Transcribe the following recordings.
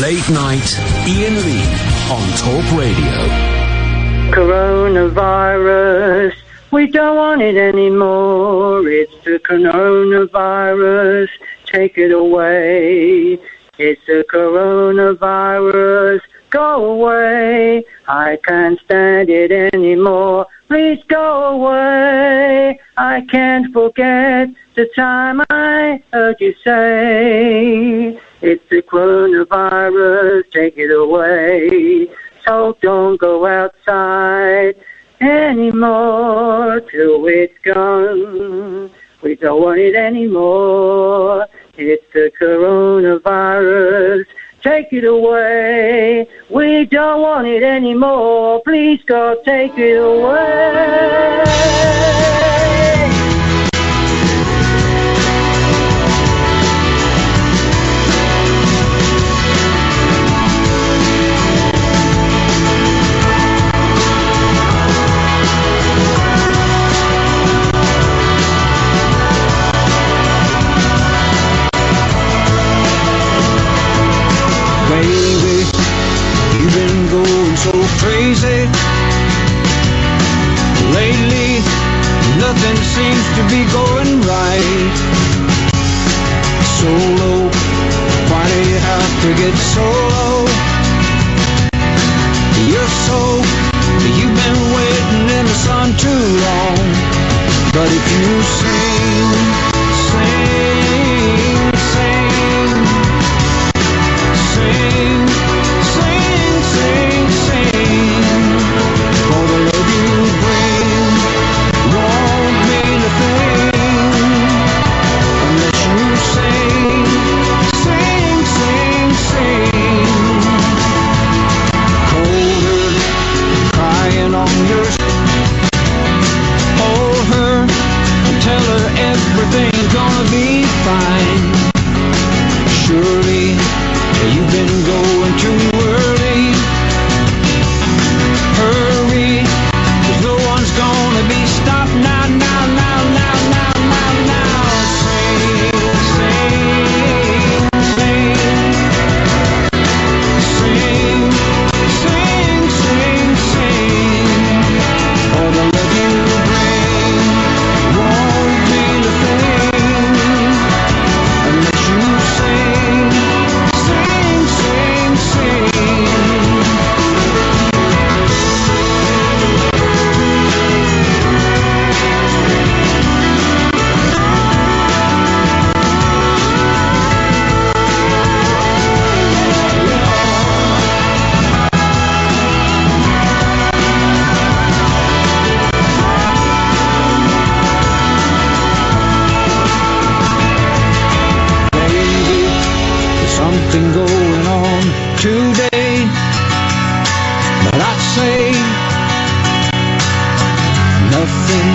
Late Night, Iain Lee on Talk Radio. Coronavirus, we don't want it anymore. It's the coronavirus, take it away. It's the coronavirus, go away. I can't stand it anymore. Please go away. I can't forget the time I heard you say, it's the coronavirus, take it away. So don't go outside anymore till it's gone. We don't want it anymore. It's the coronavirus, take it away. We don't want it anymore. Please, God, take it away. So crazy lately, nothing seems to be going right. So low, why do you have to get so low? You've been waiting in the sun too long. But if you sing, for the love you bring won't mean a thing unless you sing. Colder, crying on your hold her and tell her everything's gonna be fine. Surely you've been going too early. Hurry, 'cause no one's gonna be stopped now. Sing. For the love you bring won't mean a thing unless you sing. Something going on today, but I'd say nothing.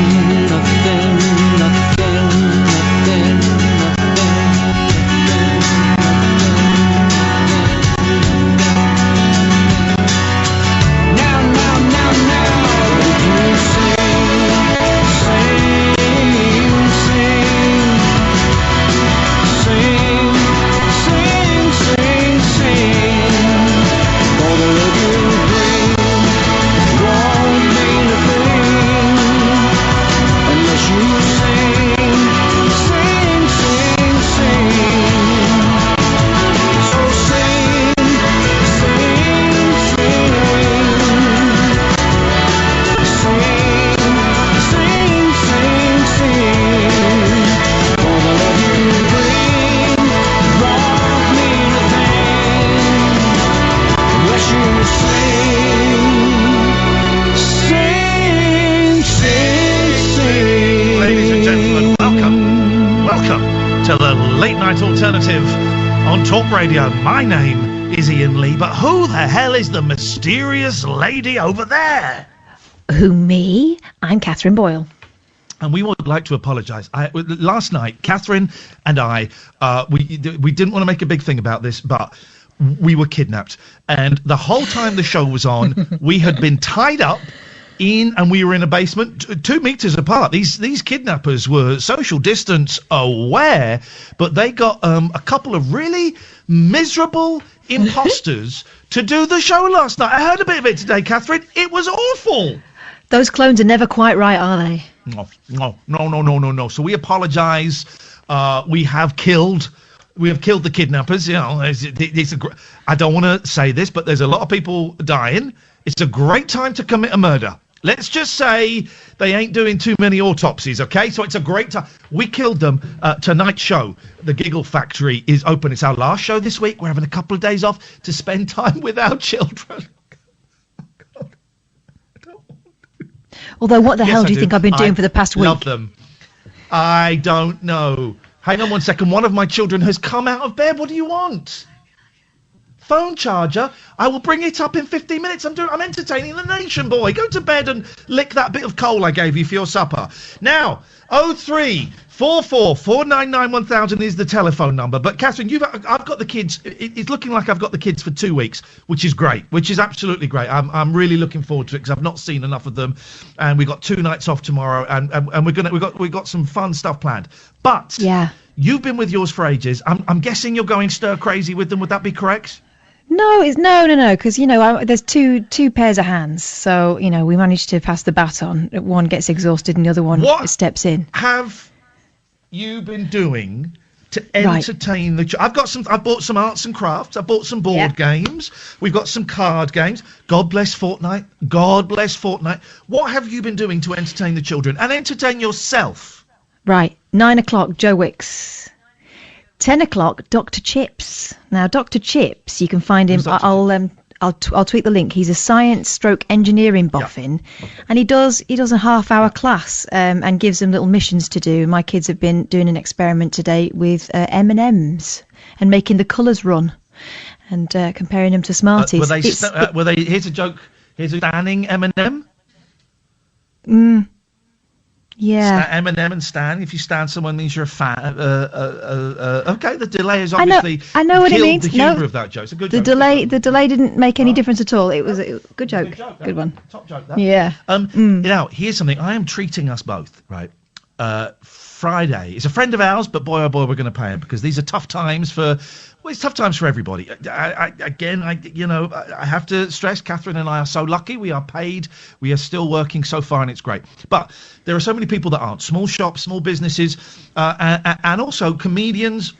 Alternative on Talk Radio. My name is Iain Lee, but who the hell is the mysterious lady over there? Who, me? I'm Catherine Boyle. And we would like to apologise. Last night, Catherine and I, we didn't want to make a big thing about this, but we were kidnapped. And the whole time the show was on, we had been tied up in, and we were in a basement 2 meters apart. These kidnappers were social distance aware, but they got a couple of really miserable imposters to do the show last night. I heard a bit of it today, Catherine. It was awful. Those clones are never quite right, are they? No. So we apologise. We have killed the kidnappers. You know, I don't want to say this, but there's a lot of people dying. It's a great time to commit a murder. Let's just say they ain't doing too many autopsies, okay? So it's a great time. We killed them. Tonight's show, The Giggle Factory, is open. It's our last show this week. We're having a couple of days off to spend time with our children. Although, what the hell do you think I've been doing for the past week? Love them. I don't know. Hang on 1 second. One of my children has come out of bed. What do you want? Phone charger. I will bring it up in 15 minutes. I'm entertaining the nation, boy. Go to bed and lick that bit of coal I gave you for your supper. Now, 0344 499 1000 is the telephone number. But Catherine, I've got the kids. It's looking like I've got the kids for 2 weeks, which is great. Which is absolutely great. I'm really looking forward to it because I've not seen enough of them, and we got 2 nights off tomorrow, and we've got some fun stuff planned. But yeah, you've been with yours for ages. I'm guessing you're going stir crazy with them. Would that be correct? No, because there's two pairs of hands, so we managed to pass the baton. One gets exhausted, and the other one steps in. Have you been doing to entertain the? I bought some arts and crafts. I bought some board games. We've got some card games. God bless Fortnite. God bless Fortnite. What have you been doing to entertain the children and entertain yourself? Right, 9 o'clock, Joe Wicks. 10 o'clock, Dr. Chips. Now, Dr. Chips, you can find him. I'll tweet the link. He's a science/engineering boffin, and he does a half-hour class and gives them little missions to do. My kids have been doing an experiment today with M&Ms and making the colours run and comparing them to Smarties. Were they? Here's a joke. Here's a standing M&M. Yeah. M&M and Stan. If you stand someone means you're a fan. Okay, the delay is obviously. I know what it means. The humour of that joke. It's a good joke. The delay didn't make any difference at all. It was a good joke. Good one. Top joke. That. Yeah. Now here's something. I am treating us both. Right. Friday. It's a friend of ours, but boy, oh boy, we're going to pay him because these are tough times for. Well, it's tough times for everybody. I have to stress, Catherine and I are so lucky. We are paid. We are still working so far, and it's great. But there are so many people that aren't. Small shops, small businesses, and also comedians,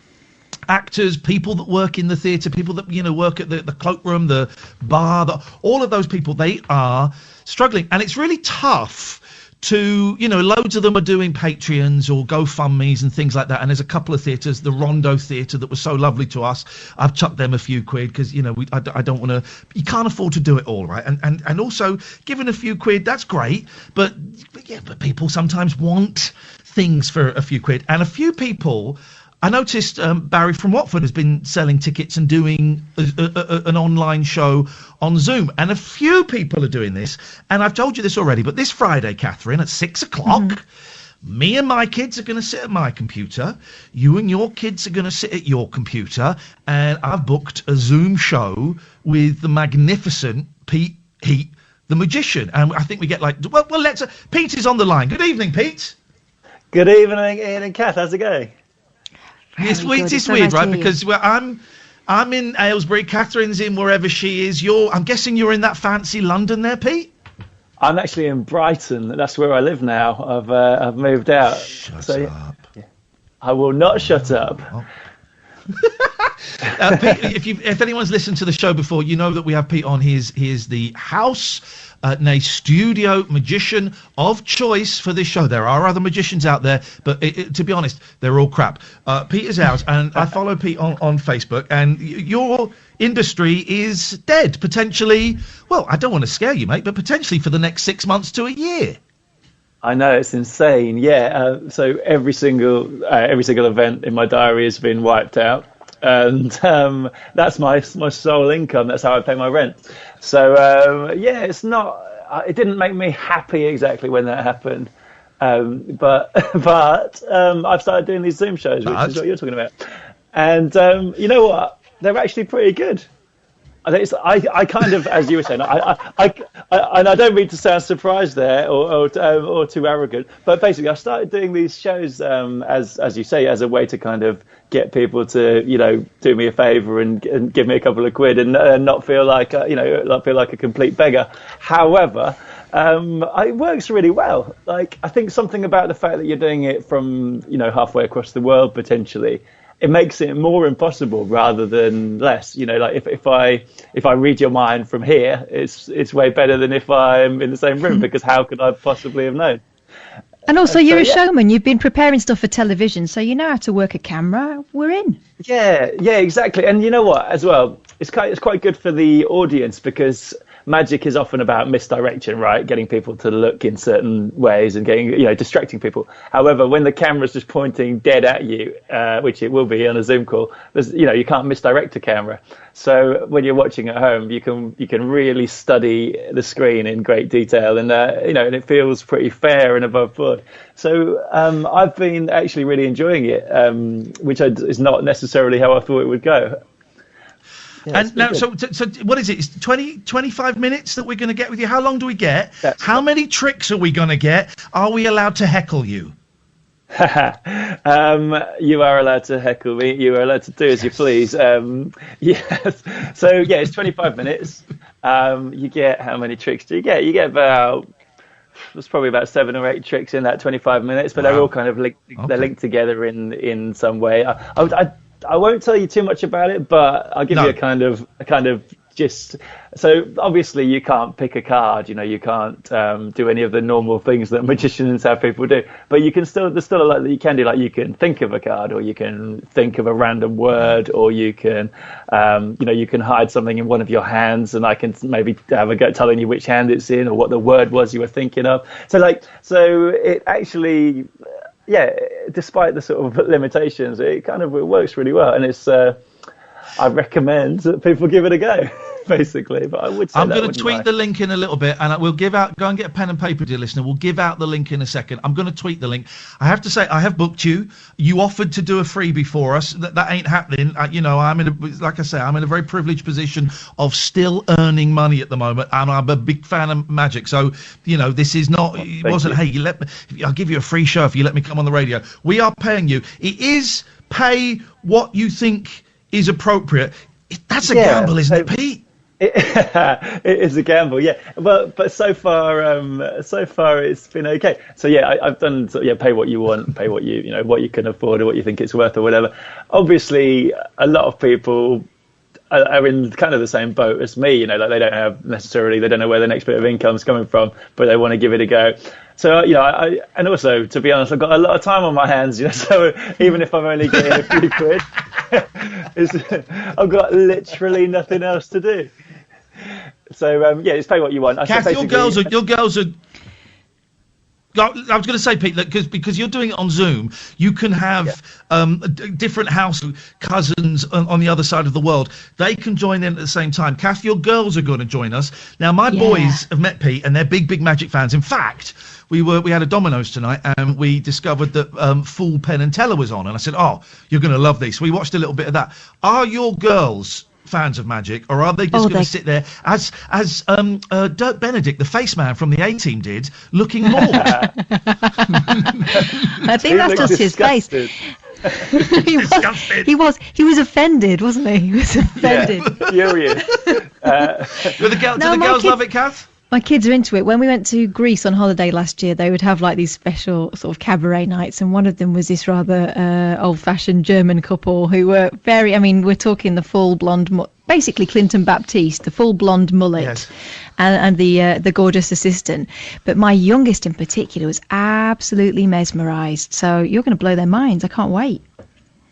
actors, people that work in the theatre, people that, work at the cloakroom, the bar, all of those people, they are struggling. And it's really tough to, loads of them are doing Patreons or GoFundMes and things like that. And there's a couple of theatres, the Rondo Theatre that was so lovely to us. I've chucked them a few quid because, I don't want to, you can't afford to do it all, right? And also giving a few quid, that's great. But people sometimes want things for a few quid. And a few people, I noticed Barry from Watford has been selling tickets and doing an online show on Zoom. And a few people are doing this. And I've told you this already, but this Friday, Catherine, at 6 o'clock, me and my kids are going to sit at my computer. You and your kids are going to sit at your computer. And I've booked a Zoom show with the magnificent Pete Heat, the magician. And I think we get Pete is on the line. Good evening, Pete. Good evening, Ian and Kath. How's it going? It's weird, right? Because I'm in Aylesbury, Catherine's in wherever she is. I'm guessing you're in that fancy London there, Pete? I'm actually in Brighton. That's where I live now. I've moved out. Shut up. Yeah. I will not shut up. Oh. Pete, if anyone's listened to the show before, you know that we have Pete on. He is the house, studio magician of choice for this show. There are other magicians out there, but to be honest, they're all crap. Pete is out, and I follow Pete on Facebook, and your industry is dead, potentially. Well, I don't want to scare you, mate, but potentially for the next 6 months to a year. I know, it's insane. Yeah. So every single event in my diary has been wiped out, and that's my sole income. That's how I pay my rent. So it's not. It didn't make me happy exactly when that happened. But I've started doing these Zoom shows, which is what you're talking about. And you know what? They're actually pretty good. I kind of, as you were saying, and I don't mean to sound surprised there or too arrogant, but basically I started doing these shows as you say, as a way to kind of get people to, you know, do me a favour and give me a couple of quid and not feel like not feel like a complete beggar. However, it works really well. Like, I think something about the fact that you're doing it from, you know, halfway across the world potentially, it makes it more impossible rather than less. You know, like if I read your mind from here, it's way better than if I'm in the same room, because how could I possibly have known? And also, you're a showman. You've been preparing stuff for television, so you know how to work a camera. We're in. Yeah, exactly. And you know what, as well, it's quite good for the audience, because magic is often about misdirection, right? Getting people to look in certain ways and getting, you know, distracting people. However, when the camera's just pointing dead at you, which it will be on a Zoom call, you can't misdirect a camera. So when you're watching at home, you can really study the screen in great detail, and and it feels pretty fair and above board. So I've been actually really enjoying it, which is not necessarily how I thought it would go. Yeah, and now, so what is it? It's 25 minutes that we're going to get with you. How long do we get? How many tricks are we going to get? Are we allowed to heckle you? You are allowed to heckle me. You are allowed to do as you please. Yes. So, yeah, it's 25 minutes. You get, how many tricks do you get? You get there's probably about 7 or 8 tricks in that 25 minutes, but they're all kind of linked. Okay. They're linked together in some way. I won't tell you too much about it, but I'll give you a kind of gist. So obviously you can't pick a card, you can't do any of the normal things that magicians have people do, but there's still a lot that you can do. Like, you can think of a card, or you can think of a random word, or you can you can hide something in one of your hands, and I can maybe have a go telling you which hand it's in or what the word was you were thinking of. So it actually, despite the sort of limitations, it works really well, and it's I recommend that people give it a go, basically. But I would say I'm going to tweet the link in a little bit, and we'll go and get a pen and paper, dear listener. We'll give out the link in a second. I'm going to tweet the link. I have to say, I have booked you. You offered to do a freebie for us. That ain't happening. I'm in a very privileged position of still earning money at the moment, and I'm a big fan of magic. So this is not. It wasn't. Hey, I'll give you a free show if you let me come on the radio. We are paying you. It is pay what you think is appropriate. That's a gamble, isn't it, Pete? It is a gamble, yeah. But so far it's been okay. So I've done pay what you want, pay what what you can afford or what you think it's worth or whatever. Obviously, a lot of people are in kind of the same boat as me. Like, they don't know where the next bit of income's coming from, but they want to give it a go. So, and also, to be honest, I've got a lot of time on my hands, so even if I'm only getting a few quid, I've got literally nothing else to do. So, it's pay what you want. Kath, your girls are. I was going to say, Pete, because you're doing it on Zoom, you can have different house cousins on the other side of the world. They can join in at the same time. Kath, your girls are going to join us. Now, my boys have met Pete, and they're big magic fans. In fact, we had a Domino's tonight, and we discovered that Fool, Penn and Teller was on, and I said, "Oh, you're going to love these." So we watched a little bit of that. Are your girls fans of magic, or are they just going to sit there as Dirk Benedict, the face man from the A-Team, did, looking bored? I think that's just his face. He was offended, wasn't he? He was offended. Furious. Do the girls love it, Kath? My kids are into it. When we went to Greece on holiday last year, they would have like these special sort of cabaret nights, and one of them was this rather old-fashioned German couple who were we're talking the full blonde, basically Clinton Baptiste, the full blonde mullet, yes, and the gorgeous assistant. But my youngest in particular was absolutely mesmerised. So you're going to blow their minds. I can't wait.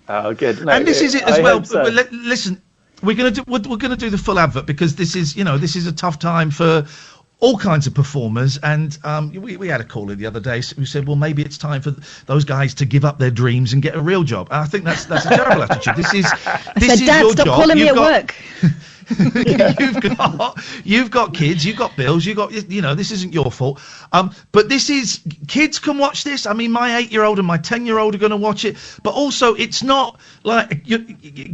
Oh, good. No, and this is it as well. So. Listen, we're going to do the full advert, because this is a tough time for all kinds of performers, and we had a caller the other day who said, well, maybe it's time for those guys to give up their dreams and get a real job. And I think that's a terrible attitude. This is Dad, your stop job. Calling me at work. You've got kids, you've got bills, this isn't your fault. But kids can watch this. I mean, my 8-year-old and my 10-year-old are going to watch it. But also, it's not like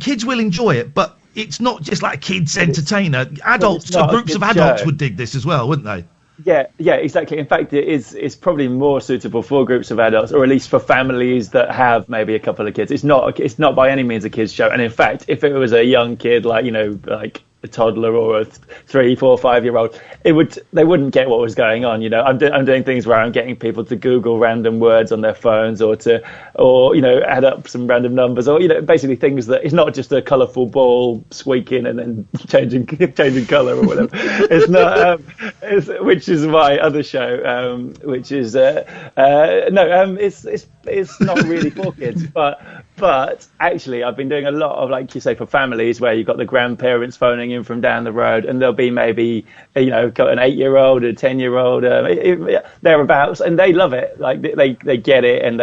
kids will enjoy it, but it's not just like a kids entertainer. Adults, not a groups of kids adults show. would dig this as well, wouldn't they? Yeah, exactly. In fact, it's probably more suitable for groups of adults, or at least for families that have maybe a couple of kids. It's not by any means a kids show. And in fact, if it was a young kid, like a toddler or a 3, 4, 5-year-old, they wouldn't get what was going on. I'm doing things where I'm getting people to Google random words on their phones, or add up some random numbers, or basically things that it's not just a colourful ball squeaking and then changing colour or whatever. It's not, which is my other show, which is it's not really for kids, but actually I've been doing a lot of, like you say, for families where you've got the grandparents phoning in from down the road, and there'll be maybe got an 8-year-old, a 10-year-old, thereabouts, and they love it. Like they get it, and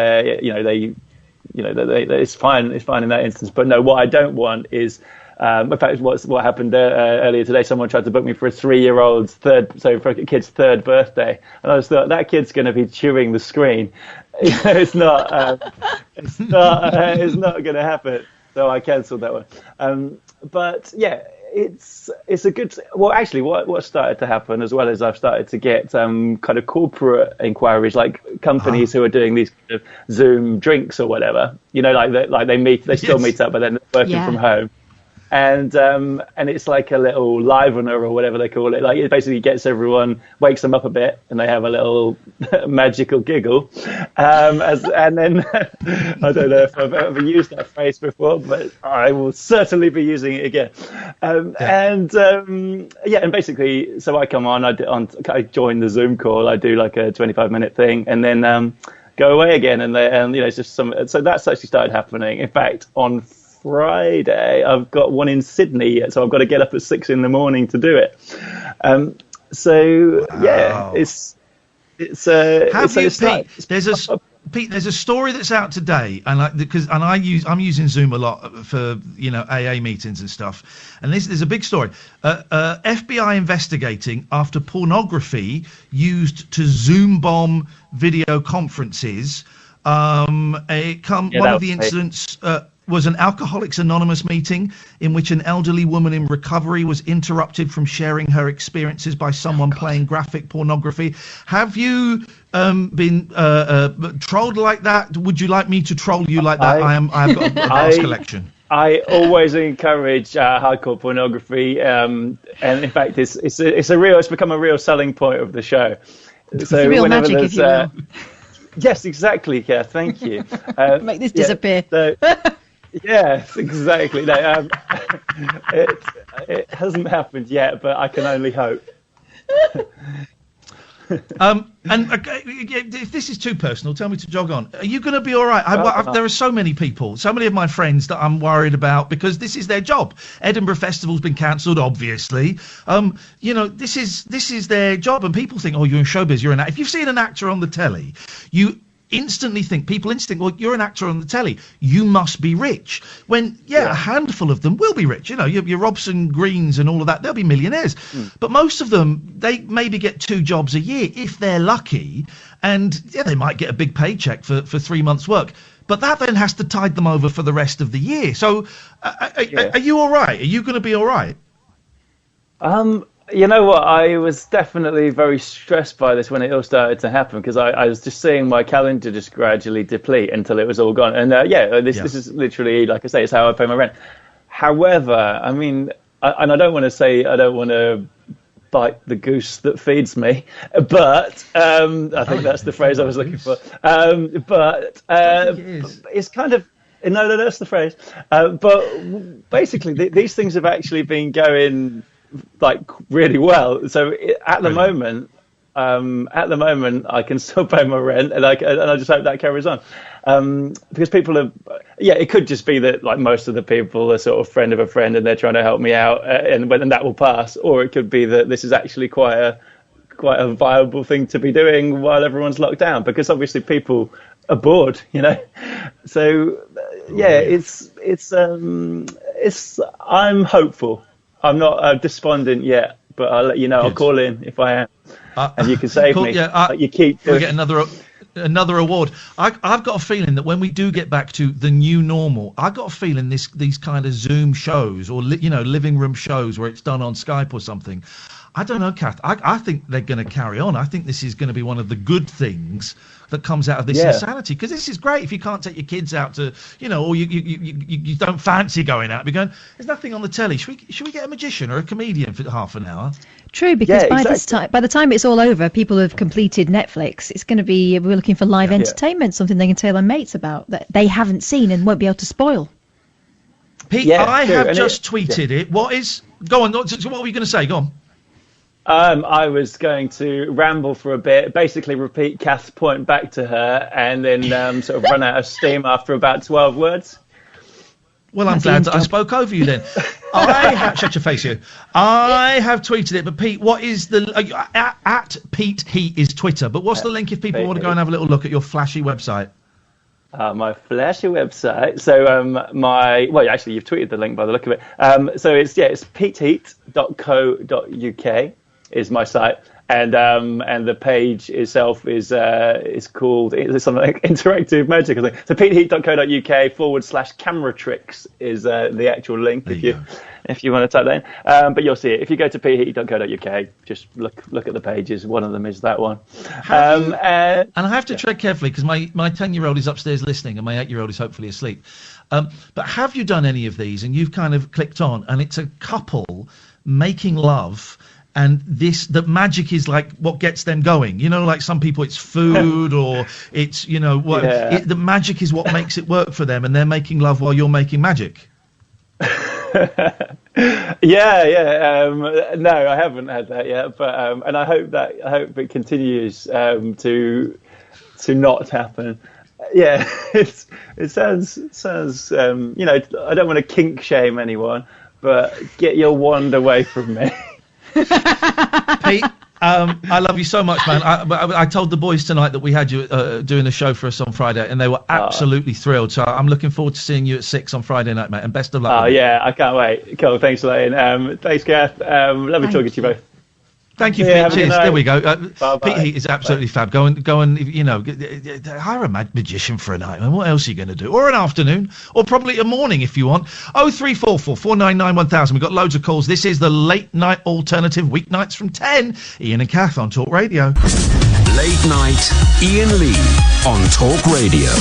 it's fine in that instance. But no, what I don't want is. In fact, what happened earlier today, someone tried to book me for a 3-year-old's for a kid's 3rd birthday, and I just thought that kid's going to be chewing the screen. It's not going to happen. So I cancelled that one. But yeah, it's a good. Well, actually, what started to happen as well is I've started to get kind of corporate inquiries, like companies who are doing these kind of Zoom drinks or whatever. Like they still meet up, but then they're working from home. And it's like a little livener or whatever they call it. Like it basically wakes them up a bit, and they have a little magical giggle. And then I don't know if I've ever used that phrase before, but I will certainly be using it again. And basically, so I come on, I join the Zoom call, I do like a 25-minute thing, and then go away again, and it's just so that's actually started happening. In fact, on Friday I've got one in Sydney, so I've got to get up at 6 a.m. to do it. Yeah, there's a story that's out today, and I'm using Zoom a lot for AA meetings and stuff, and there's a big story. FBI investigating after pornography used to Zoom bomb video conferences. One of the incidents was an Alcoholics Anonymous meeting in which an elderly woman in recovery was interrupted from sharing her experiences by someone playing graphic pornography. Have you been trolled like that? Would you like me to troll you like that? I've got a vast collection. I always encourage hardcore pornography, and in fact, it's become a real selling point of the show. It's the real magic, if you will. Yes, exactly. Yeah, thank you. Make this disappear. Yes, exactly. No, it hasn't happened yet, but I can only hope. If this is too personal, tell me to jog on. Are you going to be all right? There are so many people, so many of my friends that I'm worried about because this is their job. Edinburgh Festival's been cancelled, obviously. This is their job, and people think, oh, you're in showbiz, you're an actor. If you've seen an actor on the telly, people instantly think, well, you're an actor on the telly, you must be rich. When, a handful of them will be rich. Your Robson Greens and all of that, they'll be millionaires. But most of them, they maybe get 2 jobs a year if they're lucky. And, they might get a big paycheck for 3 months' work. But that then has to tide them over for the rest of the year. So are you all right? Are you going to be all right? You know what? I was definitely very stressed by this when it all started to happen, because I was just seeing my calendar just gradually deplete until it was all gone. And this is literally, like I say, it's how I pay my rent. However, I mean, I don't want to bite the goose that feeds me, but I think that's the phrase I was looking for. But it's kind of. No, that's the phrase. But basically, these things have actually been going like really well. So at the moment, I can still pay my rent, and I just hope that carries on. Because people are, it could just be that like most of the people are sort of friend of a friend and they're trying to help me out, and that will pass. Or it could be that this is actually quite a viable thing to be doing while everyone's locked down, because obviously people are bored, So it's I'm hopeful. I'm not despondent yet, but I'll let you know. Good. I'll call in if I am, and you can save me. Yeah, you keep. We get another. another award. I've got a feeling that when we do get back to the new normal, I've got a feeling these kind of Zoom shows or living room shows where it's done on Skype or something. I don't know, Kath. I think they're going to carry on. I think this is going to be one of the good things that comes out of this insanity, because this is great if you can't take your kids out to, or you don't fancy going out. Be going, there's nothing on the telly. Should we get a magician or a comedian for half an hour? True, because by the time it's all over, people have completed Netflix. It's going to be, we're looking for live entertainment, something they can tell their mates about that they haven't seen and won't be able to spoil. Pete, I have just tweeted it. Go on. What were you going to say? Go on. I was going to ramble for a bit, basically repeat Kath's point back to her, and then sort of run out of steam after about 12 words. Well, I'm glad that I spoke over you then. Shut your face, you. I have tweeted it, but Pete, what is the at Pete Heat is Twitter? But what's the link if people want to go and have a little look at your flashy website? My flashy website. So actually, you've tweeted the link by the look of it. So it's peteheat.co.uk is my site, and the page itself is called something like Interactive Magic. I think. So peteheat.co.uk/camera tricks is the actual link if you want to type that in. But you'll see it if you go to peteheat.co.uk. Just look at the pages. One of them is that one. And I have to tread carefully because my 10-year-old is upstairs listening and my 8-year-old is hopefully asleep. But have you done any of these and you've kind of clicked on and it's a couple making love? And the magic is like what gets them going. Like some people it's food or it's, the magic is what makes it work for them, and they're making love while you're making magic. No, I haven't had that yet, but and I hope it continues to not happen. Yeah, it sounds I don't want to kink shame anyone, but get your wand away from me. Pete, I love you so much, man. I told the boys tonight that we had you doing a show for us on Friday, and they were absolutely thrilled. So I'm looking forward to seeing you at 6 on Friday night, mate. And best of luck. I can't wait. Cool. Thanks, Lane. Thanks, Kath. Lovely talking to you both. Thank you, Pete. Cheers. There we go. Pete Heat is absolutely fab. Go and hire a magician for a night. Man. What else are you going to do? Or an afternoon, or probably a morning if you want. 0344 499 1000. We've got loads of calls. This is the late night alternative, weeknights from 10. Iain and Kath on Talk Radio. Late night, Iain Lee on Talk Radio.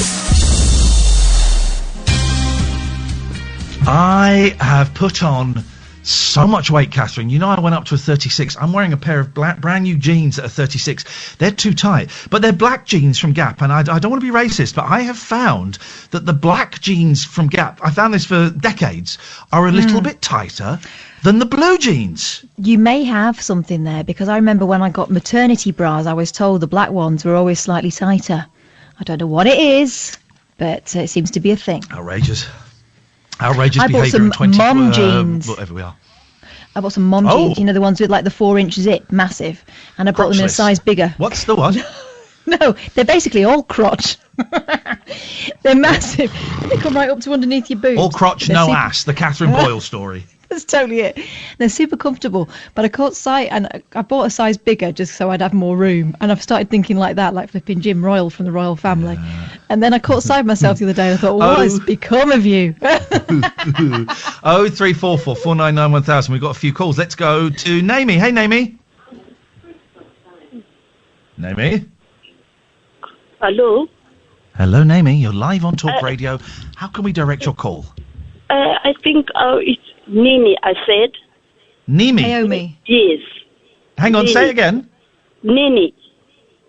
I have put on so much weight, Catherine. I went up to a 36. I'm wearing a pair of brand new jeans that are 36. They're too tight, but they're black jeans from Gap, and I don't want to be racist, but I have found that the black jeans from Gap, I found this for decades, are a little bit tighter than the blue jeans. You may have something there, because I remember when I got maternity bras, I was told the black ones were always slightly tighter. I don't know what it is, but it seems to be a thing. Outrageous behaviour in 20... mom jeans. Whatever we are. I bought some mom jeans, the ones with like the 4-inch zip, massive, and I bought them in a size bigger. What's the one? No, they're basically all crotch. They're massive. They come right up to underneath your boots. All crotch, no ass. The Catherine Boyle story. That's totally it. They're super comfortable, but I caught sight and I bought a size bigger just so I'd have more room. And I've started thinking like that, like flipping Jim Royal from the Royal Family. And then I caught sight of myself the other day and I thought, what has become of you? 0344 499 1000. We've got a few calls. Let's go to Nini. Hey, Nini. Nini. Hello. Hello, Nini. You're live on Talk Radio. How can we direct your call? I think it's Nini, I said. Nini? Naomi. Yes. Hang on, say it again. Nini.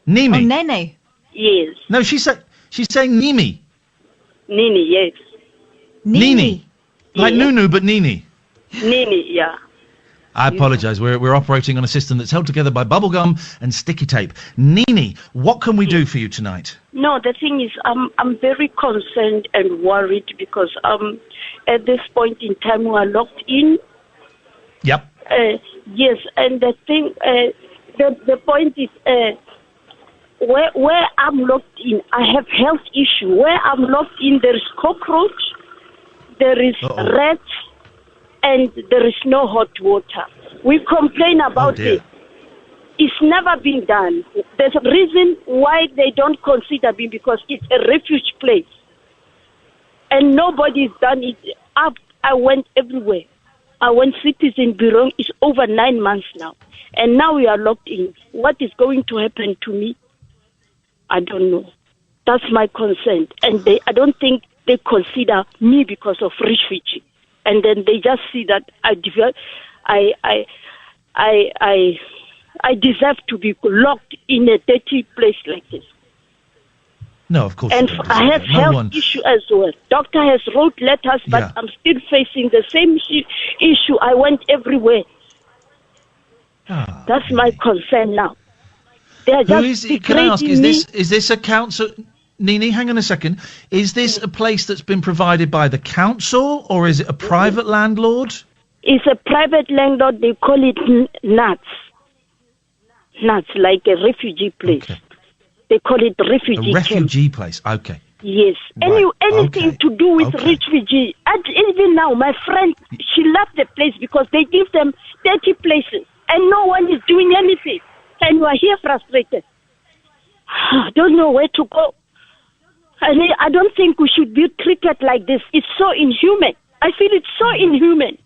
Nini. Oh, Nene. Yes. No, she's saying Nini. Nini, yes. Nini. Like Nunu, but Nini. Nini, yeah. I apologise. We're operating on a system that's held together by bubblegum and sticky tape. Nini, what can we do for you tonight? No, the thing is, I'm very concerned and worried because at this point in time we are locked in. Yep. Yes, and the thing, the point is, where I'm locked in, I have health issue. Where I'm locked in, there is cockroach, there is rats, and there is no hot water. We complain about it. It's never been done. There's a reason why they don't consider me, because it's a refuge place. And nobody's done it. I went everywhere. I went Citizen Bureau. It's over 9 months now. And now we are locked in. What is going to happen to me? I don't know. That's my concern. And I don't think they consider me because of refugee. And then they just see that I deserve to be locked in a dirty place like this. No, of course. And I have health issue as well. Doctor has wrote letters, but I'm still facing the same issue. I went everywhere. That's my concern now. They are just can I ask, is this a council? Nini, hang on a second. Is this a place that's been provided by the council, or is it a private landlord? It's a private landlord. They call it nuts, like a refugee place. Okay. They call it refugee. A refugee place. Okay. Yes. Right. Anything to do with refugee. And even now, my friend, she left the place because they give them dirty places, and no one is doing anything. And we are here frustrated. I don't know where to go. I don't think we should be treated like this. It's so inhuman. I feel it's so inhuman.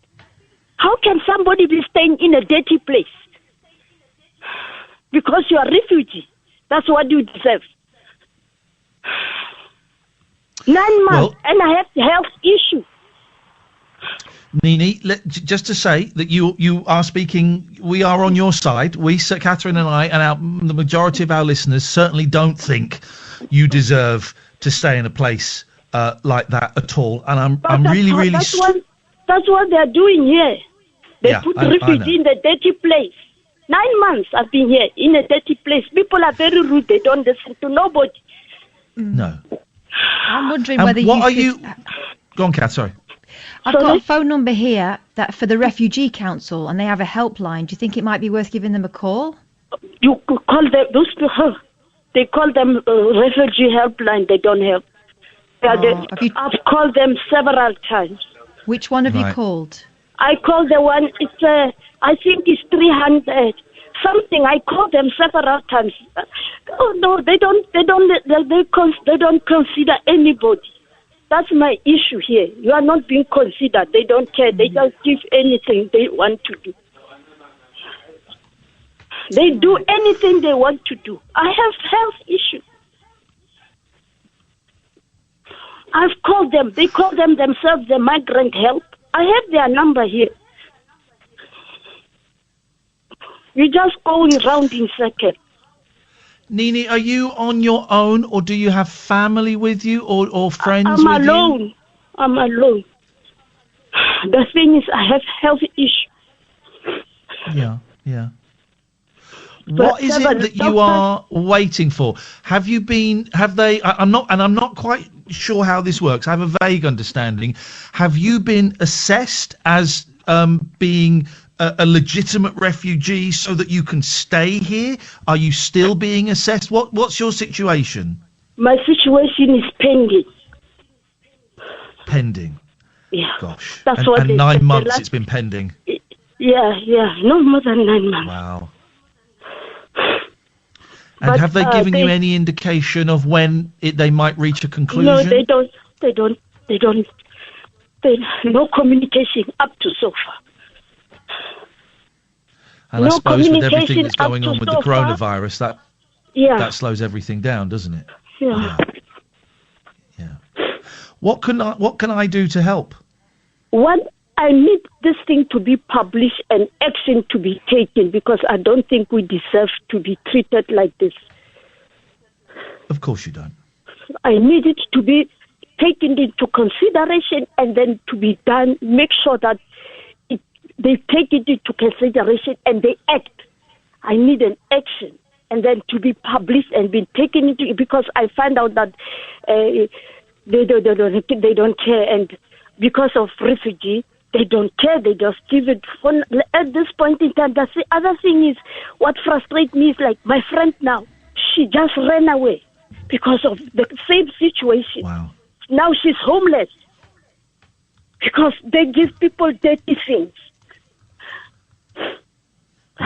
How can somebody be staying in a dirty place? Because you are a refugee. That's what you deserve. 9 months, and I have health issues. Nini, just to say that you are speaking, we are on your side. We, Sir Catherine and I, and the majority of our listeners certainly don't think you deserve to stay in a place like that at all. And I'm really that's what they're doing here. They put refugee in the dirty place. 9 months I've been here in a dirty place. People are very rude. They don't listen to nobody. No. I'm wondering whether you could... Go on, Kath, sorry. I've got a phone number here that for the Refugee Council, and they have a helpline. Do you think it might be worth giving them a call? You could call them, those people, they call them refugee helpline. They don't help. I've called them several times. Which one have you called? I called the one, I think it's 300 something. I called them several times. Oh no, they don't consider anybody. That's my issue here. You are not being considered. They don't care. They just give anything they want to do. They do anything they want to do. I have health issues. I've called them. They call them themselves the migrant help. I have their number here. You're just going round in circles. Nini, are you on your own, or do you have family with you, or friends with you? I'm alone. I'm alone. The thing is, I have health issues. Yeah. What is it that you are waiting for? I'm not quite sure how this works. I have a vague understanding. Have you been assessed as being a legitimate refugee so that you can stay here? Are you still being assessed? What's your situation? My situation is pending. Pending? Yeah. Gosh. That's what and 9 months it's been pending? Yeah. No more than 9 months. Wow. And have they given you any indication of when they might reach a conclusion? No, they don't. No communication up to so far. And I suppose with everything that's going on with the coronavirus, that slows everything down, doesn't it? Yeah. What can I do to help? I need this thing to be published and action to be taken, because I don't think we deserve to be treated like this. Of course you don't. I need it to be taken into consideration and then to be done. Make sure that they take it into consideration and they act. I need an action, and then to be published and be taken into, because I find out that they don't care, and because of refugee, they don't care. They just give it at this point in time. That's the other thing is what frustrates me is like my friend now. She just ran away because of the same situation. Wow. Now she's homeless because they give people dirty things.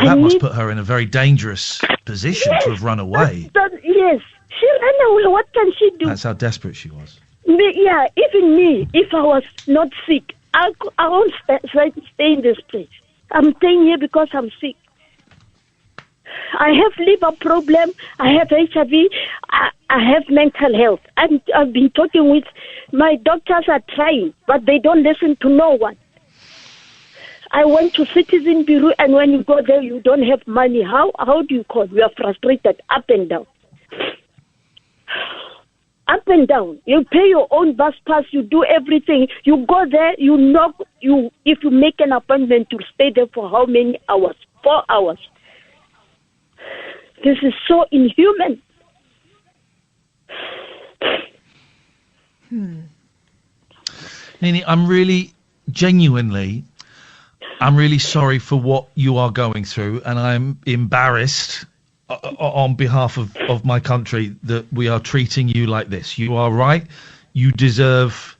Well, that must put her in a very dangerous position to have run away. Yes, she ran away. What can she do? That's how desperate she was. Yeah, even me, if I was not sick, I won't stay in this place. I'm staying here because I'm sick. I have liver problem. I have HIV. I have mental health. I've been talking with my doctors are trying, but they don't listen to no one. I went to Citizen Bureau, and when you go there, you don't have money. How do you call? You are frustrated, up and down. Up and down. You pay your own bus pass. You do everything. You go there. You knock. If you make an appointment, you stay there for how many hours? 4 hours. This is so inhuman. Nini, I'm really sorry for what you are going through, and I'm embarrassed on behalf of my country that we are treating you like this. You are right. You deserve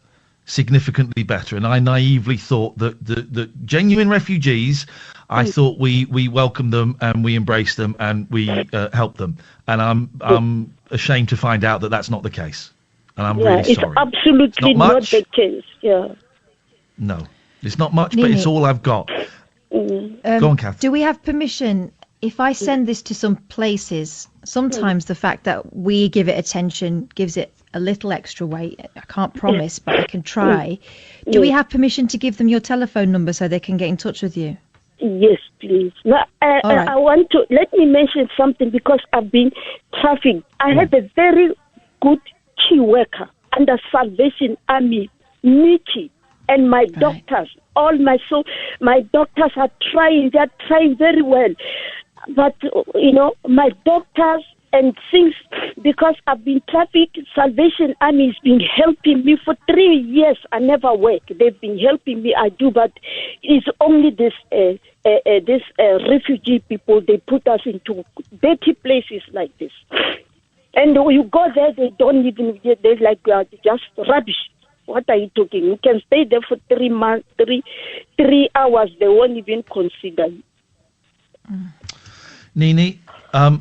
significantly better. And I naively thought that the genuine refugees, I thought we welcomed them and we embraced them and we helped them. And I'm ashamed to find out that that's not the case. And I'm really sorry. It's absolutely not the case. Yeah. No, it's not much, but it's all I've got. Go on, Kath. Do we have permission? If I send this to some places, sometimes the fact that we give it attention gives it a little extra weight. I can't promise, but I can try. Do we have permission to give them your telephone number so they can get in touch with you? Yes, please. Now, I want to, let me mention something because I've been trafficked. I had a very good key worker under Salvation Army, Nini, and my doctors. My doctors are trying. They're trying very well. But, my doctors and things, because I've been trafficked, Salvation Army has been helping me for 3 years. I never work. They've been helping me. I do, but it's only this refugee people. They put us into dirty places like this. And when you go there, they don't even, they're like just rubbish. What are you talking? You can stay there for 3 months, 3 hours. They won't even consider you. Nini,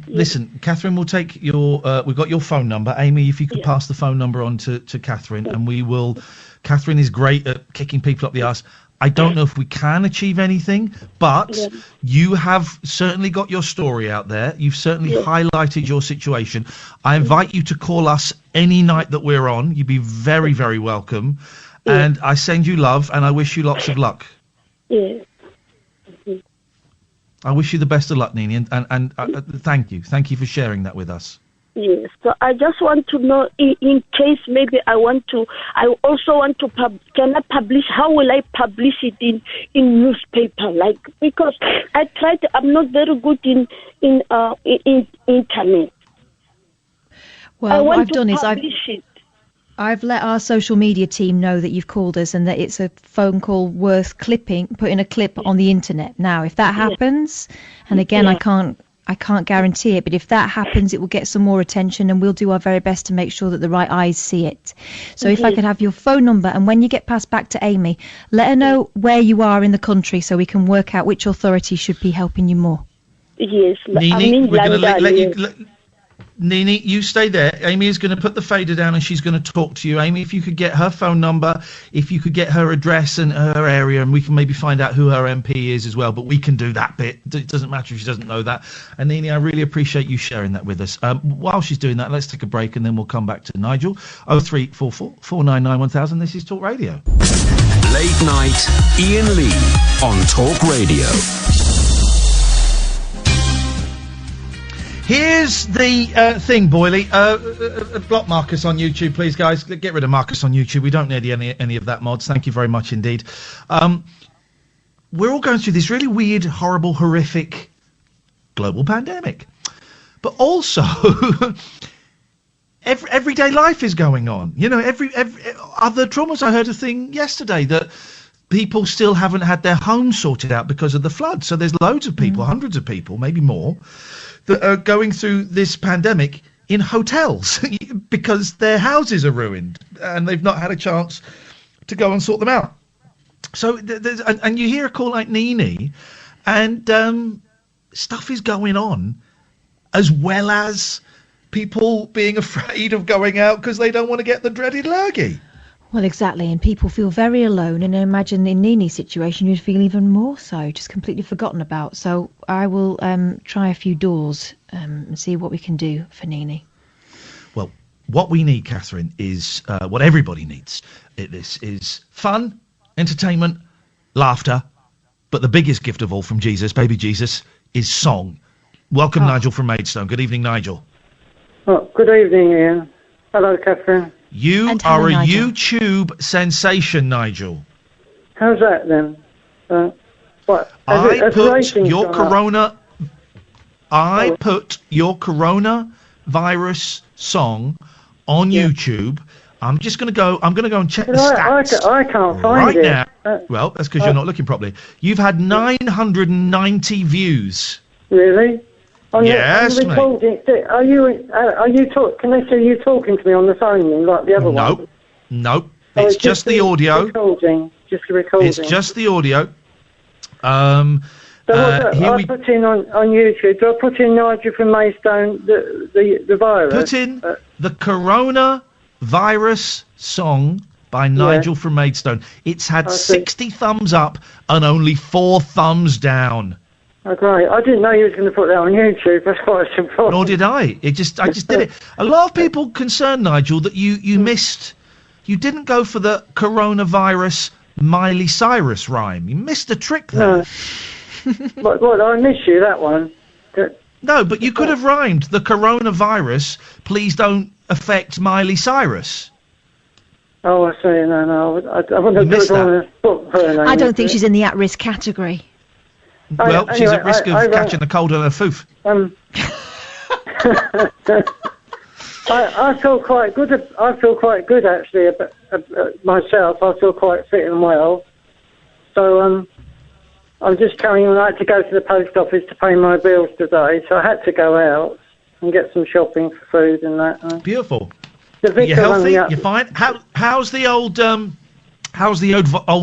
listen, Catherine will take your, we've got your phone number. Amy, if you could pass the phone number on to Catherine, and we will, Catherine is great at kicking people up the arse. I don't know if we can achieve anything, but you have certainly got your story out there. You've certainly highlighted your situation. I invite you to call us any night that we're on. You'd be very, very welcome. And I send you love, and I wish you lots of luck. Yeah. I wish you the best of luck, Nini, and thank you. Thank you for sharing that with us. Yes. So I just want to know, in case maybe I also want to, can I publish, how will I publish it in newspaper? Like, because I tried, I'm not very good in internet. Well, what I've done is I've let our social media team know that you've called us and that it's a phone call worth putting a clip on the internet. Now, if that happens, and again, I can't guarantee it, but if that happens, it will get some more attention, and we'll do our very best to make sure that the right eyes see it. So if I could have your phone number, and when you get passed back to Amy, let her know where you are in the country so we can work out which authority should be helping you more. Yes. Nini, we're going to let you... Nini, you stay there. Amy is going to put the fader down and she's going to talk to you. Amy, if you could get her phone number, if you could get her address and her area, and we can maybe find out who her MP is as well, but we can do that bit. It doesn't matter if she doesn't know that. And Nini, I really appreciate you sharing that with us. While she's doing that, let's take a break and then we'll come back to Nigel. 0344 499 1000. This is Talk Radio. Late night, Iain Lee on Talk Radio. Here's the thing, Boyley. Block Marcus on YouTube, please, guys. Get rid of Marcus on YouTube. We don't need any of that mods. Thank you very much indeed. We're all going through this really weird, horrible, horrific global pandemic. But also, everyday life is going on. You know, every other traumas. I heard a thing yesterday that people still haven't had their homes sorted out because of the flood. So there's loads of people, hundreds of people, maybe more, that are going through this pandemic in hotels because their houses are ruined and they've not had a chance to go and sort them out. So and you hear a call like Nini, and stuff is going on, as well as people being afraid of going out because they don't want to get the dreaded lurgy. Well, exactly, and people feel very alone, and I imagine in Nini's situation you'd feel even more so, just completely forgotten about. So I will try a few doors and see what we can do for Nini. Well, what we need, Catherine, is what everybody needs. This is fun, entertainment, laughter, but the biggest gift of all from Jesus, baby Jesus, is song. Welcome, Nigel from Maidstone. Good evening, Nigel. Oh, good evening, Ian. Hello, Catherine. You are a YouTube sensation, Nigel. How's that then? What? I put your coronavirus song on YouTube. I'm going to go and check the stats. I can't find it. Right now. Well, that's because you're not looking properly. You've had 990 views. Really? Yes, mate. Are you talking? Can they see you talking to me on the phone then, like the other one? Nope. It's just the audio. Just the recording. It's just the audio. I put in on YouTube. Do I put in Nigel from Maidstone, the virus? Put in the coronavirus song by Nigel from Maidstone. It's had 60 thumbs up and only 4 thumbs down. Oh, great. I didn't know you was going to put that on YouTube. That's quite surprising. Nor did I. I just did it. A lot of people concerned, Nigel, that you missed. You didn't go for the coronavirus Miley Cyrus rhyme. You missed a trick there. No. What? I miss you, that one. No, but you could have rhymed the coronavirus. Please don't affect Miley Cyrus. Oh, I see. No. I wouldn't have put her name. I don't think she's in the at-risk category. Well, she's at risk of catching the cold on her foof. I feel quite good. I feel quite good actually about myself. I feel quite fit and well. So I'm just carrying on. I had to go to the post office to pay my bills today, so I had to go out and get some shopping for food and that. Beautiful. You're healthy. You're fine. How's the old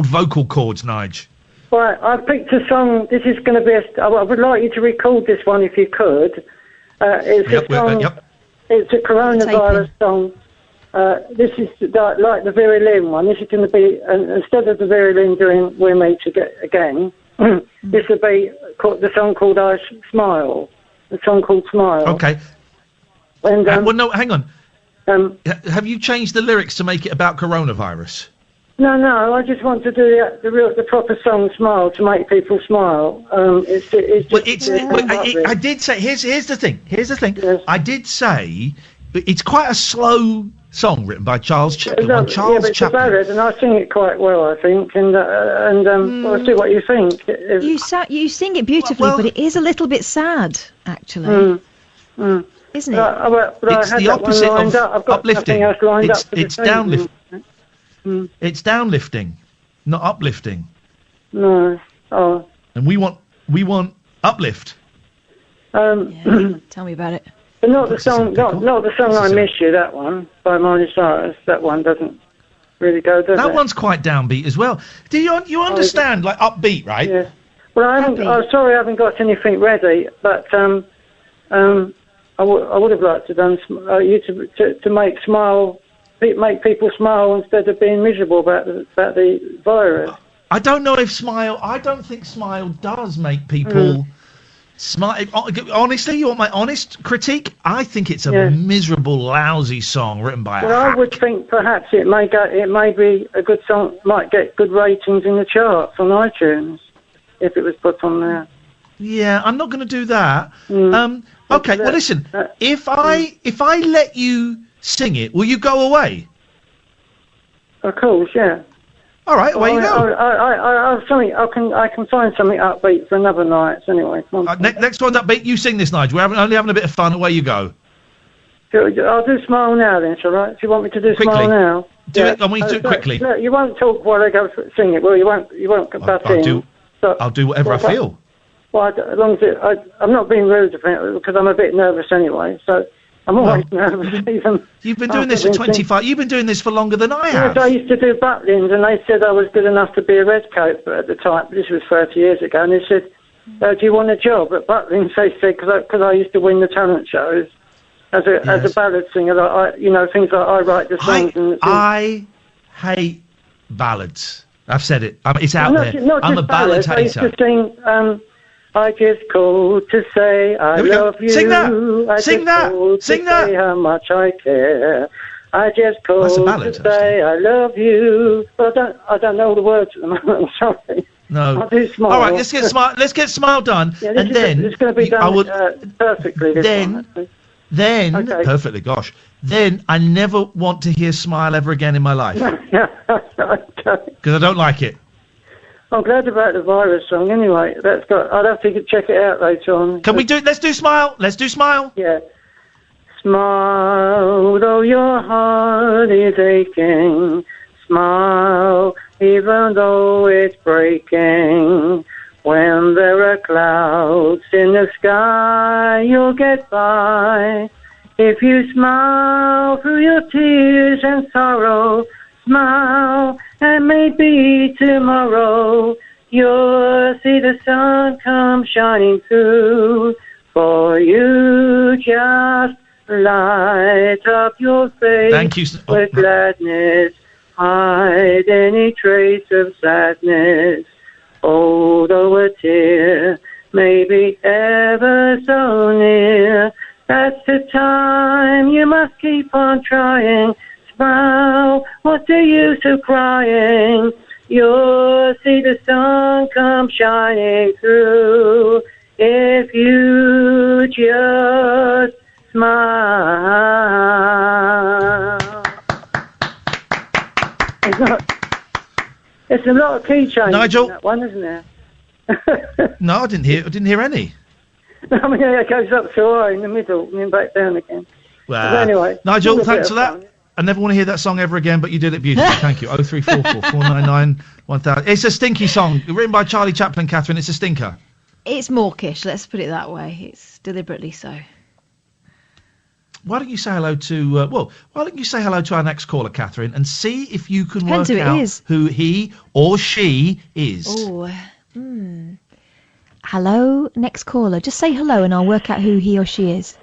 vocal cords, Nige? Right, I picked a song. This is going to be I would like you to record this one if you could. It's a song. It's a coronavirus song. This is like the Vera Lynn one. This is going to be instead of the Vera Lynn doing "We're Meet Again," this will be the song called "I Smile." The song called "Smile." Okay. And well, no, hang on. Have you changed the lyrics to make it about coronavirus? No, I just want to do the proper song "Smile" to make people smile. I did say here's the thing. Yes. I did say it's quite a slow song written by Charles Chaplin. It's a ballad, and I sing it quite well, I think. And I'll see what you think. You sing it beautifully, but it is a little bit sad, actually. Isn't it? It's the opposite of uplifting. It's downlifting. It's downlifting, not uplifting. No. Oh. And we want uplift. Tell me about it. But not the song. Not the song "I Miss You." That one by Miley Cyrus. That one doesn't really go, does it? That one's quite downbeat as well. Do you understand, like upbeat, right? Yeah. Well, I haven't. Sorry, I haven't got anything ready. But I would have liked to done you to make people smile instead of being miserable about the virus. I don't know if I don't think Smile does make people smile. Honestly, you want my honest critique? I think it's a miserable, lousy song written by a hack. I would think perhaps it may be a good song, might get good ratings in the charts on iTunes if it was put on there. Yeah, I'm not going to do that. Okay, well listen, if I let you sing it, will you go away? Of course, yeah. All right, away you go. I can find something upbeat for another night. Anyway, next one's upbeat. You sing this, Nigel. We're only having a bit of fun. Away you go. I'll do Smile now then, shall I? Do you want me to do quickly. Smile now? Do it. I want you to do it quickly. No, you won't talk while I go sing it. Well, you won't butt in. I'll do whatever I feel. Well, as long as I'm not being rude because I'm a bit nervous anyway. So I'm always nervous. Even you've been doing this for 25. You've been doing this for longer than I have. Yes, I used to do butlins, and they said I was good enough to be a redcoat at the time. This was 30 years ago, and they said do you want a job at Butlins? They said, because I used to win the talent shows as a ballad singer. Things like I write the songs. I hate ballads. I've said it. It's out there. I'm a ballad hater. I used to sing, I just called to say I love you. Sing that. Sing that. Say how much I care. I just called to say I love you. But I don't know the words at the moment. I'm sorry. No. I'll do Smile. All right, let's get Smile. Let's get Smile done, yeah, and then it's going to be done perfectly. Then perfectly. Gosh. Then I never want to hear Smile ever again in my life. Because I don't like it. I'm glad about the virus song. Anyway, I'd have to check it out later on. Can we do? Let's do Smile. Let's do Smile. Yeah. Smile, though your heart is aching. Smile, even though it's breaking. When there are clouds in the sky, you'll get by. If you smile through your tears and sorrow, smile, and maybe tomorrow you'll see the sun come shining through. For you just light up your face with gladness, hide any trace of sadness. Although a tear may be ever so near, that's the time you must keep on trying. Smile, what's the use of crying? You'll see the sun come shining through if you just smile. It's a lot of key changes Nigel, in that one, isn't there? No, I didn't hear any. I mean, it goes up to I in the middle and then back down again. Well, but anyway, Nigel, thanks for that. I never want to hear that song ever again, but you did it beautifully. Thank you. 0344 499 1000. It's a stinky song, written by Charlie Chaplin, Catherine. It's a stinker. It's mawkish, let's put it that way. It's deliberately so. Why don't you say hello to... why don't you say hello to our next caller, Catherine, and see if you can work out who he or she is. Oh, Hello, next caller. Just say hello and I'll work out who he or she is.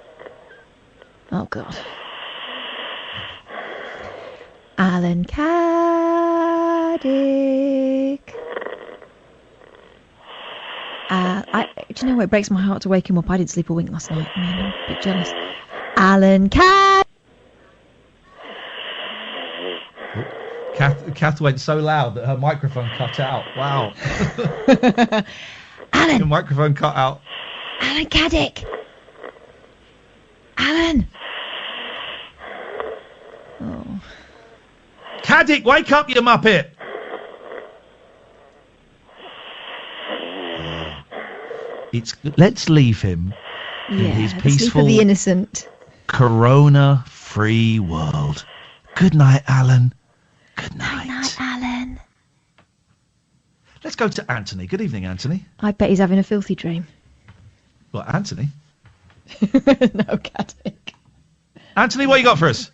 Oh, God. Alan Caddick. Do you know what? It breaks my heart to wake him up. I didn't sleep a wink last night. I mean, I'm a bit jealous. Alan Caddick. Kath went so loud that her microphone cut out. Wow. Alan. Your microphone cut out. Alan Caddick. Alan. Oh. Caddick, wake up, you muppet. Let's leave him in his peaceful, the innocent, corona-free world. Good night, Alan. Good night. Good night, Alan. Let's go to Anthony. Good evening, Anthony. I bet he's having a filthy dream. What, Anthony? No, Caddick. Anthony, what you got for us?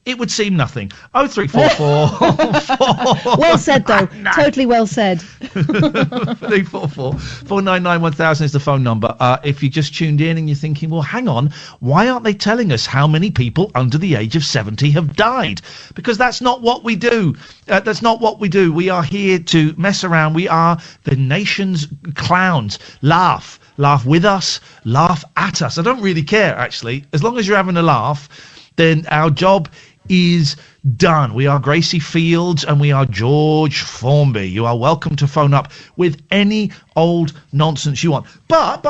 It would seem nothing. 0344. Well said, though. Totally well said. 344 499 1000 is the phone number. If you just tuned in and you're thinking, well, hang on, why aren't they telling us how many people under the age of 70 have died? Because that's not what we do. That's not what we do. We are here to mess around. We are the nation's clowns. Laugh with us, laugh at us. I don't really care, actually. As long as you're having a laugh, then our job is done. We are Gracie Fields and we are George Formby. You are welcome to phone up with any old nonsense you want. But,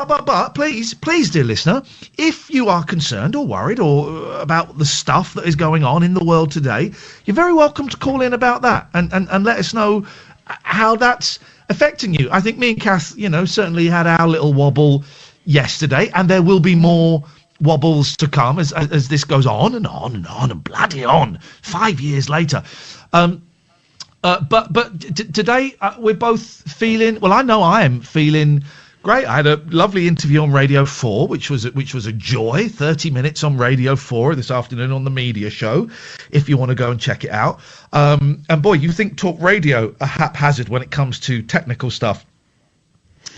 please, dear listener, if you are concerned or worried or about the stuff that is going on in the world today, you're very welcome to call in about that and let us know how that's affecting you. I think me and Kath, certainly had our little wobble yesterday, and there will be more wobbles to come as this goes on and on and on and bloody on 5 years later. But today we're both feeling, well, I know I am feeling great. I had a lovely interview on Radio 4, which was a joy. 30 minutes on Radio 4 this afternoon on the media show, if you want to go and check it out. And boy, you think Talk Radio are haphazard when it comes to technical stuff.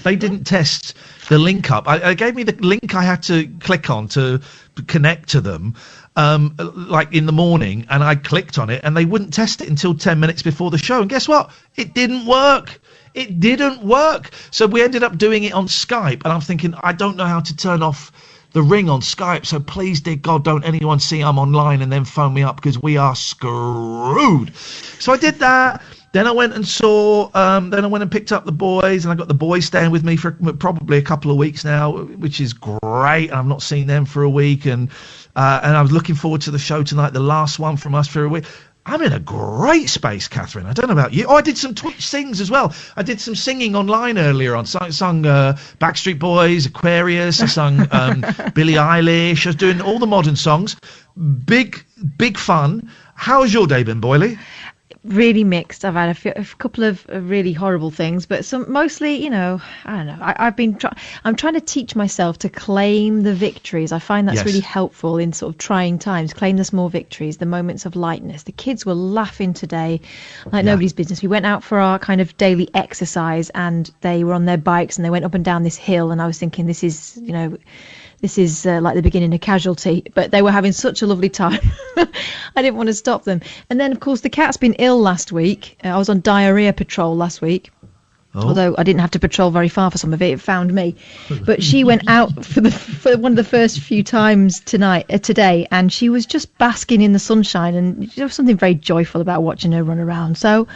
They didn't test the link up. I gave me the link I had to click on to connect to them, like in the morning, and I clicked on it, and they wouldn't test it until 10 minutes before the show. And guess what? It didn't work. It didn't work. So we ended up doing it on Skype, and I'm thinking, I don't know how to turn off the ring on Skype, so please, dear God, don't anyone see I'm online and then phone me up, because we are screwed. So I did that. Then I went and picked up the boys, and I got the boys staying with me for probably a couple of weeks now, which is great. I've not seen them for a week, and I was looking forward to the show tonight, the last one from us for a week. I'm in a great space, Catherine. I don't know about you. Oh, I did some Twitch sings as well. I did some singing online earlier on. I sung Backstreet Boys, Aquarius. I sung Billie Eilish. I was doing all the modern songs. Big fun. How's your day been, Boyley? Really mixed. I've had a couple of really horrible things, but some mostly, I don't know. I'm trying to teach myself to claim the victories. I find that's really helpful in sort of trying times. Claim the small victories, the moments of lightness. The kids were laughing today like nobody's business. We went out for our kind of daily exercise, and they were on their bikes and they went up and down this hill, and I was thinking, this is like the beginning of Casualty, but they were having such a lovely time. I didn't want to stop them. And then, of course, the cat's been ill last week. I was on diarrhea patrol last week, although I didn't have to patrol very far for some of it. It found me. But she went out for one of the first few times today, and she was just basking in the sunshine, and there was something very joyful about watching her run around. So,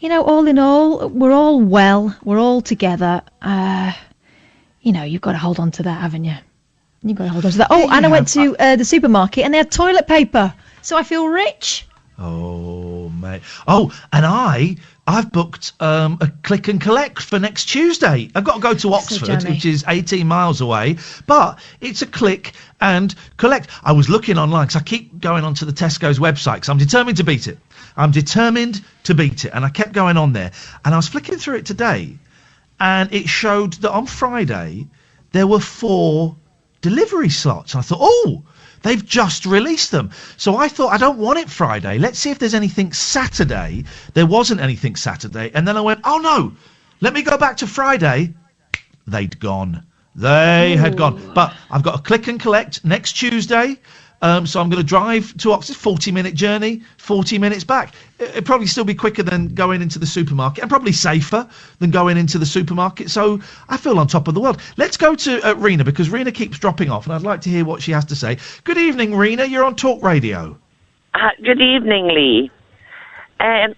all in all, we're all well. We're all together. You've got to hold on to that, haven't you? You've got to hold on to that. Oh, and I went to the supermarket, and they had toilet paper, so I feel rich. Oh, mate. Oh, and I've booked a click and collect for next Tuesday. I've got to go to Oxford, which is 18 miles away, but it's a click and collect. I was looking online, because I keep going onto the Tesco's website, because I'm determined to beat it. And I kept going on there, and I was flicking through it today, and it showed that on Friday there were 4 delivery slots. And I thought, they've just released them. So I thought, I don't want it Friday. Let's see if there's anything Saturday. There wasn't anything Saturday. And then I went, oh no, let me go back to Friday. They'd gone. They had gone. But I've got a click and collect next Tuesday. So I'm going to drive to Oxford, 40-minute journey, 40 minutes back. It'd probably still be quicker than going into the supermarket, and probably safer than going into the supermarket. So I feel on top of the world. Let's go to Rena, because Rena keeps dropping off, and I'd like to hear what she has to say. Good evening, Rena. You're on Talk Radio. Good evening, Lee. I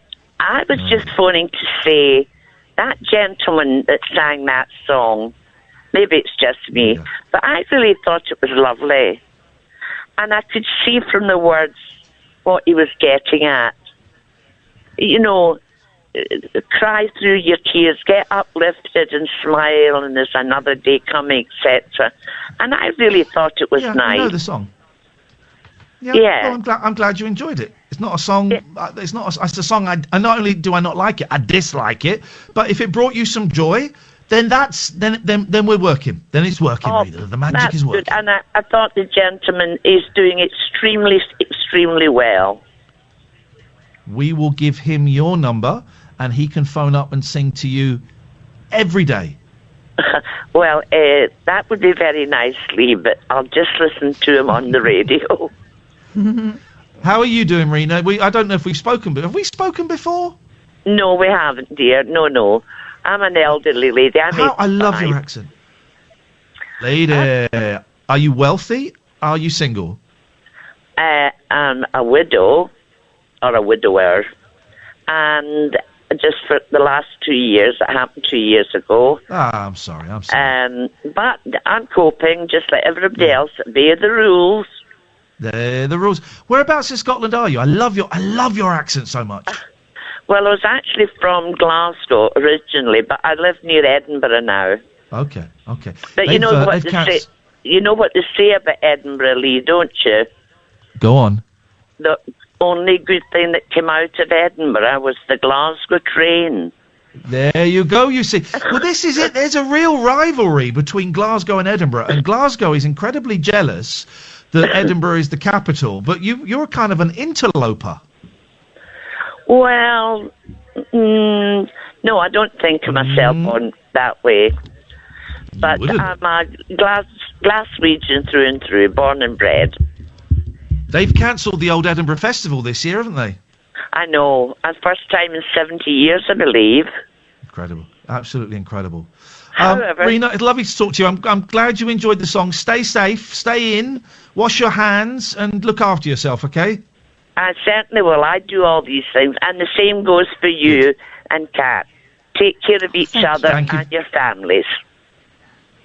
was just phoning to say that gentleman that sang that song, maybe it's just me, but I really thought it was lovely. And I could see from the words what he was getting at. Cry through your tears, get uplifted and smile, and there's another day coming, etc. And I really thought it was nice. I know the song. Yeah. Well, I'm glad you enjoyed it. It's not a song. It's a song. I not only do I not like it, I dislike it. But if it brought you some joy, then then we're working. Then it's working, Rita. The magic is working. Good. And I thought the gentleman is doing extremely, extremely well. We will give him your number, and he can phone up and sing to you every day. Well, that would be very nice, Lee, but I'll just listen to him on the radio. How are you doing, Rena? I don't know if we've spoken, but have we spoken before? No, we haven't, dear. No. I'm an elderly lady. I love your accent. Lady, are you wealthy? Are you single? I'm a widow, or a widower, and just for the last 2 years, it happened 2 years ago. I'm sorry. But I'm coping just like everybody else. They're the rules. They're the rules. Whereabouts in Scotland are you? I love your accent so much. Well, I was actually from Glasgow originally, but I live near Edinburgh now. Okay. But you know what they say about Edinburgh, Lee, don't you? Go on. The only good thing that came out of Edinburgh was the Glasgow train. There you go, you see. Well, this is it. There's a real rivalry between Glasgow and Edinburgh, and Glasgow is incredibly jealous that Edinburgh is the capital, but you're kind of an interloper. Well, no, I don't think of myself on that way. But I'm a Glaswegian through and through, born and bred. They've cancelled the old Edinburgh Festival this year, haven't they? I know. First time in 70 years, I believe. Incredible. Absolutely incredible. However, Rena, it's lovely to talk to you. I'm glad you enjoyed the song. Stay safe, stay in, wash your hands, and look after yourself, okay? I certainly will. I do all these things. And the same goes for you and Kat. Take care of each other and your families.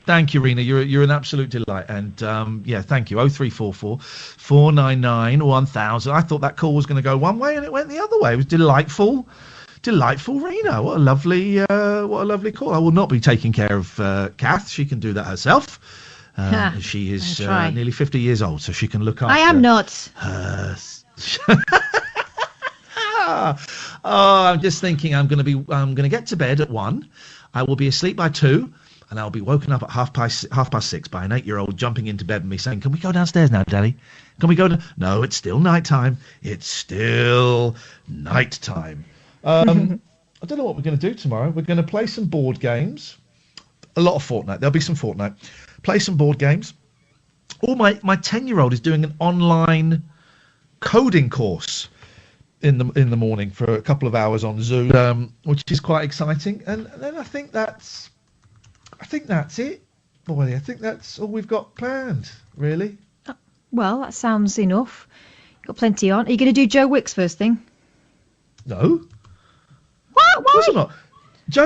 Thank you, Rena. You're an absolute delight. And, thank you. 0344 499 1000. I thought that call was going to go one way and it went the other way. It was delightful. Delightful, Rena. What a lovely call. I will not be taking care of Kath. She can do that herself. She is nearly 50 years old, so she can look after. I am not. I'm just thinking I'm going to get to bed at 1. I will be asleep by 2. And I'll be woken up at half past 6 by an 8-year-old jumping into bed with me saying, "Can we go downstairs now, Daddy? Can we go to..." No, it's still night time. It's still night time. I don't know what we're going to do tomorrow. We're going to play some board games. A lot of Fortnite. There'll be some Fortnite. Play some board games. My 10-year-old is doing an online coding course in the morning for a couple of hours on Zoom, which is quite exciting. And then I think that's it, boy. I think that's all we've got planned, really. Well, that sounds enough. You've got plenty on. Are you going to do Joe Wicks first thing? No. What? Why? Of course I'm not.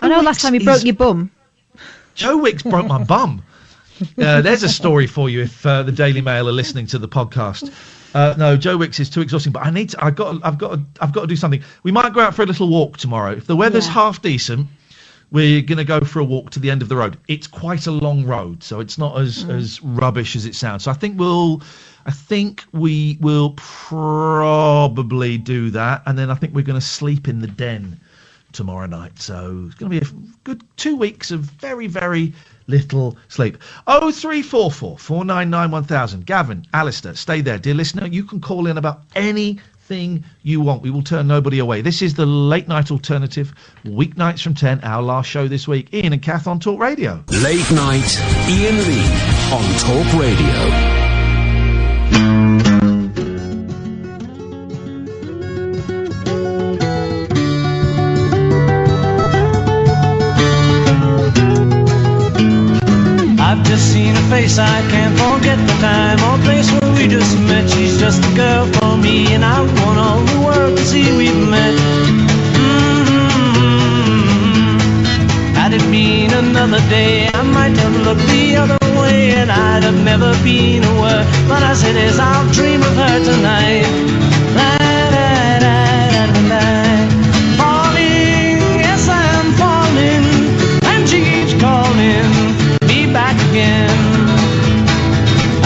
I know last time you broke your bum. Joe Wicks broke my bum. There's a story for you if the Daily Mail are listening to the podcast. No, Joe Wicks is too exhausting. But I've got to do something. We might go out for a little walk tomorrow. If the weather's half decent, we're going to go for a walk to the end of the road. It's quite a long road, so it's not as rubbish as it sounds. So I think we will probably do that, and then I think we're going to sleep in the den tomorrow night. So it's going to be a good 2 weeks of very, very little sleep. 0344 499 1000. Gavin, Alistair, stay there. Dear listener, you can call in about anything you want. We will turn nobody away. This is the Late Night Alternative, weeknights from 10, our last show this week. Iain and Kath on Talk Radio. Late Night, Iain Lee on Talk Radio. I've just seen her face, I can't forget the time or place where we just met. She's just a girl for me, and I want all the world to see we've met. Had it been another day, I might have looked the other way, and I'd have never been aware. But as it is, I'll dream of her tonight. Falling, yes I am falling, and she keeps calling back again.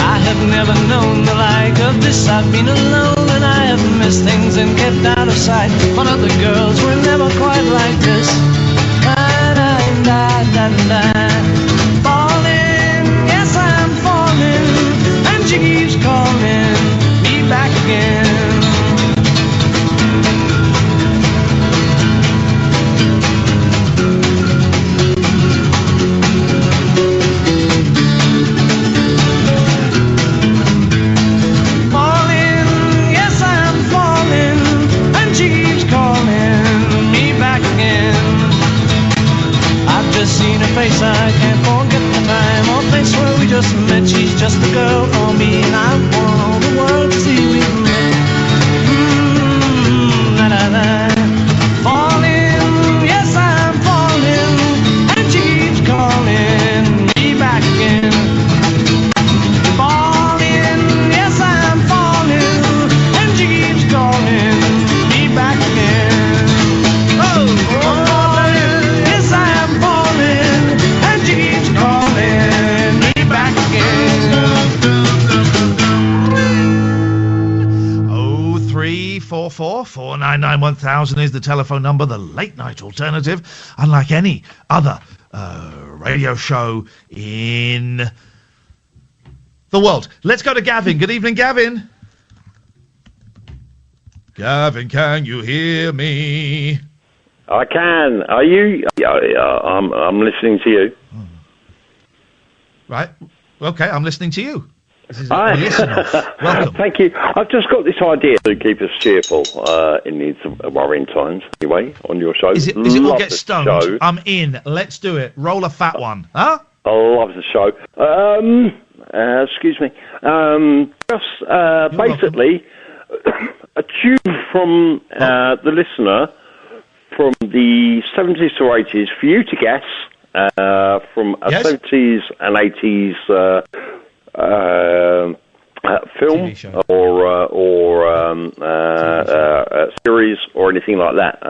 I have never known the like of this. I've been alone and I have missed things and kept out of sight. But other girls were never quite like this. Falling, yes I'm falling, and she keeps calling me back again. Seen her face, I can't forget the time or place where we just met. She's just a girl for me, and I want all the world to see we've met. Falling, yes I'm falling, and she keeps calling me back again. Falling, yes I'm falling, and she keeps calling me back again. Oh, yes I am falling, and she keeps calling me back again. 0344 499 1000 is the telephone number, the late night alternative, unlike any other radio show in the world. Let's go to Gavin. Good evening, Gavin. Gavin, can you hear me? I can. Are you? I'm listening to you. Right. Okay, I'm listening to you. This is a listener. Welcome. Thank you. I've just got this idea to keep us cheerful in these worrying times. Anyway, on your show. Is it all get stoned? Show. I'm in. Let's do it. Roll a fat one. Huh? I love the show. Excuse me. Just basically a tune from the listener from the 70s to 80s for you to guess from a 70s and 80s film or series or anything like that.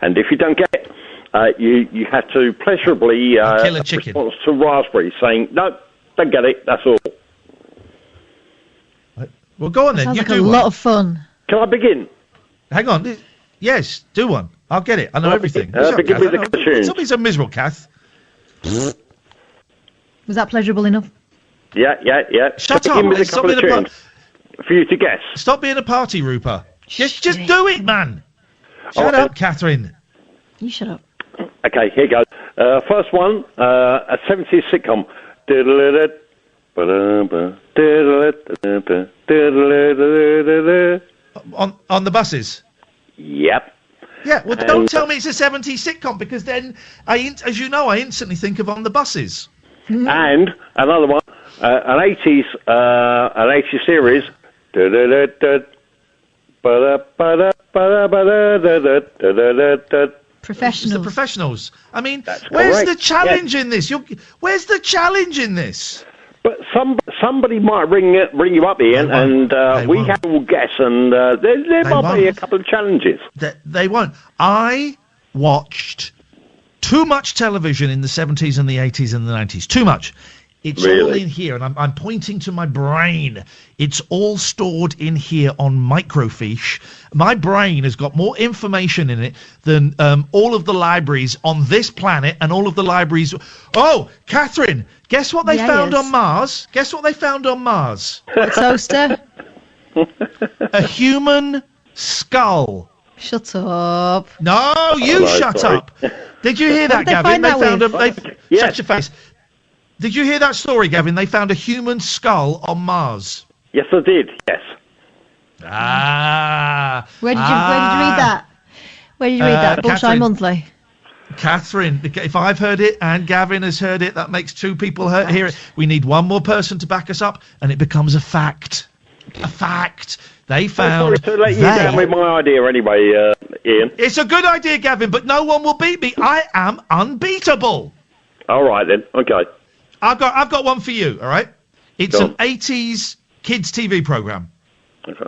And if you don't get it, you have to pleasurably kill a chicken. Response to Raspberry saying, no, don't get it, that's all. Well, go on then. Sounds you like do a one. lot of fun. Can I begin? Hang on. Yes, do one. I'll get it. I know everything. Begin with the cartoons. Somebody's a miserable, Kath. Was that pleasurable enough? Yeah. Shut begin up. with a couple of tunes for you to guess. Stop being a party rooper. Just do it, man. Shut up, Catherine. You shut up. Okay, here goes. First one, a 70s sitcom. On the buses? Yep. Yeah, well, don't tell me it's a 70s sitcom, because then, as you know, I instantly think of On the Buses. And another one, an 80s series. Professionals. It's the Professionals. I mean, That's where's correct. the challenge in this? Where's the challenge in this? But somebody might ring you up, Ian, and we have to guess, and there might be a couple of challenges. They won't. I watched too much television in the 70s and the 80s and the 90s. Too much. It's all in here, and I'm pointing to my brain. It's all stored in here on microfiche. My brain has got more information in it than all of the libraries on this planet and all of the libraries. Oh, Catherine, guess what they found on Mars? Guess what they found on Mars? A toaster? A human skull. Shut up. No, you shut up. Did you hear that, Gavin? They found shut your face. Did you hear that story, Gavin? They found a human skull on Mars. Yes, I did. Yes. Where did you read that? Where did you read that? Bullshine Monthly. Catherine, if I've heard it and Gavin has heard it, that makes two people hear it. We need one more person to back us up, and it becomes a fact. A fact. They found. Sorry to let you down with my idea anyway, Ian. It's a good idea, Gavin, but no one will beat me. I am unbeatable. All right then. Okay. I've got one for you. All right. It's an 80s kids TV program. Okay.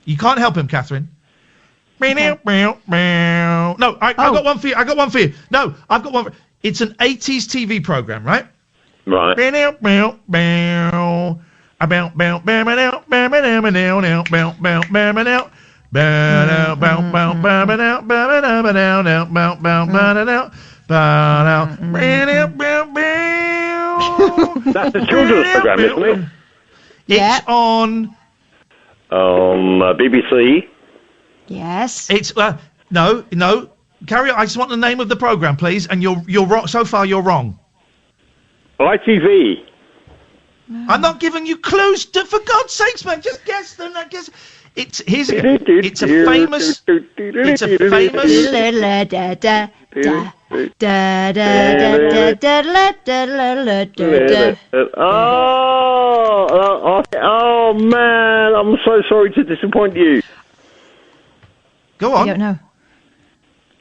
You can't help him, Catherine. Okay. No, I got one for you. No, I've got one. It's an 80s TV program, right? Right. That's the children's program, isn't it? It's on BBC. Yes. It's no. Carry on. I just want the name of the program, please. And you're wrong. So far, you're wrong. ITV. I'm not giving you clues. For God's sakes, man, just guess them. Guess. It's a famous. Oh man, I'm so sorry to disappoint you. Go on. You don't know.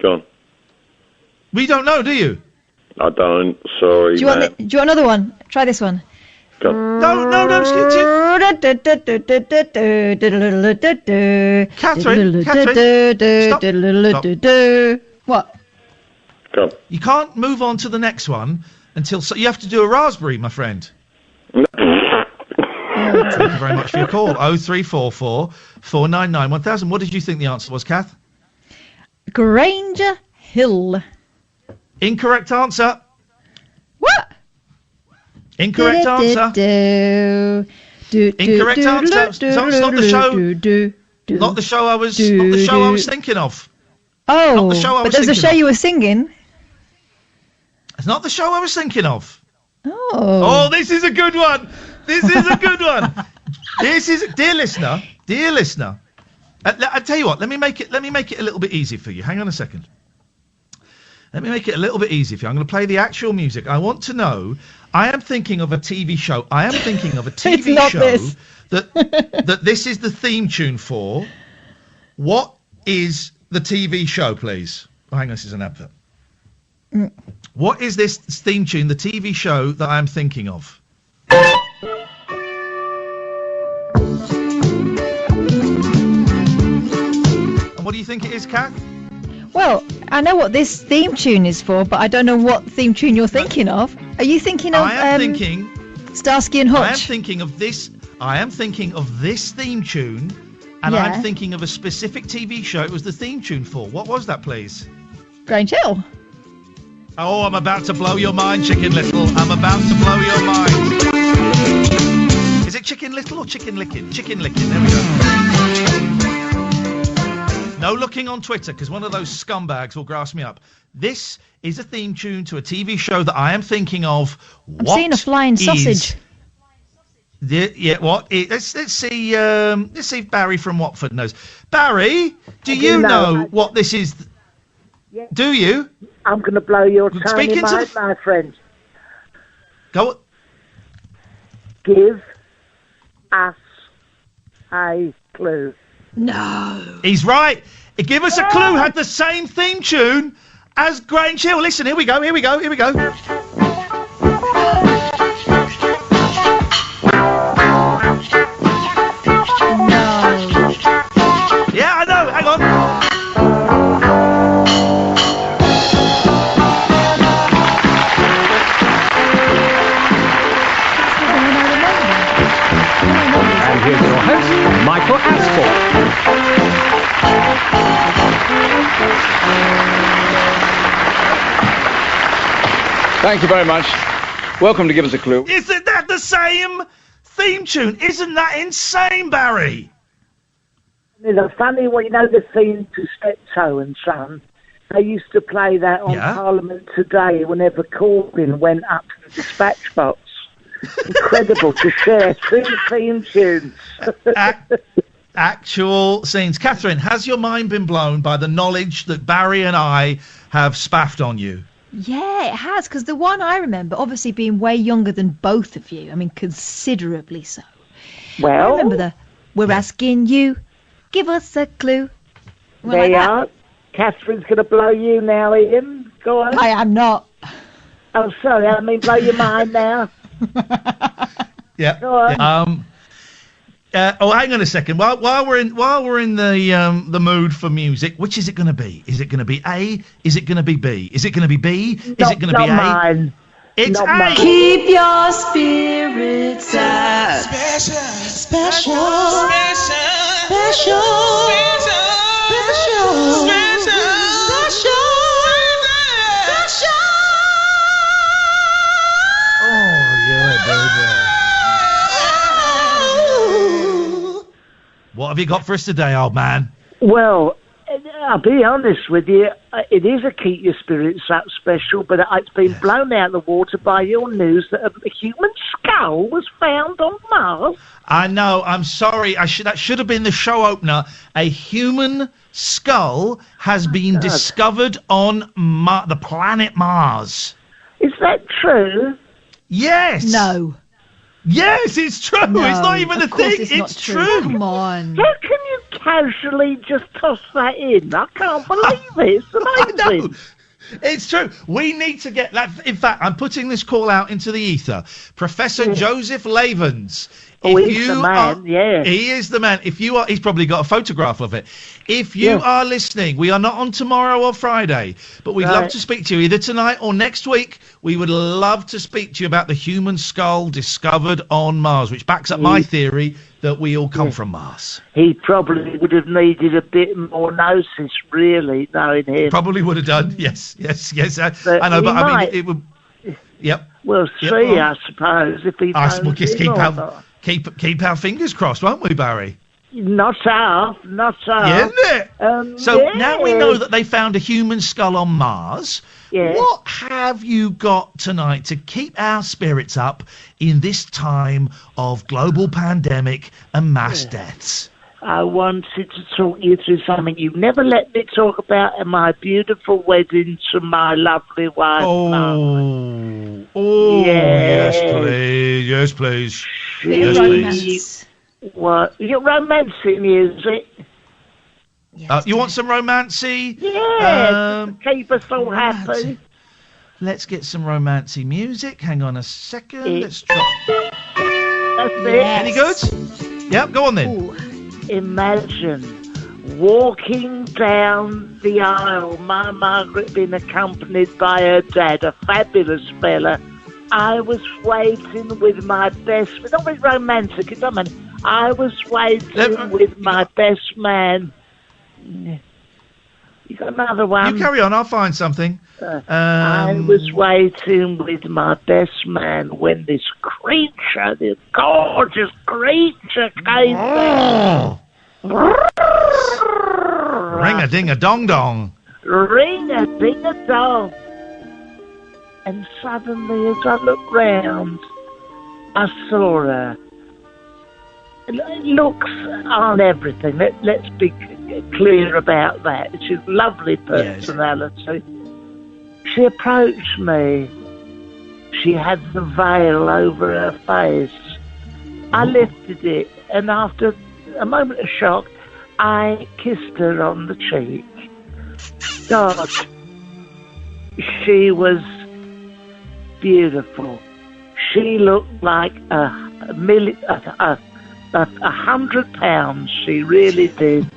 Go on. We don't know, do you? I don't. Sorry. Do you want another one? Try this one. Go. No. Catherine, stop. What? Go. You can't move on to the next one until you have to do a raspberry, my friend. You Thank you very much for your call. 0344 499 1000. What did you think the answer was, Kath? Granger Hill. Incorrect answer. What? Incorrect answer. Incorrect answer. It's not the show. Not the show I was. Not the show I was thinking of. Oh, not the show I was but there's a show you were singing. It's not the show I was thinking of. Oh. Oh, this is a good one. This is a good one. This is, dear listener. I tell you what. Let me make it a little bit easier for you. Hang on a second. Let me make it a little bit easier for you. I'm going to play the actual music. I want to know. I am thinking of a TV show. that this is the theme tune for. What is the TV show, please? Oh, hang on, this is an advert. What is this theme tune, the TV show that I am thinking of? And what do you think it is, Kath? Well, I know what this theme tune is for, but I don't know what theme tune you're thinking of. Are you thinking of Starsky and Hutch? I am thinking of this theme tune, and I'm thinking of a specific TV show it was the theme tune for. What was that, please? Grange Hill. Oh, I'm about to blow your mind, Chicken Little. I'm about to blow your mind. Is it Chicken Little or Chicken Licking? Chicken Licking, there we go. No looking on Twitter, because one of those scumbags will grass me up. This is a theme tune to a TV show that I am thinking of. I'm seeing a flying sausage. What? Let's see if Barry from Watford knows. Barry, do you know what this is? Yeah. Do you? I'm going to blow your tiny mind, my friend. Go. Give us a clue. No. He's right. Give us a clue had the same theme tune as Grange Hill. Listen, here we go. No. Yeah, I know. Hang on. And here's your host, Michael Asford. Thank you very much. Welcome to Give Us a Clue. Isn't that the same theme tune? Isn't that insane, Barry? It's funny, the theme to Steptoe and Son. They used to play that on Parliament Today whenever Corbyn went up to the dispatch box. Incredible to share two theme tunes. Actual scenes. Catherine, has your mind been blown by the knowledge that Barry and I have spaffed on you? Yeah, it has, because the one I remember, obviously being way younger than both of you, I mean, considerably so. Well, I remember we're asking you, give us a clue. There you are. Catherine's going to blow you now, Ian. Go on. I am not. Oh, sorry, I mean blow your mind now. Yeah. Go on. Hang on a second. While we're in the mood for music, which is it going to be? Is it going to be A? Is it going to be B? Is it going to be B? Is it going to be A? Mine. It's not A. Mine. Keep your spirits up. Special. Oh yeah, baby. What have you got for us today, old man? Well, I'll be honest with you, it is a Keep Your Spirits Up special, but it's been blown out of the water by your news that a human skull was found on Mars. I know, I'm sorry, that should have been the show opener. A human skull has been discovered on the planet Mars. Is that true? Yes! No. Yes, it's true. No, it's not even a thing. It's true. Come on. How can you casually just toss that in? I can't believe it. It's amazing. I know. It's true. We need to get that. In fact, I'm putting this call out into the ether. Professor Joseph Laevens Oh, he's the man, yeah. He is the man. He's probably got a photograph of it. If you are listening, we are not on tomorrow or Friday, but we'd love to speak to you either tonight or next week. We would love to speak to you about the human skull discovered on Mars, which backs up my theory that we all come from Mars. He probably would have needed a bit more notice, really, knowing him. Probably would have done, yes. I know, but I mean, it would... Yep. We'll see, I suppose, if he we'll just keep our fingers crossed, won't we, Barry? Not off. Yeah, isn't it? Now we know that they found a human skull on Mars. Yeah. What have you got tonight to keep our spirits up in this time of global pandemic and mass deaths? I wanted to talk you through something you never let me talk about at my beautiful wedding to my lovely wife. Yes, please. What? You're romancing music? You want some romancy? Yeah, keep us all happy. Let's get some romancy music. Hang on a second. Let's drop. That's it. Any good? Yep, go on then. Ooh. Imagine walking down the aisle, my Margaret being accompanied by her dad, a fabulous fella. I was waiting with my best... It's not very romantic, it doesn't matter. I was waiting with my best man. You got another one? You carry on, I'll find something. I was waiting with my best man when this creature, this gorgeous creature came down. Ring-a-ding-a-dong-dong. Ring-a-ding-a-dong. And suddenly, as I looked round, I saw her. Looks aren't everything. Let's be clear about that. She's a lovely personality. Yes. She approached me. She had the veil over her face. I lifted it, and after a moment of shock, I kissed her on the cheek. God, she was beautiful. She looked like £100. She really did.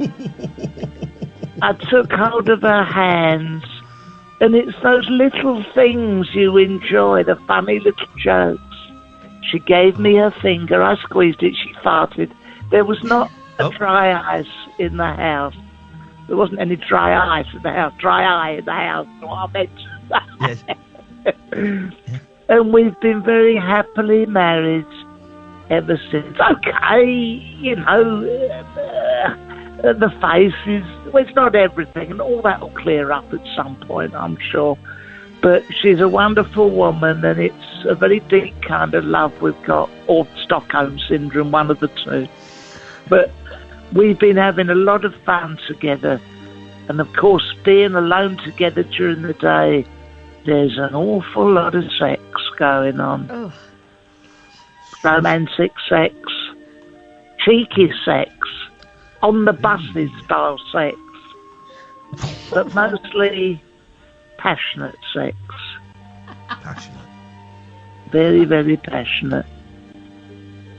I took hold of her hands, and it's those little things you enjoy, the funny little jokes. She gave me her finger. I squeezed it. She farted. There was not a dry ice in the house. There wasn't any dry ice in the house. Dry eye in the house. What I meant. Yes. And we've been very happily married ever since. Okay, you know, the faces, well, it's not everything, and all that will clear up at some point, I'm sure. But she's a wonderful woman, and it's a very deep kind of love we've got, or Stockholm Syndrome, one of the two. But we've been having a lot of fun together, and of course, being alone together during the day, there's an awful lot of sex going on. Oh. Romantic sex, cheeky sex, on the buses style sex, but mostly passionate sex. Passionate. Very, very passionate.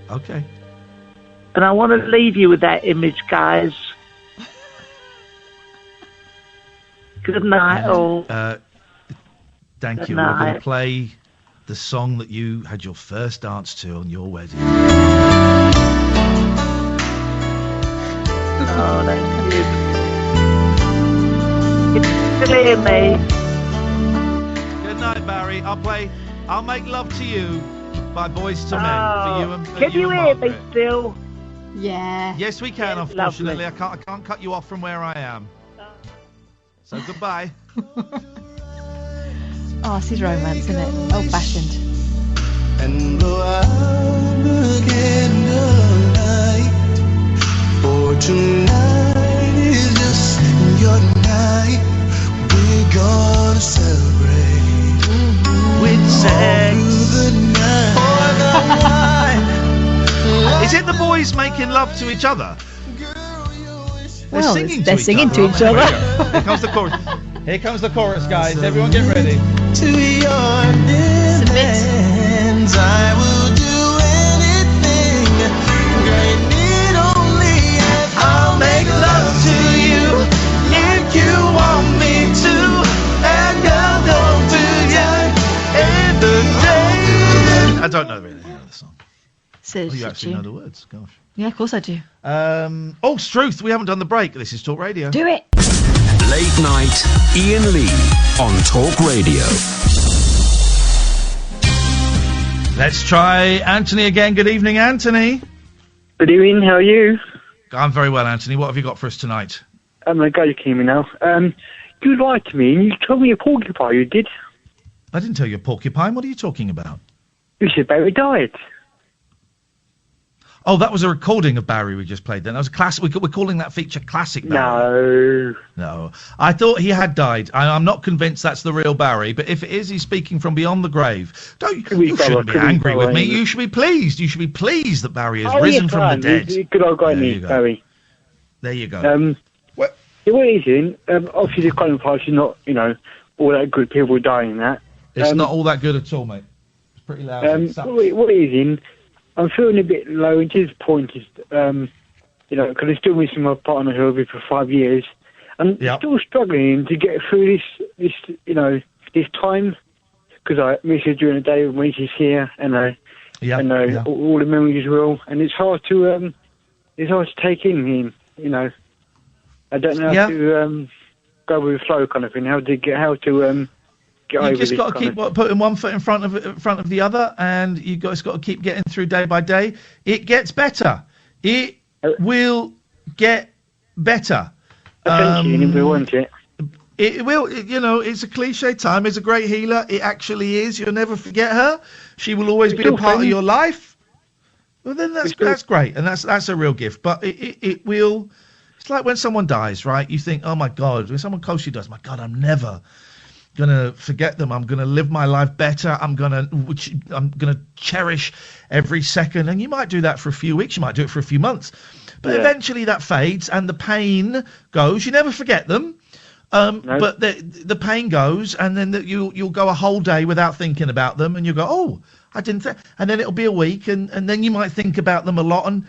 Okay. And I want to leave you with that image, guys. Good night, all. Thank you. We're going to play the song that you had your first dance to on your wedding. Oh, that's good. It's clear, me. Good night, Barry. I'll Make Love to You by Boys to Men for you and can you hear me still? Yeah. Yes, we can, unfortunately. I can't cut you off from where I am. So goodbye. Oh, this is romance, isn't it? Old-fashioned. And blow out the candlelight, for tonight is just your night. We're gonna celebrate with sex for the night. Is it the boys making love to each other? Well, they're singing to each other. Here comes the chorus. Here comes the chorus, guys. Everyone get ready. To your demands, I will do anything I don't know really the song. So you actually know the words. Gosh. Yeah, of course I do. Struth, we haven't done the break. This is Talk Radio. Do it. Late night, Iain Lee on Talk Radio. Let's try Anthony again. Good evening, Anthony. Good evening, how are you? I'm very well, Anthony. What have you got for us tonight? I'm going to hear me now. You lied to me and you told me a porcupine, you did? I didn't tell you a porcupine. What are you talking about? You said Barry died. Oh, that was a recording of Barry we just played then. That was a classic. We're calling that feature Classic Barry. No. I thought he had died. I'm not convinced that's the real Barry, but if it is, he's speaking from beyond the grave. You shouldn't be angry with me. You should be pleased. You should be pleased that Barry has risen from the dead. Good old guy, Barry. There you go. What it is, obviously the climate party is not, all that good. People dying and that. It's not all that good at all, mate. It's pretty loud. What it is, I'm feeling a bit low and disappointed, because I'm still missing my partner who I've been for 5 years. I'm still struggling to get through this time, because I miss her during the day when she's here, and all the memories as well, and it's hard to take in. I don't know how to go with the flow kind of thing. How to you just got to keep putting one foot in front of the other, and you guys got to keep getting through day by day. It gets better. It will get better. Eventually, won't it? It will. It's a cliche. Time is a great healer. It actually is. You'll never forget her. She will always be a part of your life. Well, then that's great, and that's a real gift. But it will. It's like when someone dies, right? You think, oh my God, when someone close to you dies, my God, I'm never gonna forget them. I'm gonna live my life better. I'm gonna cherish every second. And you might do that for a few weeks. You might do it for a few months, but eventually that fades and the pain goes. You never forget them, but the pain goes, and then you'll go a whole day without thinking about them, and you'll go, oh, I didn't. And then it'll be a week, and then you might think about them a lot, and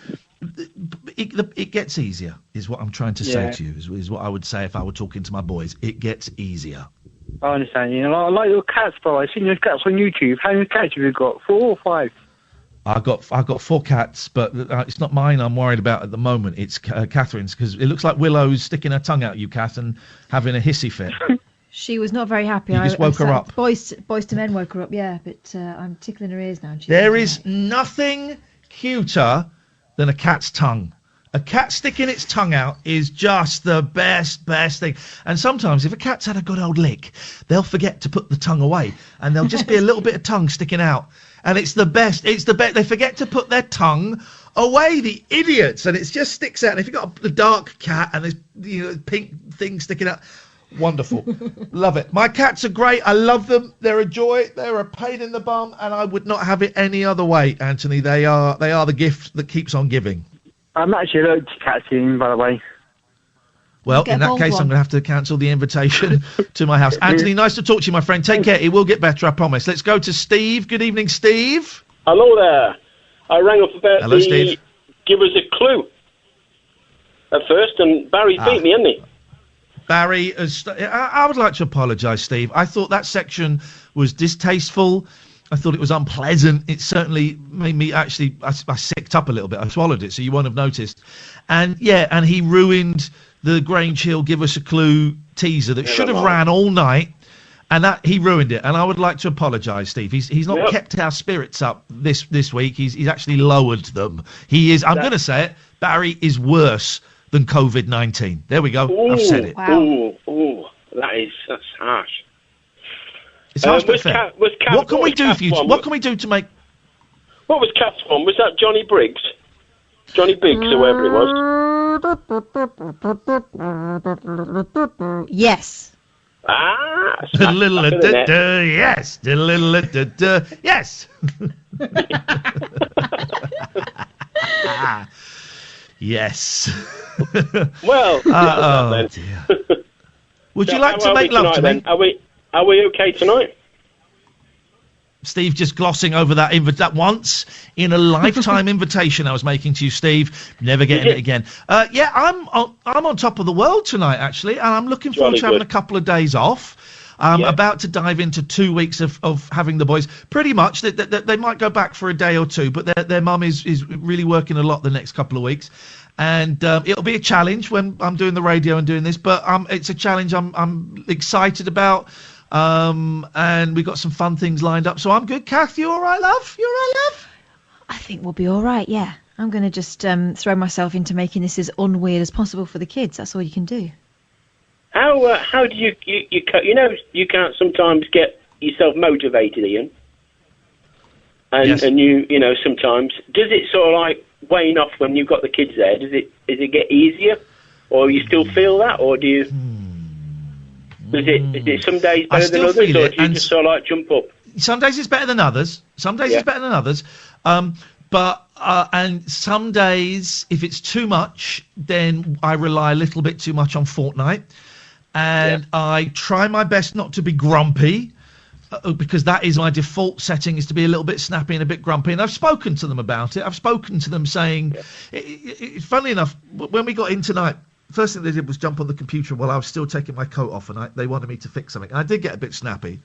it gets easier. Is what I'm trying to say to you. Is what I would say if I were talking to my boys. It gets easier. I understand. I like your cats, bro. I've seen your cats on YouTube. How many cats have you got? 4 or 5? I got 4 cats, but it's not mine I'm worried about at the moment. It's Catherine's, because it looks like Willow's sticking her tongue out, you Kath, and having a hissy fit. She was not very happy. You just woke her up. Boys to Men woke her up, yeah, but I'm tickling her ears now. There is nothing cuter than a cat's tongue. A cat sticking its tongue out is just the best thing. And sometimes if a cat's had a good old lick, they'll forget to put the tongue away, and there'll just be a little bit of tongue sticking out. And it's the best. They forget to put their tongue away, the idiots, and it just sticks out. And if you've got a dark cat and there's pink thing sticking out, wonderful. Love it. My cats are great. I love them. They're a joy. They're a pain in the bum, and I would not have it any other way, Anthony. They are the gift that keeps on giving. I'm actually allergic to cats, by the way. Well, in that case, I'm going to have to cancel the invitation to my house. Anthony, nice to talk to you, my friend. Take care. It will get better, I promise. Let's go to Steve. Good evening, Steve. Hello there. I rang up about Steve. Give us a clue at first, and Barry beat me, hasn't he? Barry, I would like to apologise, Steve. I thought that section was distasteful. I thought it was unpleasant. It certainly made me I sicked up a little bit. I swallowed it, so you won't have noticed. And he ruined the Grange Hill Give Us a Clue teaser that should have ran all night, and that he ruined it. And I would like to apologise, Steve. He's not kept our spirits up this week. He's actually lowered them. He is. I'm going to say it. Barry is worse than COVID-19. There we go. I've said it. Wow. That's harsh. It's harsh but fair. What can we do for you? What can we do to make... What was Cat's one? Was that Johnny Briggs? Johnny Biggs, or whatever it was? Yes. Yes. Yes. Yes. Well, then. Dear. Would you like to make love to me? Are we okay tonight? Steve, just glossing over that once in a lifetime invitation I was making to you, Steve. Never getting it again. I'm on top of the world tonight, actually, and I'm looking forward to having a couple of days off. I'm about to dive into 2 weeks of having the boys. Pretty much, they might go back for a day or two, but their mum is really working a lot the next couple of weeks. And it'll be a challenge when I'm doing the radio and doing this, but it's a challenge I'm excited about. And we've got some fun things lined up. So I'm good. Kath, you all right, love? You all right, love? I think we'll be all right, yeah. I'm going to just throw myself into making this as unweird as possible for the kids. That's all you can do. How do you you can't sometimes get yourself motivated, Ian? And and sometimes does it sort of like wane off when you've got the kids there? Does it get easier, or you still feel that, or do you? Is it some days better than others, or do you just sort of like jump up? Some days it's better than others. And some days, if it's too much, then I rely a little bit too much on Fortnite. And I try my best not to be grumpy, because that is my default setting, is to be a little bit snappy and a bit grumpy. And I've spoken to them about it. I've spoken to them saying, funnily enough, when we got in tonight, first thing they did was jump on the computer while I was still taking my coat off, and they wanted me to fix something. And I did get a bit snappy.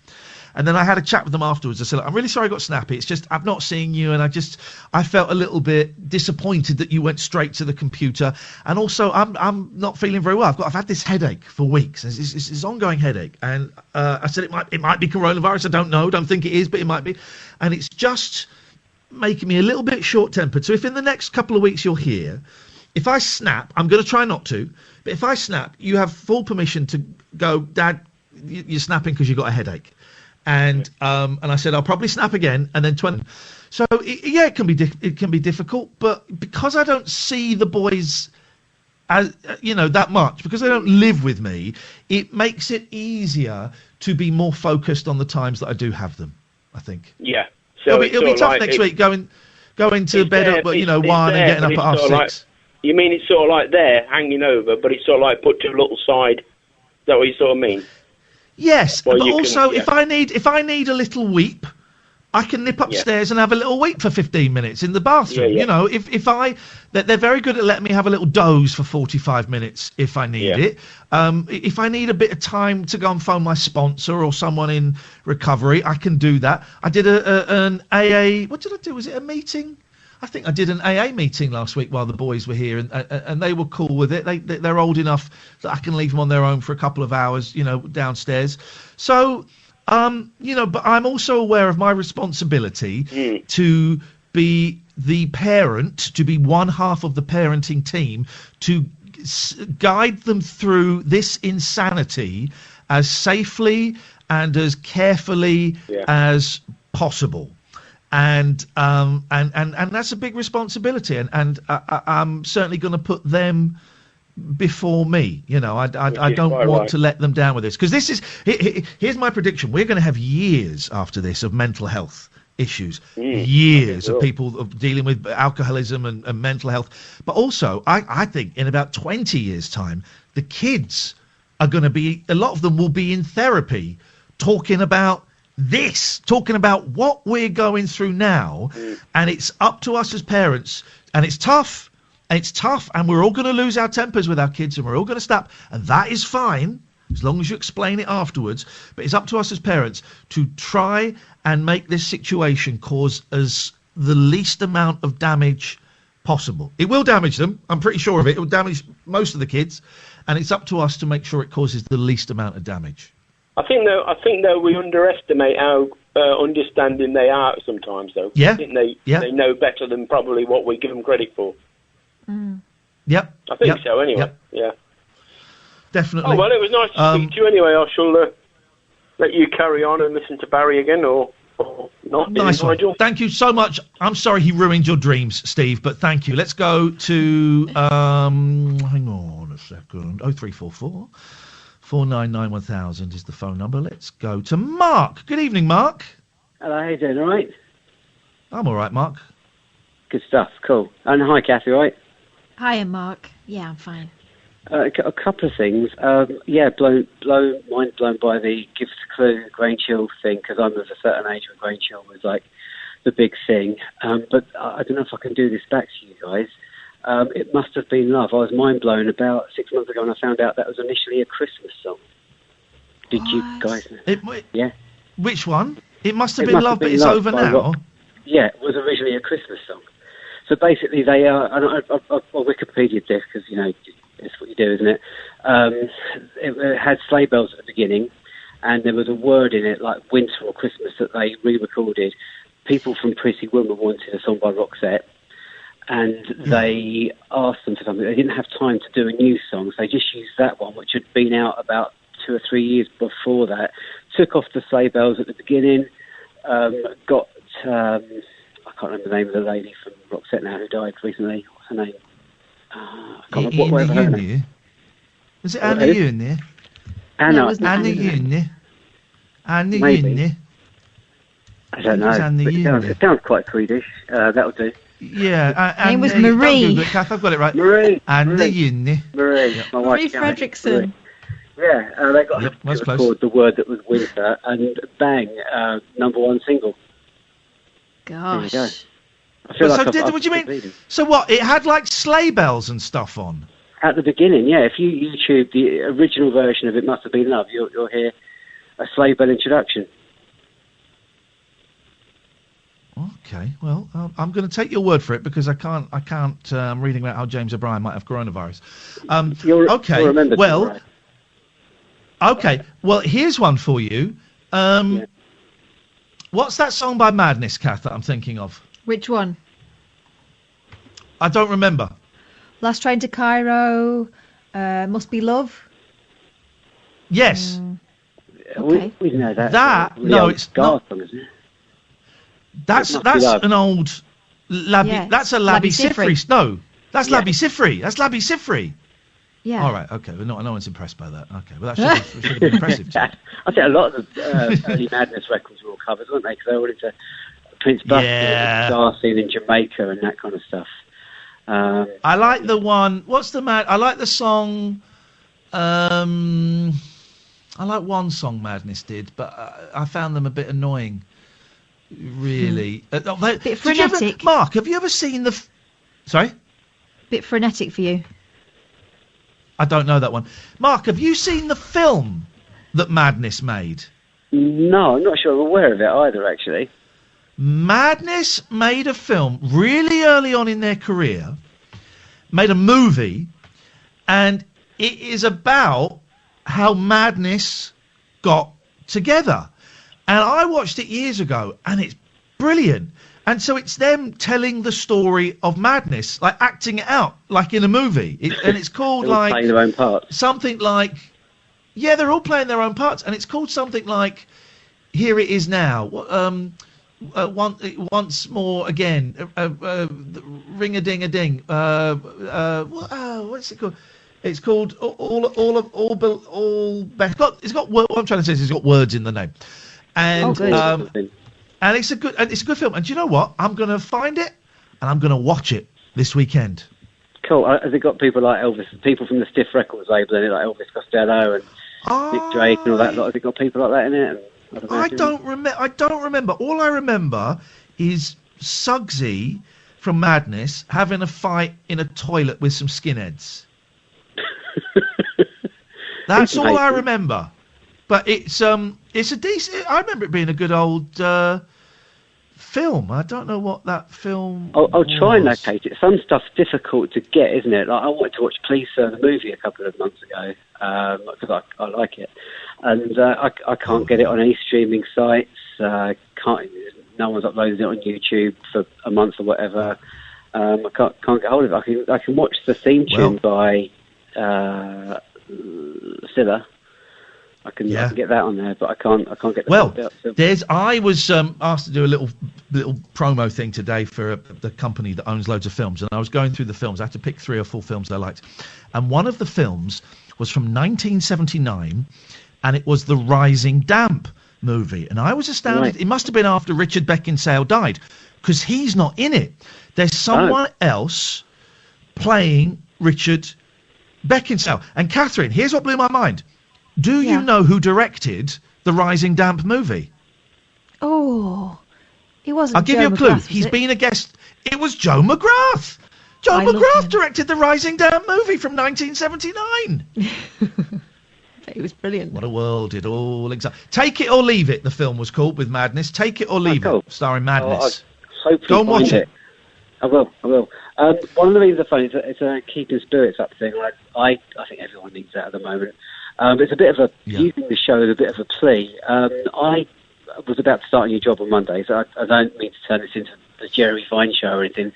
And then I had a chat with them afterwards. I said, look, I'm really sorry I got snappy. It's just I've not seen you, and I felt a little bit disappointed that you went straight to the computer. And also, I'm not feeling very well. I've had this headache for weeks. It's ongoing headache. And I said it might be coronavirus. I don't know. Don't think it is, but it might be. And it's just making me a little bit short-tempered. So if in the next couple of weeks you're here, if I snap, I'm going to try not to, but if I snap, you have full permission to go, Dad, you're snapping because you've got a headache. And I said, I'll probably snap again, and then 20. So, it can be difficult, but because I don't see the boys as, that much, because they don't live with me, it makes it easier to be more focused on the times that I do have them, I think. Yeah. So it'll be tough next week, going to bed at 1 and getting up at 6:30. You mean it's sort of like there, hanging over, but it's sort of like put to a little side? Is that what you sort of mean? Yes, but also if I need a little weep, I can nip upstairs and have a little weep for 15 minutes in the bathroom. Yeah. They're very good at letting me have a little doze for 45 minutes if I need it. If I need a bit of time to go and phone my sponsor or someone in recovery, I can do that. I did an AA. What did I do? Was it a meeting? I think I did an AA meeting last week while the boys were here, and they were cool with it. They're old enough that I can leave them on their own for a couple of hours, downstairs. So, but I'm also aware of my responsibility to be the parent, to be one half of the parenting team, to guide them through this insanity as safely and as carefully as possible. And that's a big responsibility, and I'm certainly going to put them before me. I don't want to let them down with this, because here's my prediction: we're going to have years after this of mental health issues, years of people dealing with alcoholism and mental health. But also, I think in about 20 years' time, the kids are going to be, a lot of them will be in therapy, talking about what we're going through now, and it's up to us as parents, and it's tough, and we're all going to lose our tempers with our kids, and we're all going to snap, and that is fine as long as you explain it afterwards. But it's up to us as parents to try and make this situation cause us the least amount of damage possible. It will damage them, I'm pretty sure of it. It will damage most of the kids, and it's up to us to make sure it causes the least amount of damage. I think though we underestimate how understanding they are sometimes, though. Yeah. I think they know better than probably what we give them credit for. Yep. I think so, anyway. Yep. Yeah. Definitely. Oh, well, it was nice to speak to you anyway. I shall let you carry on and listen to Barry again, or not. Nice one. Nigel. Thank you so much. I'm sorry he ruined your dreams, Steve, but thank you. Let's go to, hang on a second, 0344. 4991000 is the phone number. Let's go to Mark. Good evening, Mark. Hello, how you doing? All right? I'm all right, Mark. Good stuff. Cool. And hi, Kathy. All right? Hiya, Mark. Yeah, I'm fine. A couple of things. Mind blown by the Give Us a Clue grain chill thing, because I'm of a certain age when grain chill was like the big thing. But I don't know if I can do this back to you guys. It must have been love. I was mind blown about 6 months ago when I found out that was initially a Christmas song. Did you guys know? Yeah. Which one? It must have been Love, but it's over now. Yeah, it was originally a Christmas song. So basically, they are. And I'll Wikipedia this because it's what you do, isn't it? It had sleigh bells at the beginning, and there was a word in it like winter or Christmas that they re-recorded. People from Pretty Woman wanted a song by Roxette, and they asked them for something. They didn't have time to do a new song, so they just used that one, which had been out about 2 or 3 years before that. Took off the sleigh bells at the beginning. Got I can't remember the name of the lady from Roxette now who died recently. What's her name? I can't remember whatever her name. Was it Anna Ewan there? Anna Ewan. Anna Maybe. Ewan. I don't know. It sounds quite Swedish. That'll do. Yeah. Her name was Marie. Kath, I've got it right. Marie. Anna Ewan. Marie. Marie Fredrickson. Yeah, they got to record the word that was winter, and bang, #1 single. Gosh. There you go. What do you mean? So what? It had like sleigh bells and stuff on? At the beginning, yeah. If you YouTube the original version of It Must Have Been Love, you'll hear a sleigh bell introduction. Okay, well, I'm going to take your word for it because I can't. I'm reading about how James O'Brien might have coronavirus. Okay, well. Okay, well, here's one for you. What's that song by Madness, Kath, that I'm thinking of? Which one? I don't remember. Last Train to Cairo, Must Be Love? Yes. Okay. We know that. No, it's not. Song, isn't it? That's an old... That's a Labby Sifri. No, that's Labby Sifri. That's Labby Sifri. Yeah. All right. Okay. Well, no one's impressed by that. Okay. Well, that should have been impressive. I think a lot of the early Madness records were all covers, weren't they? Because they were all into Prince Buster and Star Scene in Jamaica and that kind of stuff. I like the one. I like the song. I like one song Madness did, but I found them a bit annoying. Really. Bit frenetic. Mark, have you ever seen the? Sorry. Bit frenetic for you. I don't know that one. Mark, have you seen the film that Madness made? No, I'm not sure I'm aware of it either, actually. Madness made a film really early on in their career, made a movie, and it is about how Madness got together. And I watched it years ago, and it's brilliant. And so it's them telling the story of Madness, like acting it out, like in a movie. And it's called like... playing their own parts. Something like... Yeah, they're all playing their own parts. And it's called something like Here It Is Now. Once More Again. Ring-a-ding-a-ding. What's it called? It's called All Better. What I'm trying to say is it's got words in the name. And and it's a good film. And do you know what? I'm going to find it and I'm going to watch it this weekend. Cool. Has it got people like Elvis, people from the Stiff Records label in it, like Elvis Costello and Nick Drake and all that lot? Has it got people like that in it? I don't remember. All I remember is Suggsy from Madness having a fight in a toilet with some skinheads. That's all I remember. But it's a decent... I remember it being a good old film. I don't know what that film I'll try and locate it. Some stuff's difficult to get, isn't it? Like I wanted to watch Please Sir, the movie, a couple of months ago, because I like it. And I can't get it on any streaming sites. No one's uploaded it on YouTube for a month or whatever. I can't get hold of it. I can watch the theme tune by Scylla. I can get that on there, but I can't get the I was asked to do a little promo thing today for the company that owns loads of films, and I was going through the films. I had to pick 3 or 4 films I liked, and one of the films was from 1979, and it was the Rising Damp movie, and I was astounded. Right. It must have been after Richard Beckinsale died, because he's not in it. There's someone else playing Richard Beckinsale. And Catherine, here's what blew my mind. Do you know who directed the Rising Damp movie? Oh, it wasn't. I'll give you a clue. He's been a guest. It was Joe McGrath. Joe McGrath directed the Rising Damp movie from 1979. It was brilliant. What a world it all exists. Take It or Leave It, the film was called, with Madness. Take It or Leave It, starring Madness. Hopefully go and watch it. I will. One of the reasons I find it's a keeping spirits up thing. I think everyone needs that at the moment. It's a bit of using the show as a bit of a plea. I was about to start a new job on Monday, so I don't mean to turn this into the Jeremy Vine show or anything,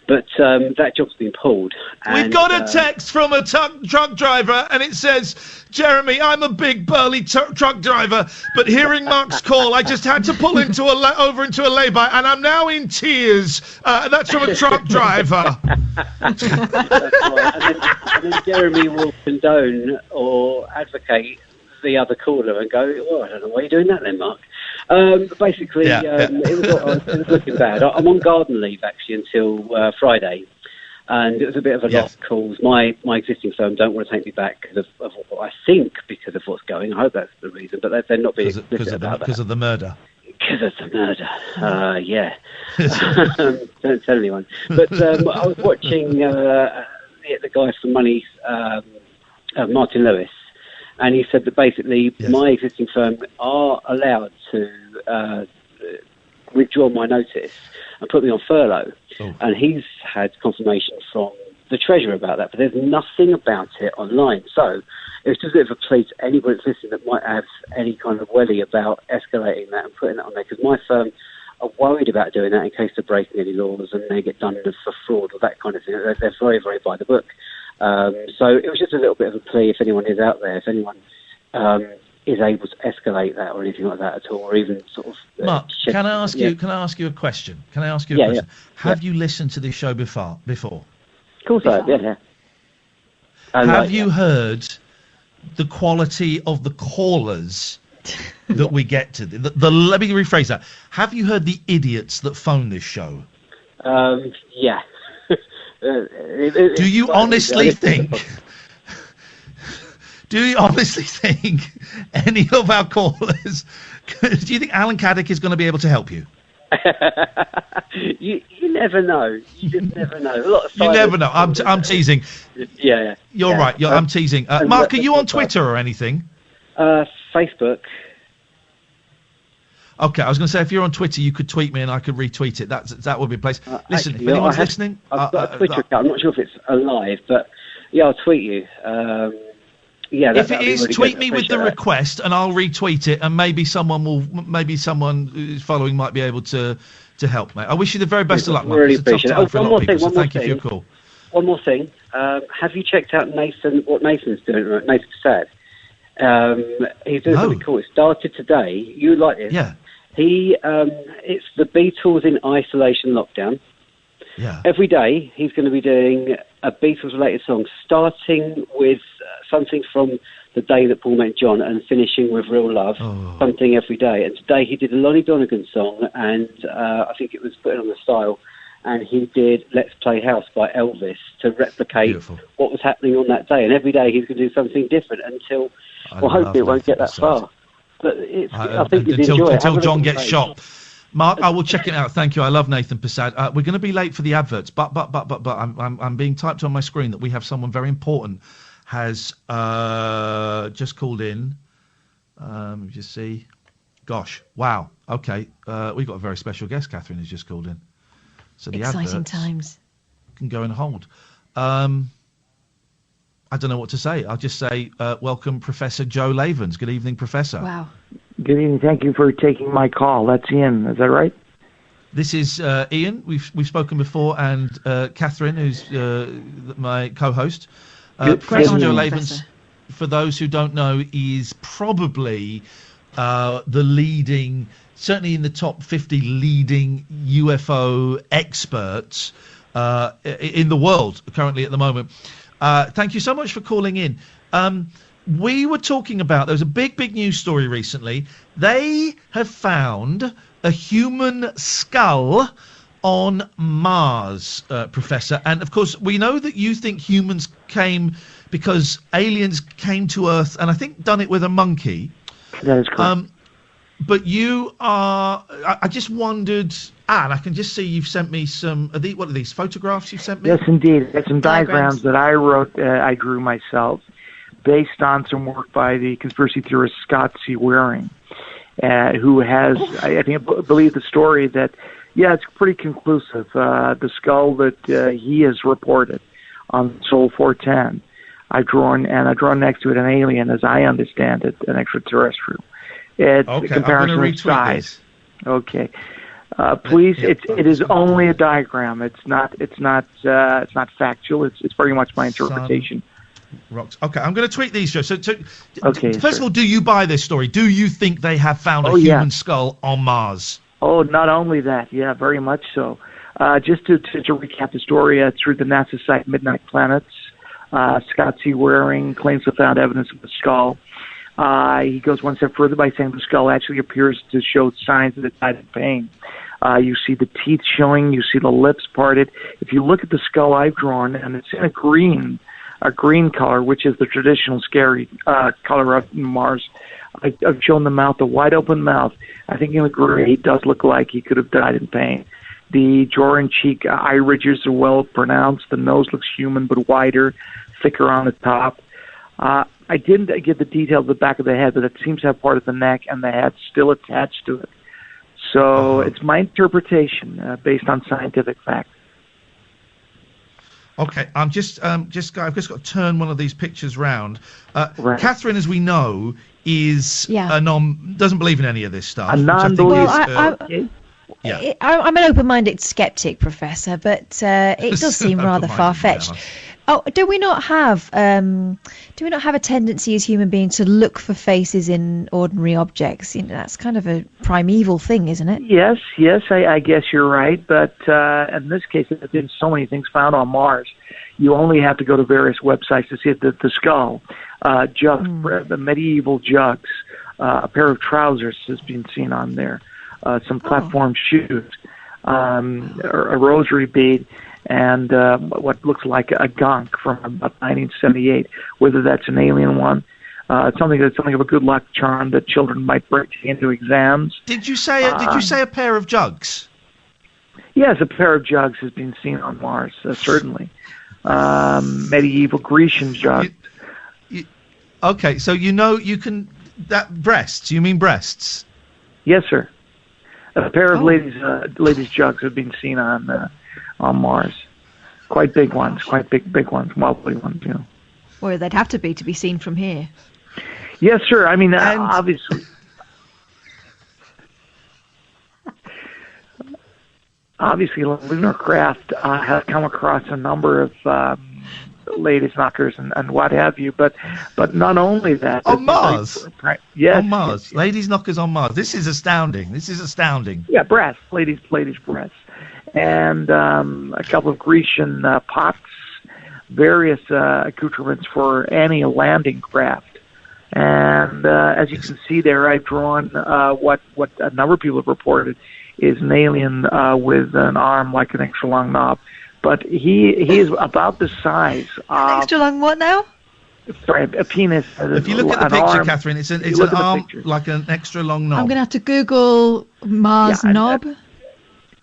but that job's been pulled. We've got a text from a truck driver, and it says, Jeremy, I'm a big burly truck driver, but hearing Mark's call, I just had to pull over into a lay-by, and I'm now in tears. That's from a truck driver. That's right. And then Jeremy will condone or advocate the other caller and go, well, I don't know why you're doing that then, Mark. Basically, it was looking bad. I'm on garden leave, actually, until Friday. And it was a bit of a lost cause. My existing firm don't want to take me back because of what I think, because of what's going. I hope that's the reason, but they're not being explicit about that. Because of the murder. Because of the murder, yeah. Don't tell anyone. But I was watching the guy from Money, Martin Lewis, and he said that basically my existing firm are allowed to withdraw my notice and put me on furlough. Oh. And he's had confirmation from the Treasurer about that, but there's nothing about it online. So it's just a bit of a plea to anybody that's listening that might have any kind of welly about escalating that and putting that on there, because my firm are worried about doing that in case they're breaking any laws and they get done for fraud or that kind of thing. They're very, very by the book. So it was just a little bit of a plea, if anyone is out there, if anyone is able to escalate that or anything like that at all, or even sort of... Mark, can I ask you a question? Have you listened to this show before? Of course I have, yeah. Have you heard the quality of the callers that we get to? Let me rephrase that. Have you heard the idiots that phone this show? Yeah. Do you honestly think... Do you honestly think any of our callers... Do you think Alan Caddick is going to be able to help you? You never know. You just never know. A lot of you never know. I'm teasing. Yeah. You're right. I'm teasing. Mark, are you on Twitter or anything? Facebook. Okay, I was going to say, if you're on Twitter, you could tweet me and I could retweet it. That would be a place. Listen, if anyone's listening... I've got a Twitter account. I'm not sure if it's alive, but yeah, I'll tweet you. If it is, really tweet me with the request, and I'll retweet it, and maybe someone who's following might be able to help, mate. I wish you the very best of luck, Mark. Really appreciate it. One more thing. Thank you for your call. One more thing. Have you checked out what Nathan's doing? Nathan Sad. He's doing something cool. It started today. You would like this? Yeah. It's the Beatles in isolation lockdown. Yeah. Every day he's going to be doing a Beatles-related song, starting with something from the day that Paul met John and finishing with Real Love, something every day. And today he did a Lonnie Donegan song, and I think it was put on the style, and he did Let's Play House by Elvis to replicate what was happening on that day. And every day he's going to do something different until, hopefully it won't get that far. But I think you'd enjoy it. Until John gets shot. Mark, I will check it out. Thank you. I love Nathan Passad. We're going to be late for the adverts, but I'm being typed on my screen that we have someone very important has just called in. Just see. Gosh, wow. Okay, we've got a very special guest. Catherine has just called in. So the exciting times can go and hold. I don't know what to say. I'll just say welcome, Professor Joe Laevens. Good evening, Professor. Wow. Good evening. Thank you for taking my call. That's Iain. Is that right? This is Iain. We've spoken before, and Catherine, who's my co-host. Professor Joe Laevens, for those who don't know, is probably the leading, certainly in the top 50 leading UFO experts in the world currently at the moment. Thank you so much for calling in. We were talking about, there was a big news story recently. They have found a human skull on Mars, Professor. And, of course, we know that you think humans came because aliens came to Earth, and I think done it with a monkey. That is correct. But you are... I just wondered... and I can just see you've sent me some... what are these, photographs you've sent me? Yes, indeed. There's some diagrams that I wrote, I drew myself. based on some work by the conspiracy theorist Scott C. Waring, who has, I believe the story that, it's pretty conclusive. The skull that he has reported on Sol 410, I've drawn next to it an alien, as I understand it, an extraterrestrial. It's a comparison of size. Okay. Please, it is only a diagram. It's not factual. It's very much my interpretation. Rocks. Okay, I'm going to tweet these, Joe. So first of all, do you buy this story? Do you think they have found a human skull on Mars? Oh, not only that, very much so. Just to recap the story, through the NASA site Midnight Planets, Scott C. Waring claims to have found evidence of the skull. He goes one step further by saying the skull actually appears to show signs that it died in pain. You see the teeth showing, you see the lips parted. If you look at the skull I've drawn, and it's in a green color, which is the traditional scary color of Mars. I've shown the mouth, a wide open mouth. I think in the gray, it does look like he could have died in pain. The jaw and cheek eye ridges are well pronounced. The nose looks human but wider, thicker on the top. I didn't get the detail of the back of the head, but it seems to have part of the neck and the head still attached to it. So it's my interpretation based on scientific fact. Okay, I've just got to turn one of these pictures round. Catherine, as we know, is doesn't believe in any of this stuff. A non-believer. I'm an open-minded skeptic, Professor, but it does seem rather far-fetched. Do we not have a tendency as human beings to look for faces in ordinary objects? That's kind of a primeval thing, isn't it? Yes, I guess you're right. But in this case, there have been so many things found on Mars. You only have to go to various websites to see the skull, jugs, the medieval jugs, a pair of trousers has been seen on there, some platform shoes, a rosary bead, and what looks like a gonk from about 1978. Whether that's an alien one, something of a good luck charm that children might break into exams. Did you say a pair of jugs? Yes, a pair of jugs has been seen on Mars, certainly. Medieval Grecian jug. Okay, so you can breasts. You mean breasts? Yes, sir. A pair of ladies' jugs have been seen on Mars. Quite big ones, big ones, wobbly ones, Well, they'd have to be seen from here. Yes, sir. I mean, obviously. Obviously, lunar craft have come across a number of ladies knockers and what have you, but not only that. On Mars? Yes. On Mars. Ladies knockers on Mars. This is astounding. Yeah, breasts. Ladies' breasts. And a couple of Grecian pots, various accoutrements for any landing craft. And as you can see there, I've drawn what a number of people have reported is an alien with an arm like an extra long knob. But he is about the size of... Extra long what now? Sorry, a penis. If you look at the picture, arm, Catherine, it's an arm like an extra long knob. I'm going to have to Google Mars knob.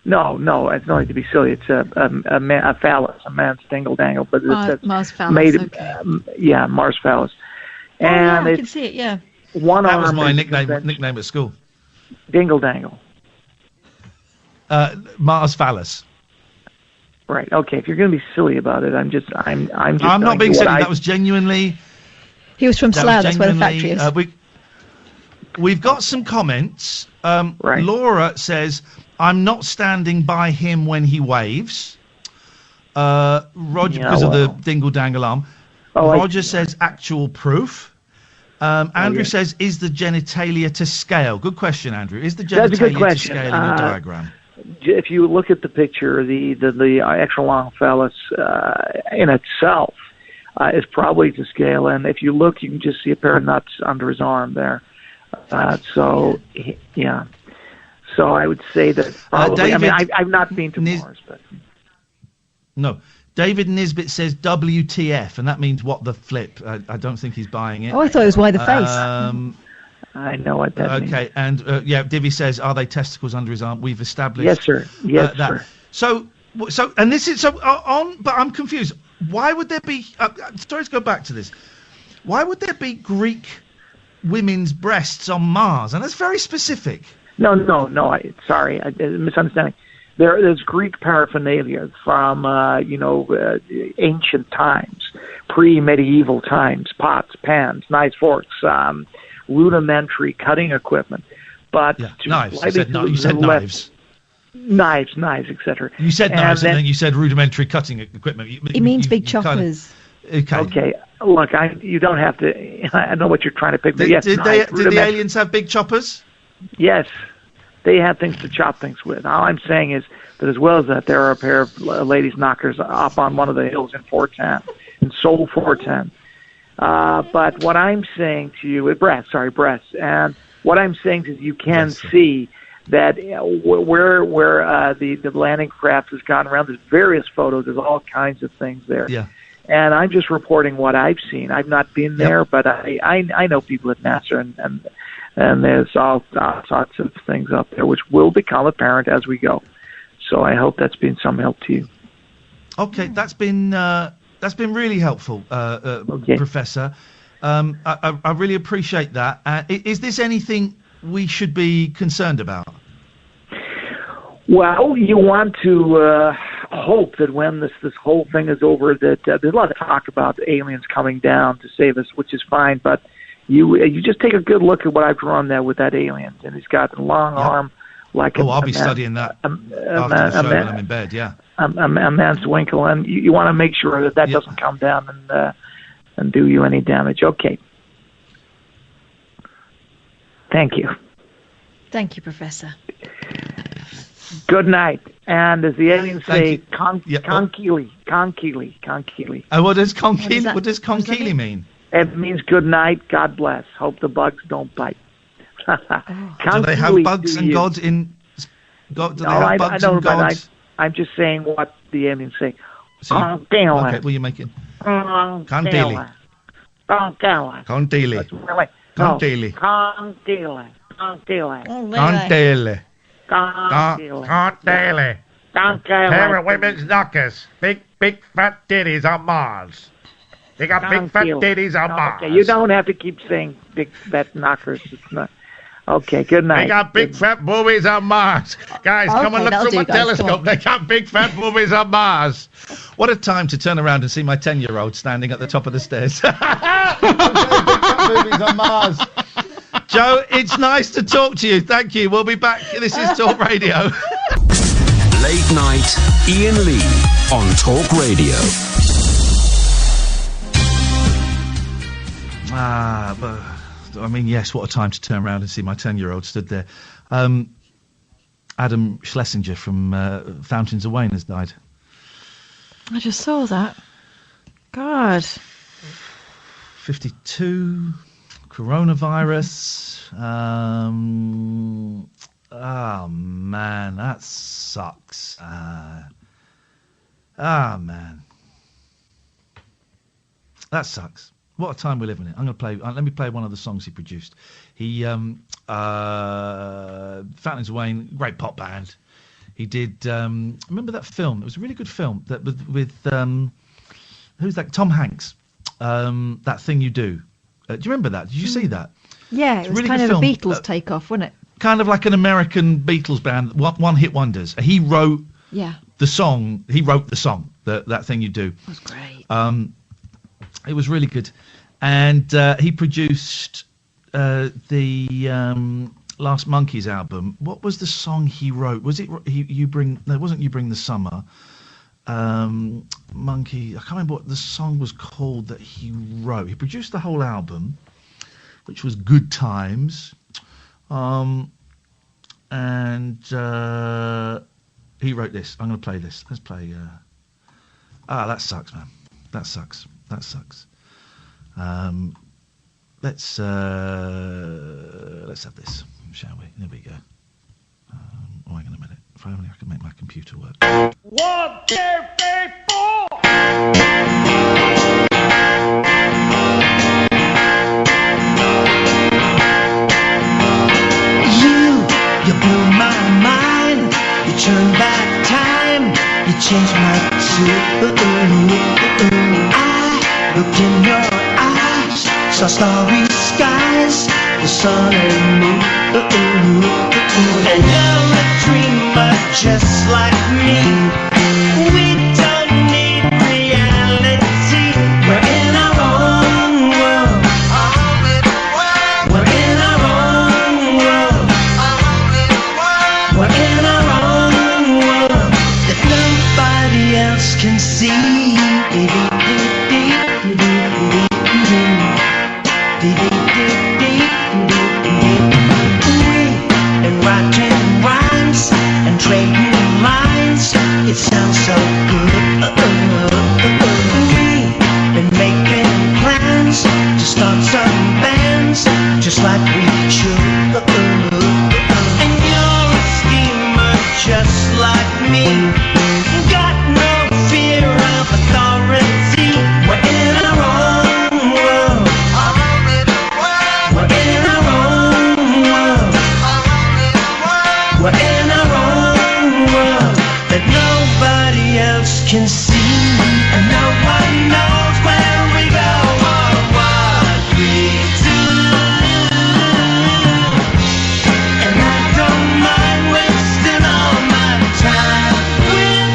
No, it's not like to be silly. It's a phallus, a man's dingle-dangle. But it's Mars phallus, okay. Mars phallus. And I can see it, yeah. One that arm was my nickname at school. Dingle-dangle. Mars phallus. Right. Okay. If you're going to be silly about it, I'm not being silly. That was genuinely. He was from Slough. That's where the factory is. We've got some comments. Laura says, "I'm not standing by him when he waves." Roger, because of the dingle dangle arm. Roger says, "Actual proof." Andrew says, "Is the genitalia to scale?" Good question, Andrew. Is the genitalia to scale in the diagram? If you look at the picture, the extra long phallus in itself is probably to scale, and if you look, you can just see a pair of nuts under his arm there. So I would say that probably. I've not been to Mars, but no. David Nisbet says WTF, and that means what the flip. I don't think he's buying it. Oh, I thought it was why the face. I know what that means. Okay, and Divvy says, are they testicles under his arm? We've established. Yes, sir. Yes, sir. So, and this is but I'm confused. Why would there be? Sorry to go back to this. Why would there be Greek women's breasts on Mars? And that's very specific. No. Sorry, misunderstanding. There's Greek paraphernalia from ancient times, pre-medieval times, pots, pans, knives, forks, rudimentary cutting equipment. But knives. You said knives. Knives, etc. You said knives, and then you said rudimentary cutting equipment. He means big choppers. Okay. Look, you don't have to. I know what you're trying to pick. But yes, did the aliens have big choppers? Yes, they had things to chop things with. All I'm saying is that as well as that, there are a pair of ladies knockers up on one of the hills in Seoul 410. But what I'm saying to you, breasts. And what I'm saying is you can see that where the landing craft has gotten around. There's various photos. There's all kinds of things there. Yeah. And I'm just reporting what I've seen. I've not been there, but I know people at NASA, and there's all sorts of things up there which will become apparent as we go. So I hope that's been some help to you. Okay, that's been really helpful, Professor. I really appreciate that. Is this anything we should be concerned about? Well, you want to hope that when this whole thing is over, that there's a lot of talk about aliens coming down to save us, which is fine. But you just take a good look at what I've drawn there with that alien, and he's got a long arm like I'll be studying that after the show when I'm in bed. Yeah, a man's winkle, and you want to make sure that doesn't come down and do you any damage. Okay. Thank you. Thank you, Professor. Good night. And as the aliens say, Conkeely. What does Conkeely mean? It means good night, God bless. Hope the bugs don't bite. Do they have bugs and gods in... Do they have bugs and gods? I'm just saying what the aliens say. Okay, what are you making? Conkeely. Pair of women's knockers. Big fat titties on Mars. They got big fat titties on Mars. Okay, you don't have to keep saying big fat knockers. It's not. Okay, good night. They got big fat boobies on Mars. Guys, come and look through my telescope. They got big fat boobies on Mars. What a time to turn around and see my 10-year-old standing at the top of the stairs. Big fat boobies on Mars. Joe, it's nice to talk to you. Thank you. We'll be back. This is Talk Radio. Late night, Iain Lee on Talk Radio. But I mean, yes, what a time to turn around and see my 10-year-old stood there. Adam Schlesinger from Fountains of Wayne has died. I just saw that. God. 52... Coronavirus. Oh man, that sucks. Man, that sucks. What a time we live in. I'm gonna play. Let me play one of the songs he produced. He Fountains of Wayne, great pop band. He did. Remember that film? It was a really good film that with who's that? Tom Hanks. That Thing You Do. Do you remember that? Did you see that? Yeah, it was really kind of a Beatles takeoff, wasn't it? Kind of like an American Beatles band, one-hit wonders. He wrote the song. He wrote the song, That Thing You Do. That was great. It was really good. And he produced the Last Monkeys album. What was the song he wrote? Was it You Bring... No, it wasn't You Bring the Summer. Monkey, I can't remember what the song was called that he wrote. He produced the whole album, which was Good Times, and he wrote this. I'm going to play this. Let's play. That sucks, man. That sucks. Let's have this, shall we? There we go. Hang on a minute. If only I can make my computer work. 1, 2, 3, 4. You blew my mind. You turned back time. You changed my tune. I looked in your eyes. saw starry skies, the sun and moon. And you're a dreamer just like me. We don't need reality. We're in our own world. We're in our own world. We're in our own world that nobody else can see. Trading lines, it sounds so good. We've been making plans to start some bands, just like we should. And you're a schemer just like me. Got no fear of authority. We're in our own world. We're in our own world. We're in our own world that nobody else can see, and no one knows where we go or what we do. And I don't mind wasting all my time with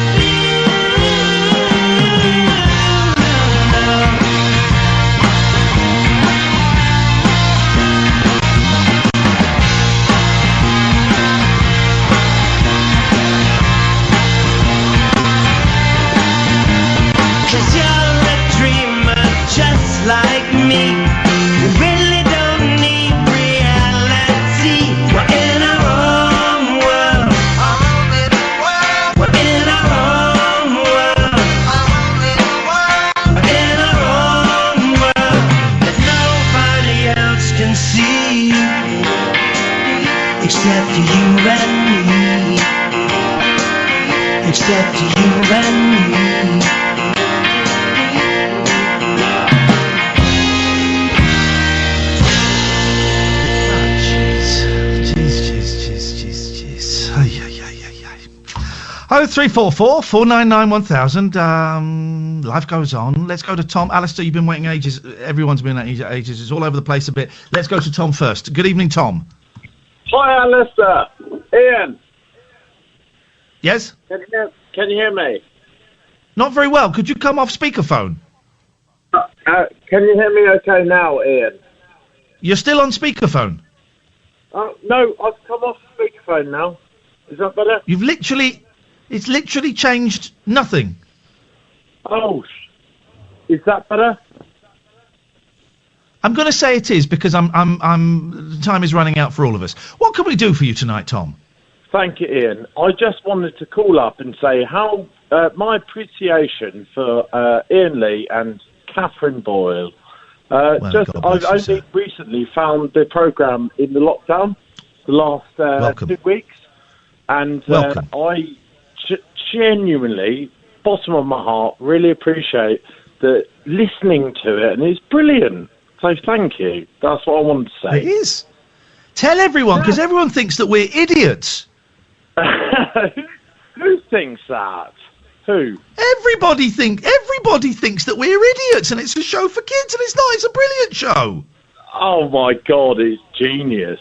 like me, we really don't need reality. We're in our own world. We're in our own world. We're in our own world that nobody else can see, except you and me. Except you and me. Oh, 344 499 1000. Life goes on. Let's go to Tom. Alistair, you've been waiting ages. Everyone's been waiting ages. It's all over the place a bit. Let's go to Tom first. Good evening, Tom. Hi, Alistair. Iain. Yes? Can you hear me? Not very well. Could you come off speakerphone? Can you hear me okay now, Iain? You're still on speakerphone. No, I've come off speakerphone now. Is that better? It's literally changed nothing. Oh, is that better? I'm going to say it is because time is running out for all of us. What can we do for you tonight, Tom? Thank you, Iain. I just wanted to call up and say how my appreciation for Iain Lee and Catherine Boyle. I've only recently found the programme in the lockdown, the last 2 weeks, and I genuinely, bottom of my heart, really appreciate the listening to it, and it's brilliant. So thank you. That's what I wanted to say. It is. Tell everyone, because everyone thinks that we're idiots. Who thinks that? Who? Everybody thinks that we're idiots, and it's a show for kids, and it's not. It's a brilliant show. Oh my God, it's genius.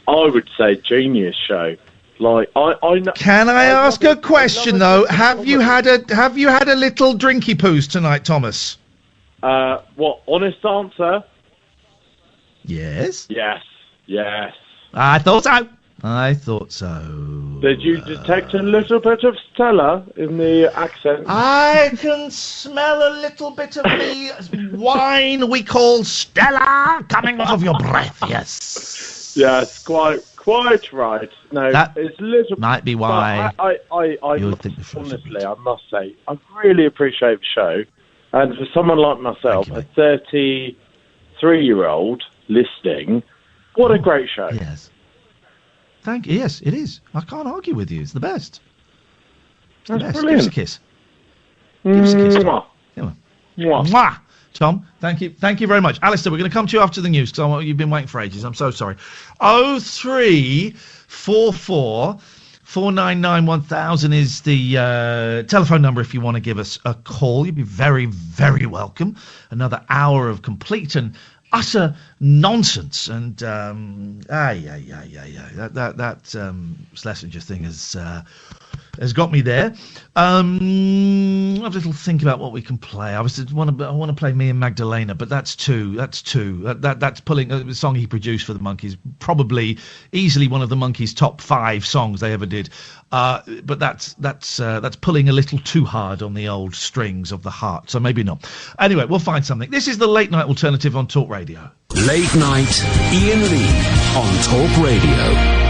I would say genius show. Like I know. Can I ask a question though? Have you had a little drinky poos tonight, Thomas? What? Honest answer? Yes. Yes. I thought so. Did you detect a little bit of Stella in the accent? I can smell a little bit of the wine we call Stella coming out of your breath. Yes. Yes, quite right. No, it's a little. Might be why. I honestly, I must say, I really appreciate the show, and for someone like myself, a 33-year-old listening, what a great show. Yes. Thank you. Yes, it is. I can't argue with you. It's the best. That's brilliant. Give us a kiss. Give us a kiss. Come on. Mwah. Tom, thank you very much. Alistair, we're going to come to you after the news because you've been waiting for ages. I'm so sorry. 0344 499 1000 is the telephone number if you want to give us a call. You'd be very, very welcome. Another hour of complete and utter nonsense. And that Schlesinger thing has got me there. I'll have a little think about what we can play. I want to play Me and Magdalena, but that's two. That's pulling a song he produced for the Monkees, probably easily one of the Monkees' top 5 songs they ever did. But that's pulling a little too hard on the old strings of the heart. So maybe not. Anyway, we'll find something. This is the Late Night Alternative on Talk Radio. Late Night Iain Lee on Talk Radio.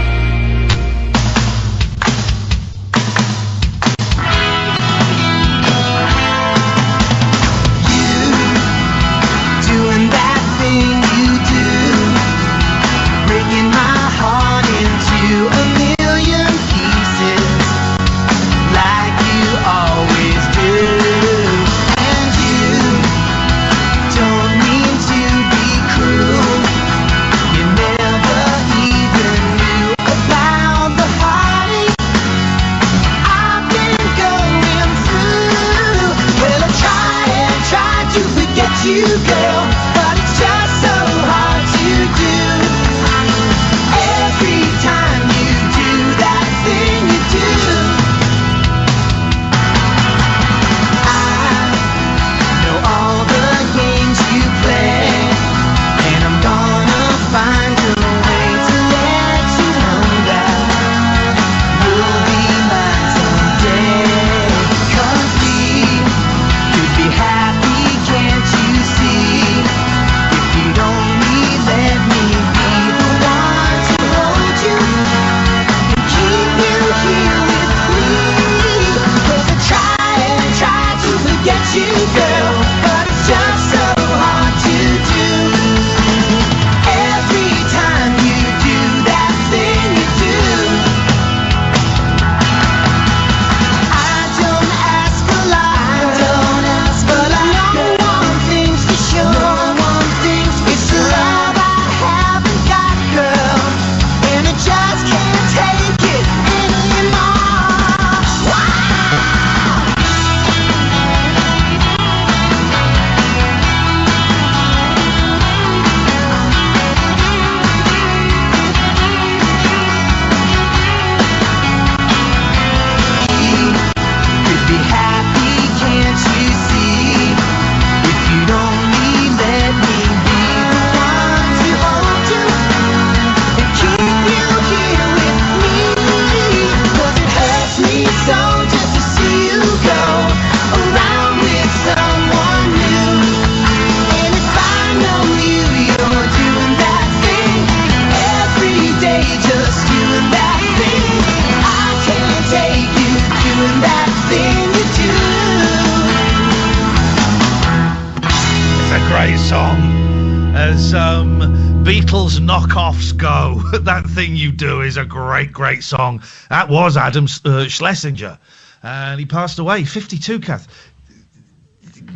Beatles knockoffs go. That Thing You Do is a great song. That was Adam Schlesinger, and he passed away, 52, Kath.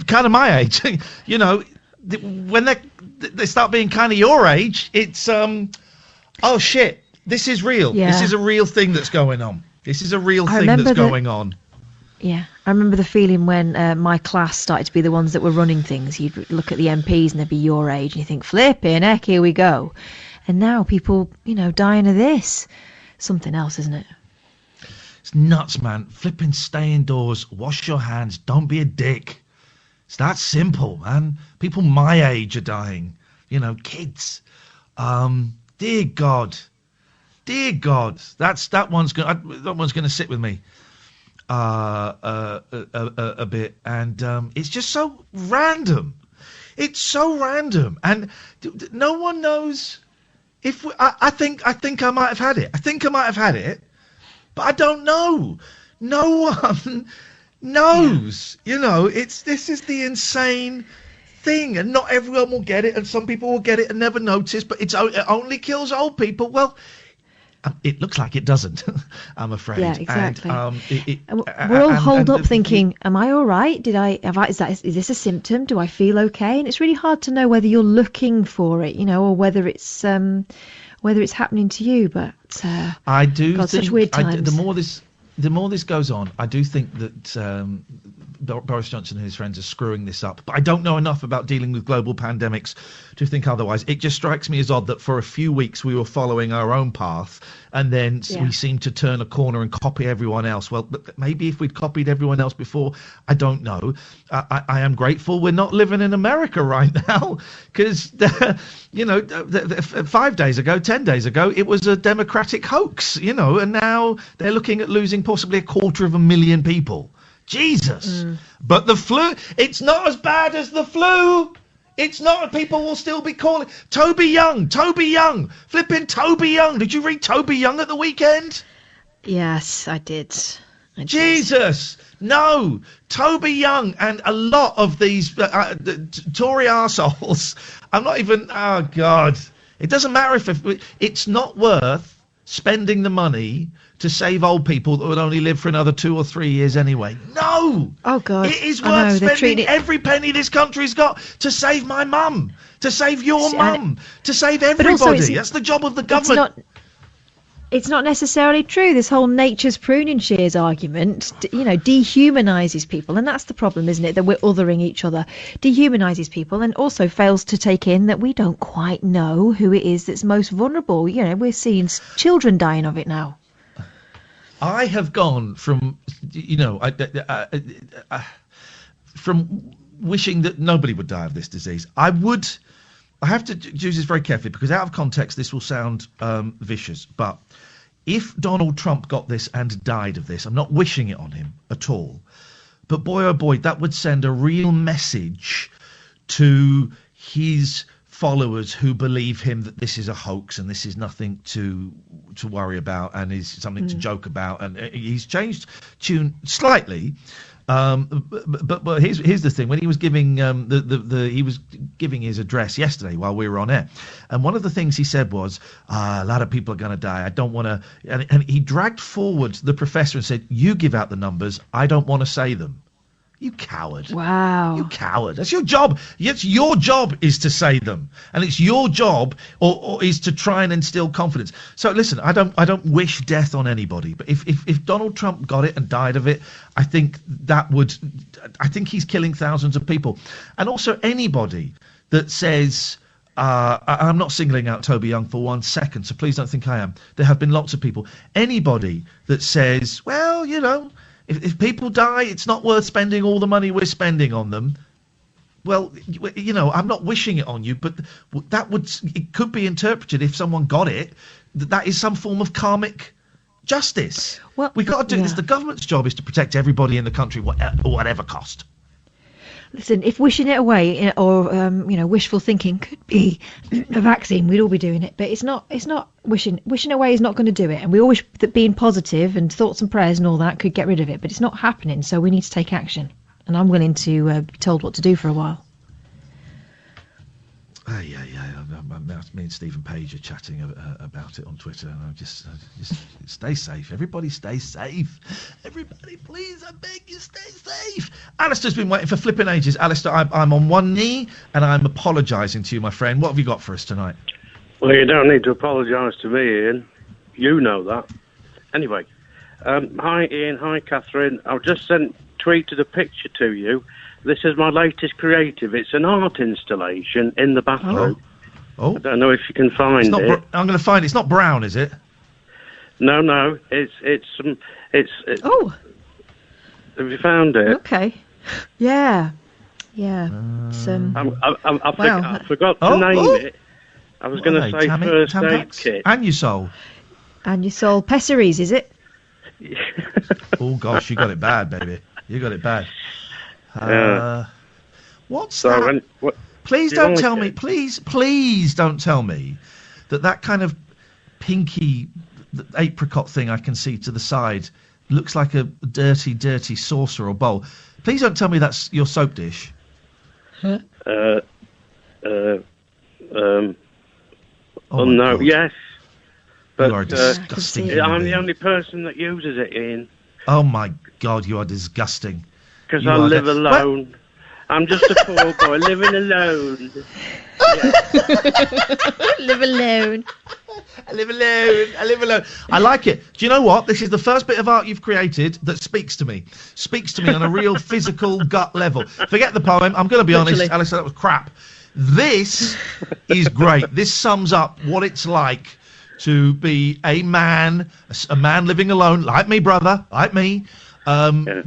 Kind of my age. You know, when they start being kind of your age, it's oh shit, this is real. Yeah. This is a real thing that's going on. This is a real thing that's going on. Yeah, I remember the feeling when my class started to be the ones that were running things. You'd look at the MPs and they'd be your age and you think, flipping heck, here we go. And now people, dying of this. Something else, isn't it? It's nuts, man. Flipping stay indoors, wash your hands, don't be a dick. It's that simple, man. People my age are dying. Kids. Dear God. That one's gonna sit with me. A bit, and it's just so random. It's so random, and no one knows if I think I might have had it. I think I might have had it, but I don't know. No one knows. Yeah. This is the insane thing, and not everyone will get it, and some people will get it and never notice. But it only kills old people. Well. It looks like it doesn't, I'm afraid. Yeah, exactly. And, we're all holed up thinking, am I all right? Is this a symptom? Do I feel okay? And it's really hard to know whether you're looking for it, or whether it's happening to you. But I do think such weird times. The more this goes on, I do think that Boris Johnson and his friends are screwing this up. But I don't know enough about dealing with global pandemics to think otherwise. It just strikes me as odd that for a few weeks we were following our own path, and then we seemed to turn a corner and copy everyone else. Well, but maybe if we'd copied everyone else before, I don't know. I am grateful we're not living in America right now, because, 5 days ago, 10 days ago, it was a democratic hoax, and now they're looking at losing possibly 250,000 people. Jesus. But the flu, it's not as bad as the flu. It's not. People will still be calling. Toby Young. Flipping Toby Young. Did you read Toby Young at the weekend? Yes, I did. Jesus. No. Toby Young and a lot of these Tory arseholes. I'm not even. Oh, God. It doesn't matter if it's not worth spending the money to save old people that would only live for another 2 or 3 years anyway. No! Oh, God. It is worth spending every penny this country's got to save my mum, to save your mum, to save everybody. That's the job of the government. It's not necessarily true. This whole nature's pruning shears argument, dehumanises people. And that's the problem, isn't it? That we're othering each other. Dehumanises people, and also fails to take in that we don't quite know who it is that's most vulnerable. We're seeing children dying of it now. I have gone from, from wishing that nobody would die of this disease. I have to use this very carefully, because out of context this will sound vicious, but if Donald Trump got this and died of this, I'm not wishing it on him at all, but boy oh boy, that would send a real message to his followers who believe him that this is a hoax and this is nothing to worry about and is something to joke about. And he's changed tune slightly. But here's the thing. When he was giving he was giving his address yesterday while we were on air, and one of the things he said was, a lot of people are going to die. I don't want to. And he dragged forward the professor and said, "You give out the numbers. I don't want to say them." You coward. Wow. You coward. That's your job. It's your job is to say them. And it's your job or is to try and instill confidence. So listen, I don't wish death on anybody. But if Donald Trump got it and died of it, I think he's killing thousands of people. And also anybody that says, I'm not singling out Toby Young for 1 second, so please don't think I am. There have been lots of people. Anybody that says, well, if people die, it's not worth spending all the money we're spending on them. Well, I'm not wishing it on you, but it could be interpreted, if someone got it, that is some form of karmic justice. Well, we've got to do this. The government's job is to protect everybody in the country, whatever cost. Listen, if wishing it away or wishful thinking could be a vaccine, we'd all be doing it. But it's not wishing away is not going to do it. And we all wish that being positive and thoughts and prayers and all that could get rid of it. But it's not happening. So we need to take action. And I'm willing to be told what to do for a while. Me and Stephen Page are chatting about it on Twitter, and I just stay safe. Everybody stay safe. Everybody, please, I beg you, stay safe. Alistair's been waiting for flipping ages. Alistair, I'm on one knee, and I'm apologising to you, my friend. What have you got for us tonight? Well, you don't need to apologise to me, Ian. You know that. Anyway, hi, Ian. Hi, Catherine. I've just tweeted a picture to you. This is my latest creative. It's an art installation in the bathroom. Oh. I don't know if you can find it. I'm going to find it. It's not brown, is it? No. It's. Oh. Have you found it? Okay. Yeah. I forgot to name it. I was going to say first aid kit. Anusol. Pessaries, is it? Oh gosh, you got it bad, baby. You got it bad. What's that? Please don't tell me. Please don't tell me that kind of pinky apricot thing I can see to the side looks like a dirty saucer or bowl. Please don't tell me that's your soap dish. Oh no, yes. But you are disgusting. I'm the only person that uses it, Ian. Oh my God, you are disgusting. Because I live alone. What? I'm just a poor boy living alone. Live alone. I live alone. I like it. Do you know what? This is the first bit of art you've created that speaks to me. Speaks to me on a real physical gut level. Forget the poem. I'm going to be honest, Alice, that was crap. This is great. This sums up what it's like to be a man living alone, like me, brother, like me,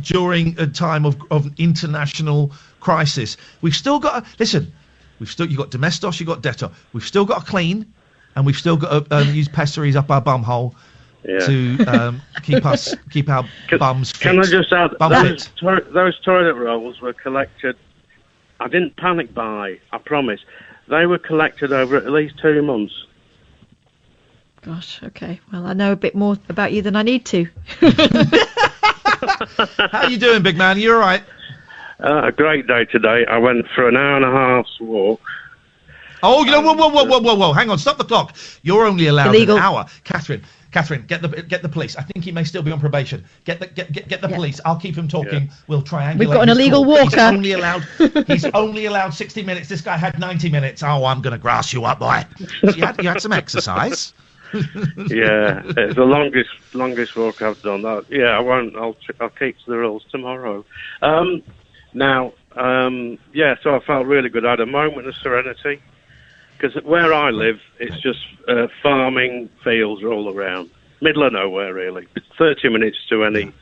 during a time of international crisis. We've still got listen. You've got Domestos, you've got Dettol. We've still got to clean, and we've still got to use pessaries up our bumhole to keep our bums fit. Can I just add, those toilet rolls were collected. I didn't panic buy, I promise. They were collected over at least 2 months. Gosh, okay. Well, I know a bit more about you than I need to. How you doing, big man? You all right? A great day today. I went for an hour and a half's walk. Oh, you know, whoa! Hang on, stop the clock. You're only allowed an hour, Catherine, get the police. I think he may still be on probation. Get the police. I'll keep him talking. Yeah. We'll triangulate. We've got an illegal walker. He's only allowed 60 minutes. This guy had 90 minutes. Oh, I'm going to grass you up, boy. You had some exercise. Yeah, it's the longest walk I've done. I won't. I'll keep to the rules tomorrow. So I felt really good. I had a moment of serenity. Because where I live, it's just farming fields all around. Middle of nowhere, really. It's 30 minutes to any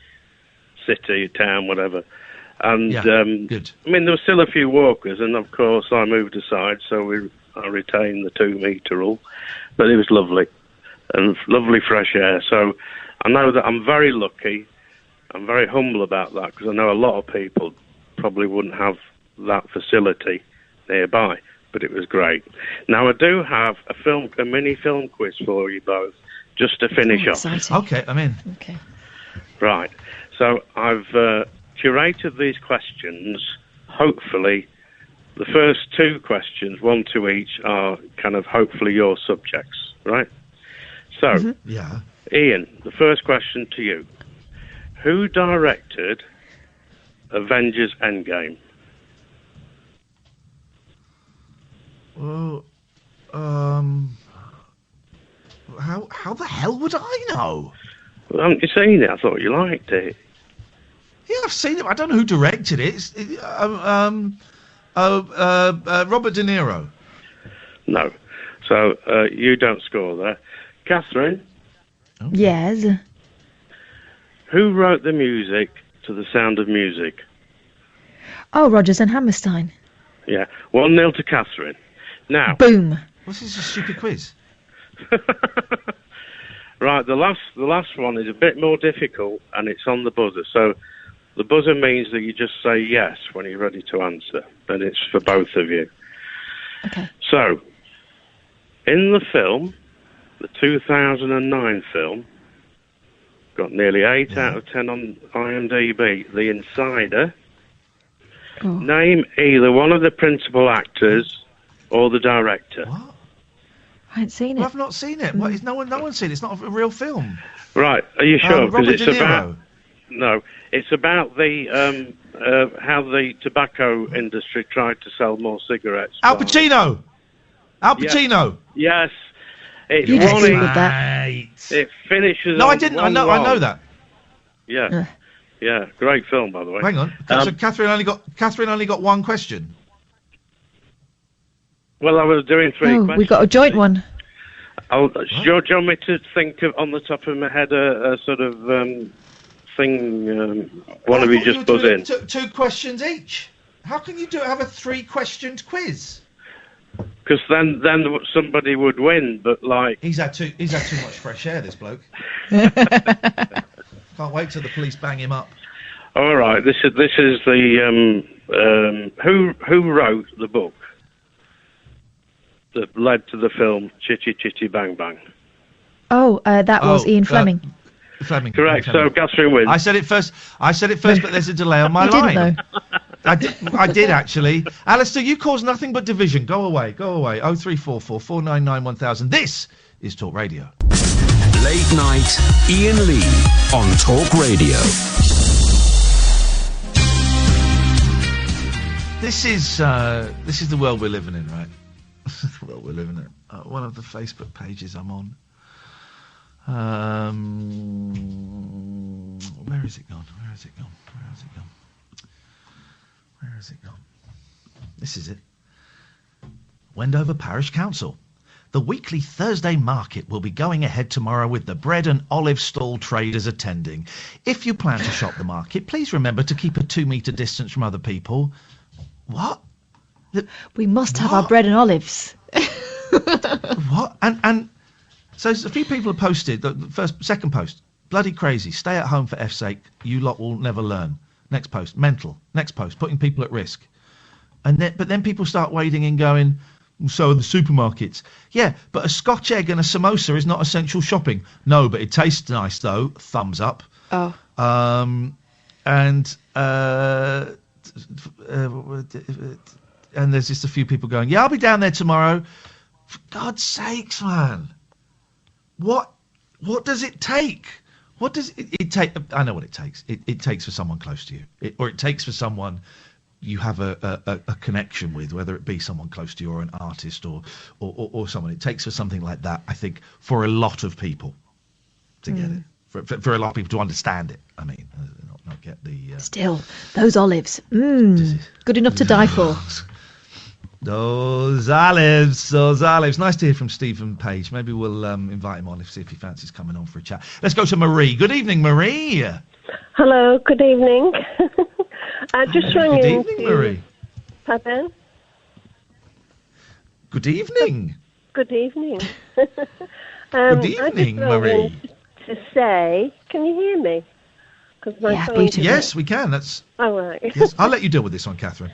city, town, whatever. And, good. I mean, there were still a few walkers, and of course I moved aside, so I retained the 2-metre rule. But it was lovely, and lovely fresh air. So I know that I'm very lucky. I'm very humble about that, because I know a lot of people probably wouldn't have that facility nearby. But it was great. Now I do have a mini film quiz for you both, just to finish off. Okay, I'm in. Okay. Right. So I've curated these questions. Hopefully, the first 2 questions, 1 to each, are kind of hopefully your subjects, right? So, Iain, the first question to you: who directed Avengers Endgame? Well, how the hell would I know? Well, haven't you seen it? I thought you liked it. Yeah, I've seen it. I don't know who directed it. Robert De Niro. No. So you don't score there. Catherine? Okay. Yes. Who wrote the music to The Sound of Music? Oh, Rodgers and Hammerstein. Yeah. 1-0 to Catherine. Now, boom. What's this, a stupid quiz? Right, the last one is a bit more difficult, and it's on the buzzer. So the buzzer means that you just say yes when you're ready to answer, and it's for both of you. Okay. So, in the film, the 2009 film, got nearly 8 out of 10 on IMDb, The Insider. Oh. Name either one of the principal actors or the director. What? I haven't seen it. Well, I've not seen it. What, no one's seen it. It's not a real film. Right. Are you sure? Robert Because De it's Niro. about. No, it's about the how the tobacco industry tried to sell more cigarettes. Al Pacino. Al Pacino. Yes. It's You one. with that. It finishes. No, on I didn't. I one know. roll. I know that. Yeah. Yeah. Great film, by the way. Hang on. So Catherine only got one question. Well, I was doing 3 questions. We got a joint one. Oh, do you want me to think of, on the top of my head, a sort of thing? One of you just buzz in. 2 questions each. How can you have a 3-questioned quiz? Because then somebody would win, but like he's had too much fresh air. This bloke. Can't wait till the police bang him up. All right, this is the who wrote the book that led to the film Chitty Chitty Bang Bang. Oh, that was Ian Fleming. Fleming. Correct. So Catherine wins. I said it first, but there's a delay on my line. Didn't though. I did actually. Alistair, you cause nothing but division. Go away. 0344 499 1000. This is Talk Radio. Late night, Iain Lee on Talk Radio. This is the world we're living in, right? The world we're living in. One of the Facebook pages I'm on. Where is it gone? Where has it gone? Where has it gone? Where has it gone? This is it. Wendover Parish Council. The weekly Thursday market will be going ahead tomorrow with the bread and olive stall traders attending. If you plan to shop the market, please remember to keep a 2 metre distance from other people. What? We must have our bread and olives. What? And so a few people have posted, second post, bloody crazy, stay at home for F's sake, you lot will never learn. Next post, mental. Next post, putting people at risk. But then people start wading in going, so are the supermarkets. Yeah, but a Scotch egg and a samosa is not essential shopping. No, but it tastes nice though. Thumbs up. Oh. And there's just a few people going, yeah, I'll be down there tomorrow. For God's sakes, man. What does it take? What does it take? I know what it takes. It takes for someone close to you. Or it takes for someone you have a connection with, whether it be someone close to you or an artist or someone. It takes for something like that, I think, for a lot of people to get it. For a lot of people to understand it. I mean, not get the... Still, those olives. Good enough to die for. Those olives. Nice to hear from Stephen Page. Maybe we'll invite him on, see if he fancies coming on for a chat. Let's go to Marie. Good evening, Marie. Hello, good evening. I just rang in. Good evening, Marie. Pardon? Good evening. Good evening. Good evening, Marie. To say, can you hear me? Yes, we can. That's. Oh, right. Yes, I'll let you deal with this one, Catherine.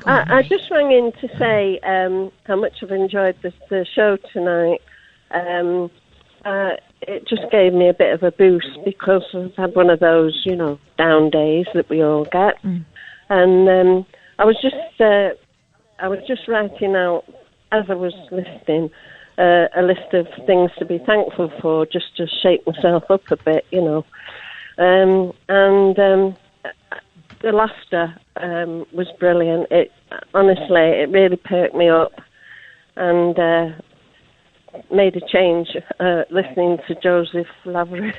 I just rang in to say how much I've enjoyed the show tonight. It just gave me a bit of a boost because I've had one of those, down days that we all get. And I was just writing out as I was listening a list of things to be thankful for, just to shake myself up a bit, And the laughter was brilliant. Honestly, it really perked me up and made a change listening to Joseph Laevens.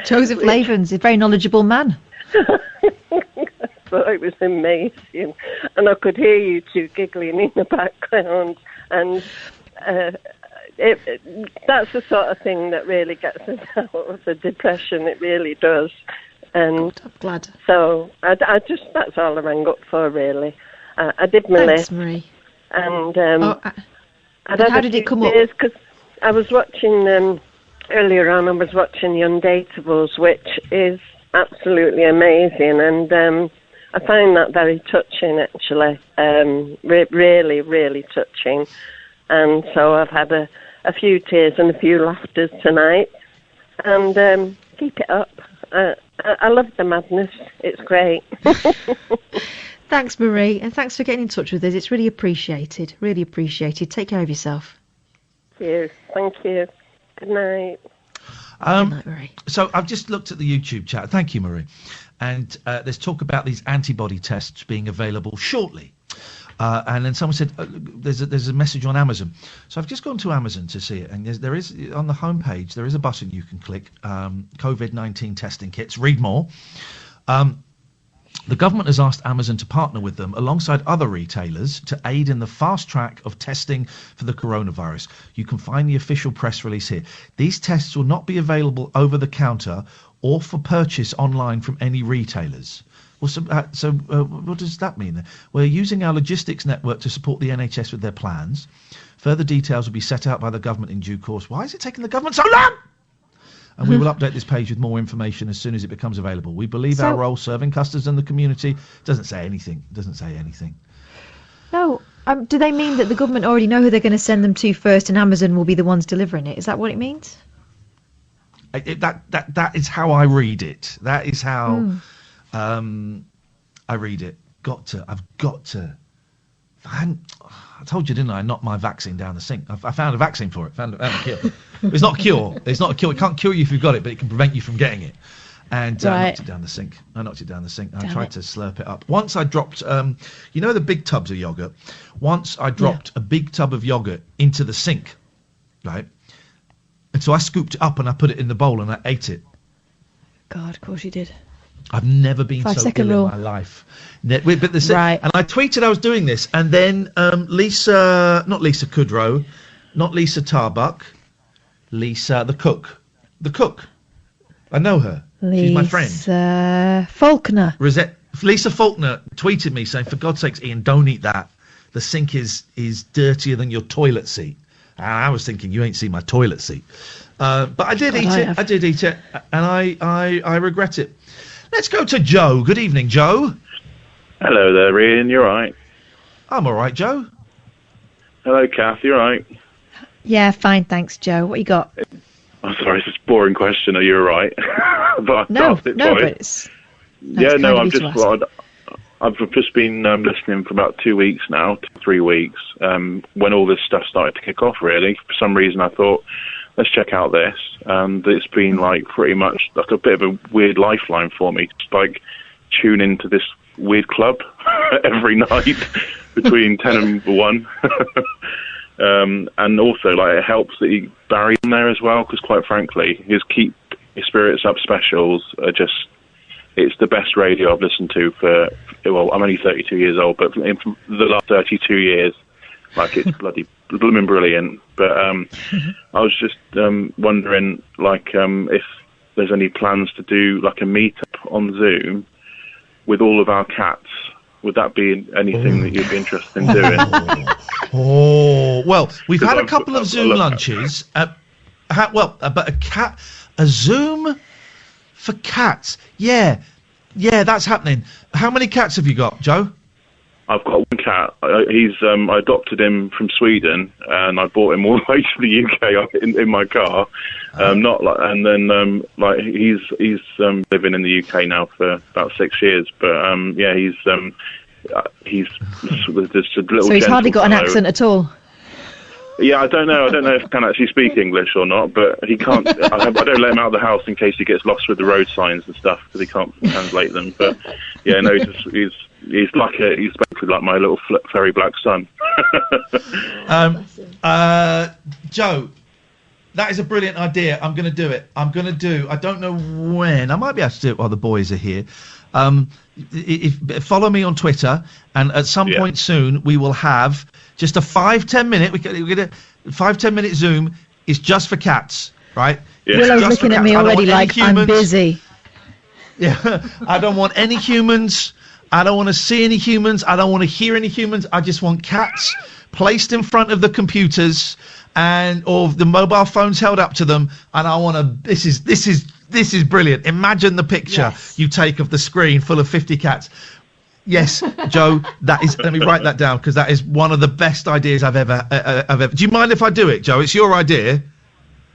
Joseph Laevens, a very knowledgeable man. I thought it was amazing. And I could hear you two giggling in the background. And that's the sort of thing that really gets us out of the depression. It really does. And I'm glad. So that's all I rang up for, really. I did my list. Thanks, Marie. And how did it come up? Because I was watching earlier on. I was watching The Undateables, which is absolutely amazing, and I find that very touching, actually. Really, really touching. And so I've had a few tears and a few laughters tonight. And keep it up. I love the madness. It's great. Thanks, Marie, and thanks for getting in touch with us. It's really appreciated. Really appreciated. Take care of yourself. Cheers. Thank you. Good night. Good night, Marie. So I've just looked at the YouTube chat. Thank you, Marie. And there's talk about these antibody tests being available shortly. And then someone said there's a message on Amazon. So I've just gone to Amazon to see it, and there is on the homepage there is a button you can click. COVID-19 testing kits. Read more. The government has asked Amazon to partner with them alongside other retailers to aid in the fast track of testing for the coronavirus. You can find the official press release here. These tests will not be available over the counter or for purchase online from any retailers. Well, so what does that mean then? We're using our logistics network to support the NHS with their plans. Further details will be set out by the government in due course. Why is it taking the government so long? And we will update this page with more information as soon as it becomes available. We believe our role serving customers and the community doesn't say anything. No. Do they mean that the government already know who they're going to send them to first and Amazon will be the ones delivering it? Is that what it means? That is how I read it. That is how I read it. I've got to. I told you, didn't I? Knocked my vaccine down the sink. I found a vaccine for it. Found a cure. It's not a cure. It's not a cure. It can't cure you if you've got it, but it can prevent you from getting it. And I knocked it down the sink. I tried to slurp it up. Once I dropped, the big tubs of yogurt. Once I dropped a big tub of yogurt into the sink, right? And so I scooped it up and I put it in the bowl and I ate it. God, of course you did. I've never been so ill in my life. But right. And I tweeted I was doing this, and then not Lisa Kudrow, not Lisa Tarbuck, Lisa the cook. I know her. She's my friend. Lisa Faulkner. Lisa Faulkner tweeted me saying, "For God's sakes, Ian, don't eat that. The sink is dirtier than your toilet seat." And I was thinking, you ain't seen my toilet seat. But I did eat it. I did eat it, and I regret it. Let's go to Joe. Good evening, Joe. Hello there, Ian. You all right? I'm all right, Joe. Hello, Kath. You all right? Yeah, fine, thanks, Joe. What you got? I'm sorry, it's a boring question. Are you all right? But but it's... I've just been listening for about 2 weeks now, 3 weeks, when all this stuff started to kick off, really. For some reason, I thought, let's check out this. And it's been like pretty much like a bit of a weird lifeline for me. Just like tune into this weird club every night between 10 and 1. And also, like, it helps that Barry's in there as well, because quite frankly, his Keep Your Spirits Up specials are just... It's the best radio I've listened to for, well, I'm only 32 years old, but in the last 32 years, like, it's blooming brilliant. But I was just wondering, like, if there's any plans to do, like, a meet-up on Zoom with all of our cats. Would that be anything that you'd be interested in doing? Well, we've had a couple of Zoom lunches. But a Zoom... For cats, yeah, that's happening. How many cats have you got, Joe? I've got one cat. I adopted him from Sweden, and I brought him all the way to the UK in my car. He's living in the UK now for about 6 years. But he's just a little. So he's hardly got an accent at all. Yeah, I don't know if he can actually speak English or not, but he can't. I don't let him out of the house in case he gets lost with the road signs and stuff, because he can't translate them. But yeah, no, he's basically like my little furry black son. Joe, that is a brilliant idea. I'm going to do it. I don't know when. I might be able to do it while the boys are here. Follow me on Twitter, and at some point soon we will have just a 5-10 minute. We get a 5-10 minute Zoom. It's just for cats, right? Yeah. Willow's looking at me already like I'm busy. Yeah, I don't want any humans. I don't want to see any humans. I don't want to hear any humans. I just want cats placed in front of the computers or the mobile phones held up to them, and I want to. This is brilliant. Imagine the picture you take of the screen full of 50 cats. Yes, Joe, that is. Let me write that down, because that is one of the best ideas I've ever. Do you mind if I do it, Joe? It's your idea.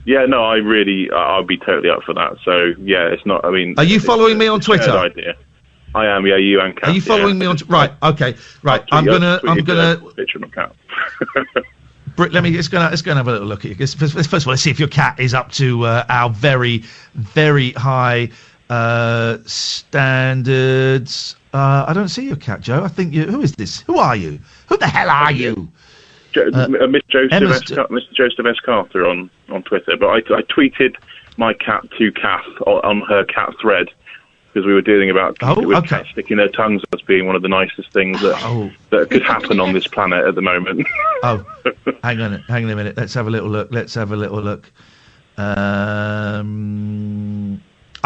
Yeah, no, I'll be totally up for that. So yeah, it's not. I mean, are you following me on Twitter? Idea. I am. Yeah, you and Kat. Are you following me on? Right. Okay. Right. I'm gonna picture of my cat. Let's go and have a little look at you. First of all, let's see if your cat is up to our very, very high standards. I don't see your cat, Joe. I think you. Who is this? Who are you? Who the hell are you? Mr. Joseph S. Carter on Twitter. But I tweeted my cat to Kath on her cat thread, because we were dealing about cats sticking their tongues as being one of the nicest things that could happen on this planet at the moment. Hang on a minute. Let's have a little look.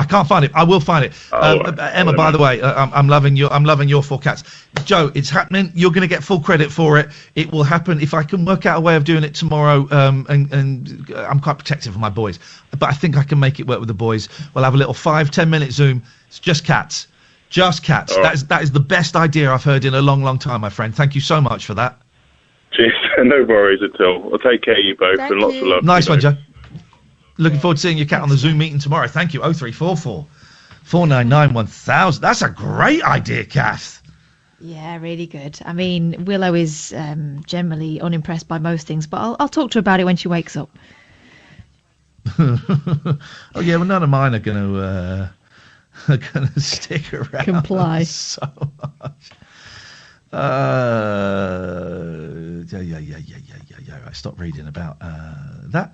I can't find it. I will find it. Emma, by the way, I'm loving your 4 cats. Joe, it's happening. You're going to get full credit for it. It will happen if I can work out a way of doing it tomorrow. And I'm quite protective of my boys, but I think I can make it work with the boys. We'll have a little 5-10 minute Zoom. It's just cats. Just cats. That is the best idea I've heard in a long, long time, my friend. Thank you so much for that. Cheers. No worries at all. I'll take care of you both, and lots of love. Nice one, Joe. Looking forward to seeing your cat on the Zoom meeting tomorrow. Thank you. 0344 499 1000. That's a great idea, Kath. Yeah, really good. I mean, Willow is generally unimpressed by most things, but I'll talk to her about it when she wakes up. Oh yeah, well, none of mine are going to stick around. Comply so much. Yeah. Right, stop reading about that.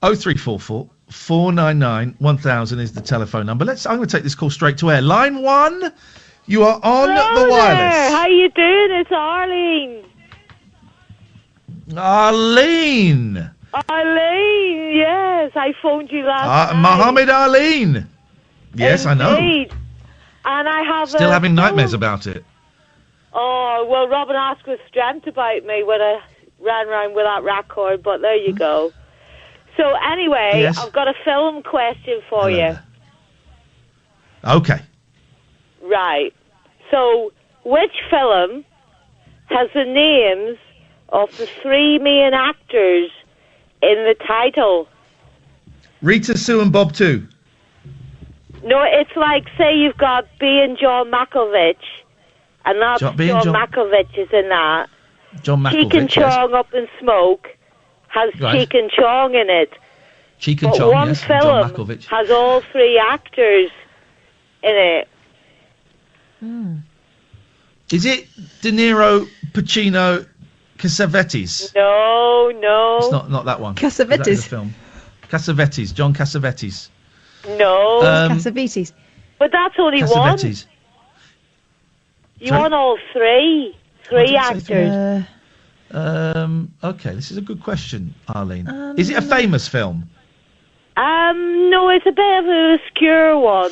0344 499 1000 is the telephone number. I'm going to take this call straight to air. Line 1, you are on the wireless. There. How you doing? It's Arlene. Arlene, yes. I phoned you last night. Mohammed Arlene. Yes, Indeed. I know. And I have Still having nightmares about it. Oh, well, Robin asked with strength about me when I ran around with that record, but there you go. So anyway, Yes. I've got a film question for you. Okay. Right. So, which film has the names of the 3 main actors in the title? Rita, Sue and Bob too. No, it's like, say you've got B and John Malkovich, and that's John Malkovich is in that. John Malkovich, Cheek and Chong Up in Smoke has Cheek and Chong in it. Cheek and But Chong, one yes, and film John Malkovich. has all 3 actors in it. Is it De Niro, Pacino, Cassavetes? No. It's not that one. Cassavetes. Is that in the film? Cassavetes, John Cassavetes. No. Cassavetes. But that's only one. Cassavetes. You want all 3. 3 actors. Okay, this is a good question, Arlene. Is it a famous film? No, it's a bit of an obscure one.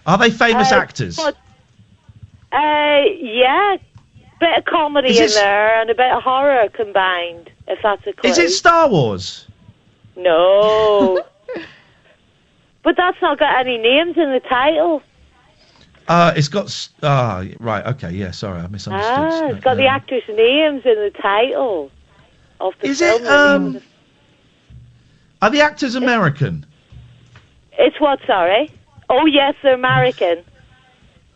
Are they famous actors? Yeah. Bit of comedy in there and a bit of horror combined, if that's a clue. Is it Star Wars? No. But that's not got any names in the title. It's got... right, okay, yeah, sorry, I misunderstood. It's got the actors' names in the title of the Is film. it, Are the actors American? It's what, sorry? Oh, yes, they're American.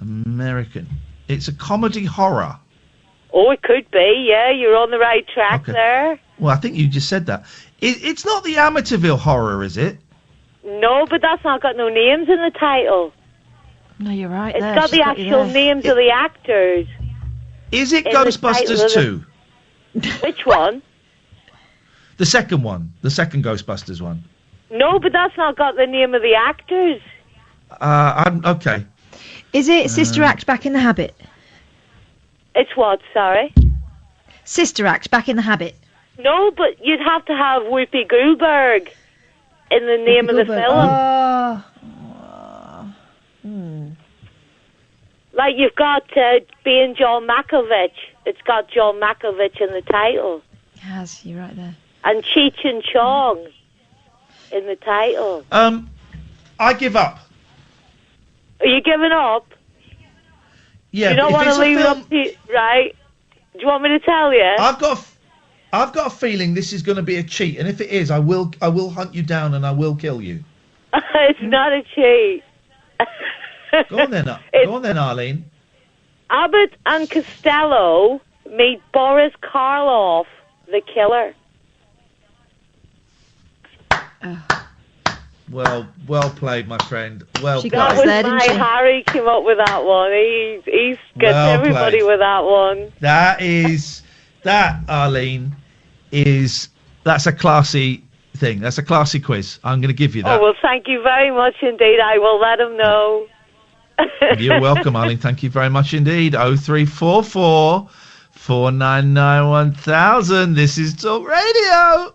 American. It's a comedy horror. Oh, it could be, yeah, you're on the right track there. Well, I think you just said that. It's not the Amityville horror, is it? No, but that's not got no names in the title. No, you're right. It's got the actual names of the actors. Is it Ghostbusters 2? Which one? The second one. The second Ghostbusters one. No, but that's not got the name of the actors. Okay. Is it Sister Act Back in the Habit? It's what, sorry? Sister Act Back in the Habit. No, but you'd have to have Whoopi Goldberg in the name of the film. Like you've got being John Malkovich. It's got John Malkovich in the title. Yes, you're right there. And Cheech and Chong in the title. I give up. Are you giving up? Yeah. You don't want to leave it up to you, right? Do you want me to tell you? I've got a feeling this is going to be a cheat, and if it is, I will hunt you down and I will kill you. It's not a cheat. Go on then, Arlene. Abbott and Costello meet Boris Karloff, the killer. Well played, my friend. Well played. That was Harry came up with that one. He's gets everybody played. with that one. That, Arlene, that's a classy thing. That's a classy quiz. I'm going to give you that. Oh, well, thank you very much indeed. I will let him know. You're welcome, Arlene. Thank you very much indeed. 0344 499 1000. This is Talk Radio.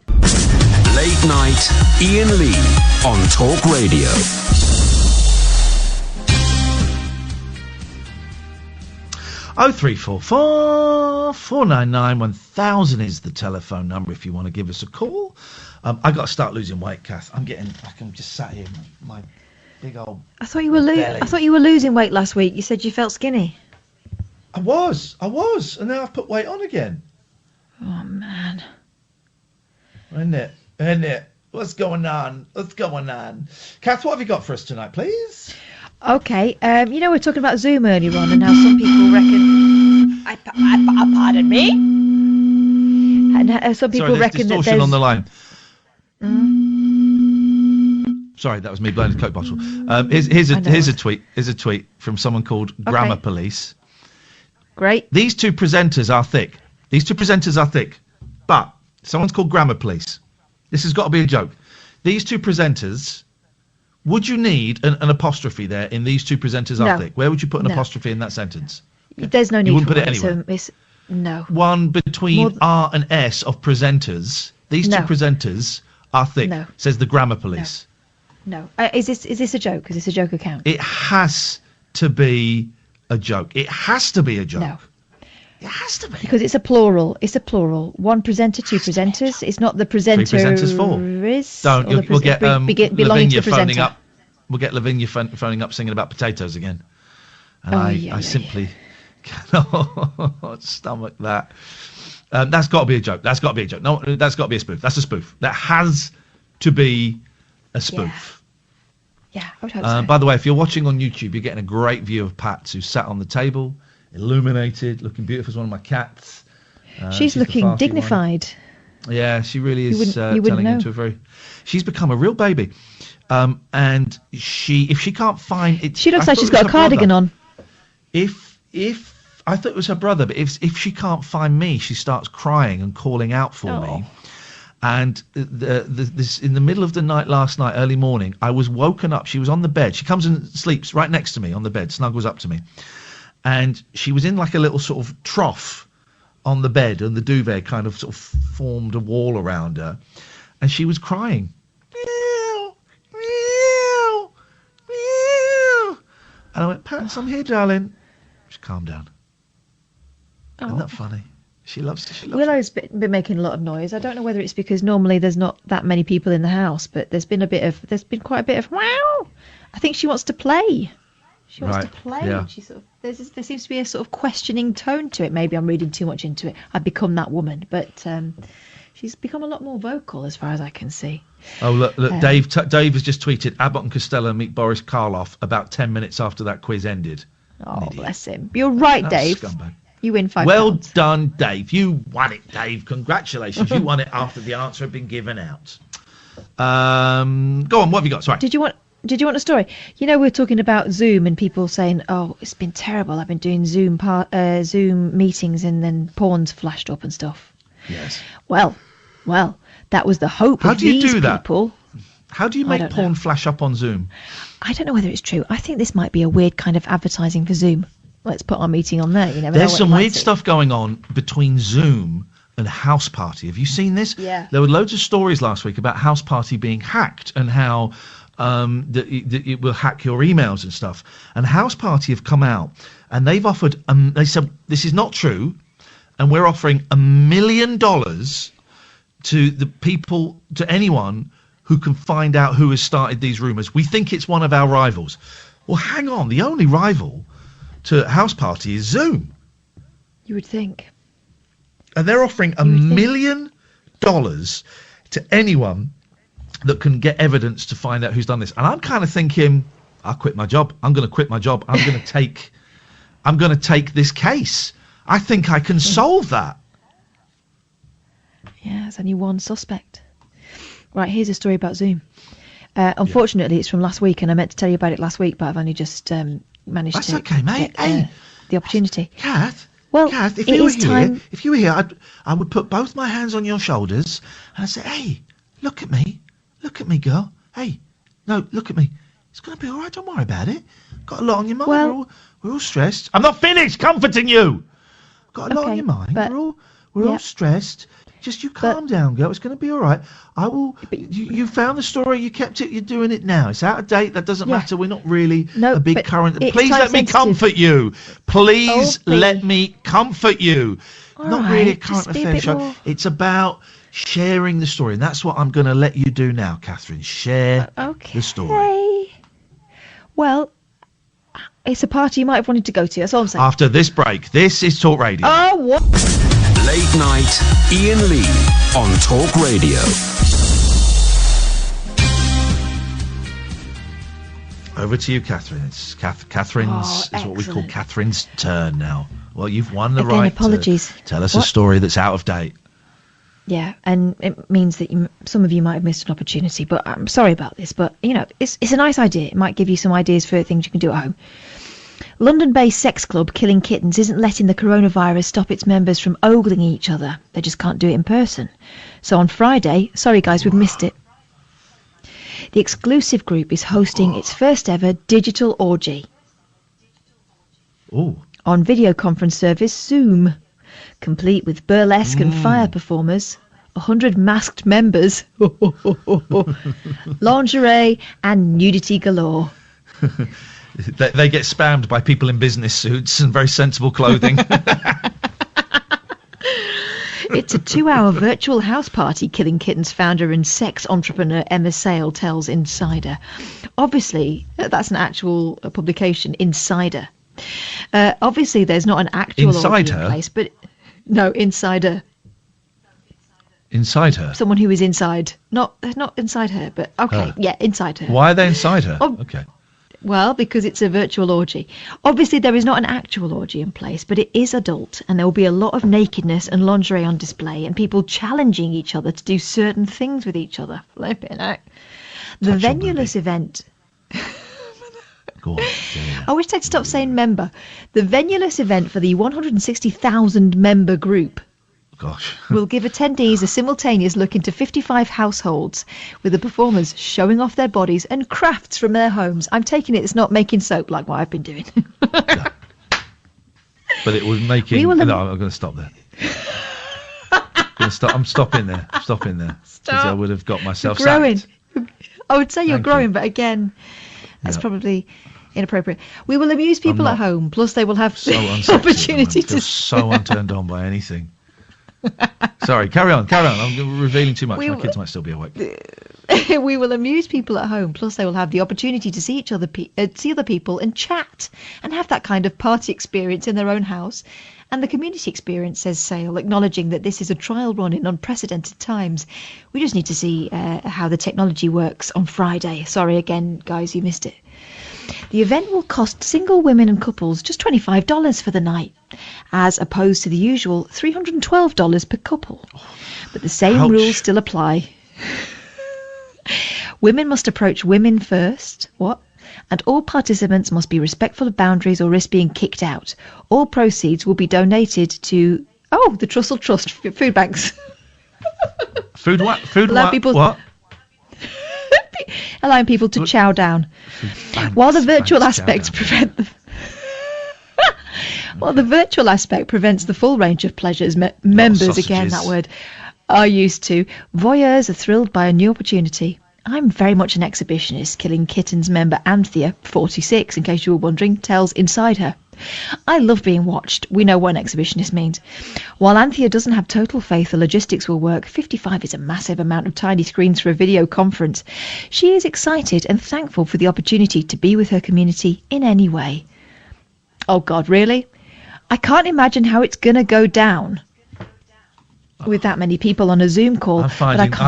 Late night, Iain Lee on Talk Radio. Oh, 0344 499 1000 is the telephone number if you want to give us a call. I got to start losing weight, Kath. I'm just sat here, my big old. I thought you were losing weight last week. You said you felt skinny. I was, and now I've put weight on again. Oh man. Isn't it? What's going on? Kath, what have you got for us tonight, please? Okay, we were talking about Zoom earlier on, and how some people reckon. Pardon me. And some people reckon that there's on the line. Sorry, that was me blowing the Coke bottle. Here's a tweet. Here's a tweet from someone called Grammar Police. Great. These two presenters are thick. But someone's called Grammar Police. This has got to be a joke. these two presenters, would you need an apostrophe there in these two presenters are thick? Where would you put an apostrophe in that sentence? There's no need. You wouldn't for put it anywhere. No. One between R and S of presenters. These two presenters are thick. No. Says the grammar police. No. Is this a joke? Is this a joke account? It has to be a joke. It has to be a joke. No. It has to be. Because it's a plural. It's a plural. One presenter, two presenters. It's not the presenter. Three presenters, four. Don't. We'll get Lavinia phoning up. We'll get Lavinia phoning up singing about potatoes again. And I simply cannot stomach that. That's got to be a joke. That's got to be a joke. No, that's got to be a spoof. That's a spoof. That has to be a spoof. Yeah, I would hope so. By the way, if you're watching on YouTube, you're getting a great view of Pat, who's sat on the table, illuminated, looking beautiful as one of my cats. She's looking dignified. One. Yeah, she really is telling into a very... She's become a real baby. And if she can't find it... She looks like she's got a cardigan on. If I thought it was her brother, but if she can't find me, she starts crying and calling out for me. And this in the middle of the night last night, early morning, I was woken up. She was on the bed. She comes and sleeps right next to me on the bed, snuggles up to me. And she was in like a little sort of trough on the bed, and the duvet kind of sort of formed a wall around her. And she was crying. Meow, meow, meow. And I went, Pat, I'm here, darling. She calmed down. Isn't that funny? She loves Willow's been making a lot of noise. I don't know whether it's because normally there's not that many people in the house, but there's been quite a bit of wow. I think she wants to play. She wants to play. Yeah. She sort of there seems to be a sort of questioning tone to it. Maybe I'm reading too much into it. I've become that woman, but she's become a lot more vocal as far as I can see. Oh look! Dave has just tweeted Abbott and Costello meet Boris Karloff about 10 minutes after that quiz ended. Oh, bless him. You're right, Dave. Scumbag. You win £5. Well done, Dave. You won it, Dave. Congratulations. You won it after the answer had been given out. Go on. What have you got? Sorry. Did you want a story? You know, we're talking about Zoom and people saying, "Oh, it's been terrible. I've been doing Zoom meetings and then porn's flashed up and stuff." Yes. Well, that was the hope of these people. How do you do that? How do you make porn flash up on Zoom? I don't know whether it's true. I think this might be a weird kind of advertising for Zoom. Let's put our meeting on there. You never know. There's some weird stuff going on between Zoom and House Party. Have you seen this? Yeah. There were loads of stories last week about House Party being hacked and how it will hack your emails and stuff. And House Party have come out and they've offered. They said this is not true, and we're offering $1 million to the people, to anyone who can find out who has started these rumours. We think it's one of our rivals. Well, hang on. The only rival to House Party is Zoom. You would think. And they're offering $1 million to anyone that can get evidence to find out who's done this. And I'm kind of thinking, I'll quit my job. I'm going to quit my job. I'm going to take this case. I think I can solve that. Yeah, there's only one suspect. Right, here's a story about Zoom. Unfortunately, it's from last week, and I meant to tell you about it last week, but I've only just managed to okay, mate. get the opportunity. Kath, if you were here, I would put both my hands on your shoulders and I'd say, hey, look at me, girl. Hey, no, look at me. It's going to be all right. Don't worry about it. Got a lot on your mind. Well, we're all stressed. I'm not finished comforting you. Got a lot on your mind. We're all stressed. Just you calm down, girl. It's going to be all right. I will. You found the story. You kept it. You're doing it now. It's out of date. That doesn't matter. We're not really a big current. Please let me comfort you. Please let me comfort you. Not really a current affair show. It's about sharing the story, and that's what I'm going to let you do now, Catherine. Share the story. Well, it's a party you might have wanted to go to. That's all I'm saying. After this break, this is Talk Radio. Oh, what? Late night, Iain Lee on Talk Radio. Over to you, Catherine. It's Catherine's is what we call Catherine's turn now. Well, you've won the right apologies. to tell us a story that's out of date. Yeah, and it means that some of you might have missed an opportunity, but I'm sorry about this. But, you know, it's a nice idea. It might give you some ideas for things you can do at home. London-based sex club Killing Kittens isn't letting the coronavirus stop its members from ogling each other. They just can't do it in person. So on Friday, sorry guys, we've missed it. The exclusive group is hosting its first ever digital orgy. Ooh. On video conference service Zoom, complete with burlesque and fire performers, 100 masked members, lingerie and nudity galore. They get spammed by people in business suits and very sensible clothing. It's a 2-hour virtual house party, Killing Kittens founder and sex entrepreneur Emma Sale tells Insider. Obviously, that's an actual publication, Insider. Obviously, there's not an actual orgy in place, but no, Insider. Inside her? Someone who is inside. Not inside her, but okay, yeah, inside her. Why are they inside her? Okay. Well, because it's a virtual orgy. Obviously, there is not an actual orgy in place, but it is adult, and there will be a lot of nakedness and lingerie on display, and people challenging each other to do certain things with each other. Flipping out. The venue-less event... Go on. Yeah. I wish they'd stop saying member. The venue-less event for the 160,000 member group will give attendees a simultaneous look into 55 households, with the performers showing off their bodies and crafts from their homes. I'm taking it it's not making soap like what I've been doing. But it was making... No, I'm going to stop there. I'm stopping there. Because I would have got myself growing. sacked. I would say you're growing, but again, that's probably inappropriate. We will amuse people at home, plus they will have the opportunity to... so unturned on by anything. Sorry, carry on. I'm revealing too much. My kids might still be awake. We will amuse people at home, plus they will have the opportunity to see other people and chat and have that kind of party experience in their own house. And the community experience, says Sale, acknowledging that this is a trial run in unprecedented times. We just need to see how the technology works on Friday. Sorry again, guys, you missed it. The event will cost single women and couples just $25 for the night, as opposed to the usual $312 per couple. But the same rules still apply. Women must approach women first. What? And all participants must be respectful of boundaries or risk being kicked out. All proceeds will be donated to the Trussell Trust food banks. Food what? Food what? Allowing people to chow down. While the virtual aspect prevents the full range of pleasures members, again that word, are used to, voyeurs are thrilled by a new opportunity. I'm very much an exhibitionist, Killing Kittens member Anthea, 46, in case you were wondering, tells Inside Her. I love being watched. We know what an exhibitionist means. While Anthea doesn't have total faith the logistics will work, 55 is a massive amount of tiny screens for a video conference. She is excited and thankful for the opportunity to be with her community in any way. Oh God, really? I can't imagine how it's going to go down with that many people on a Zoom call. I'm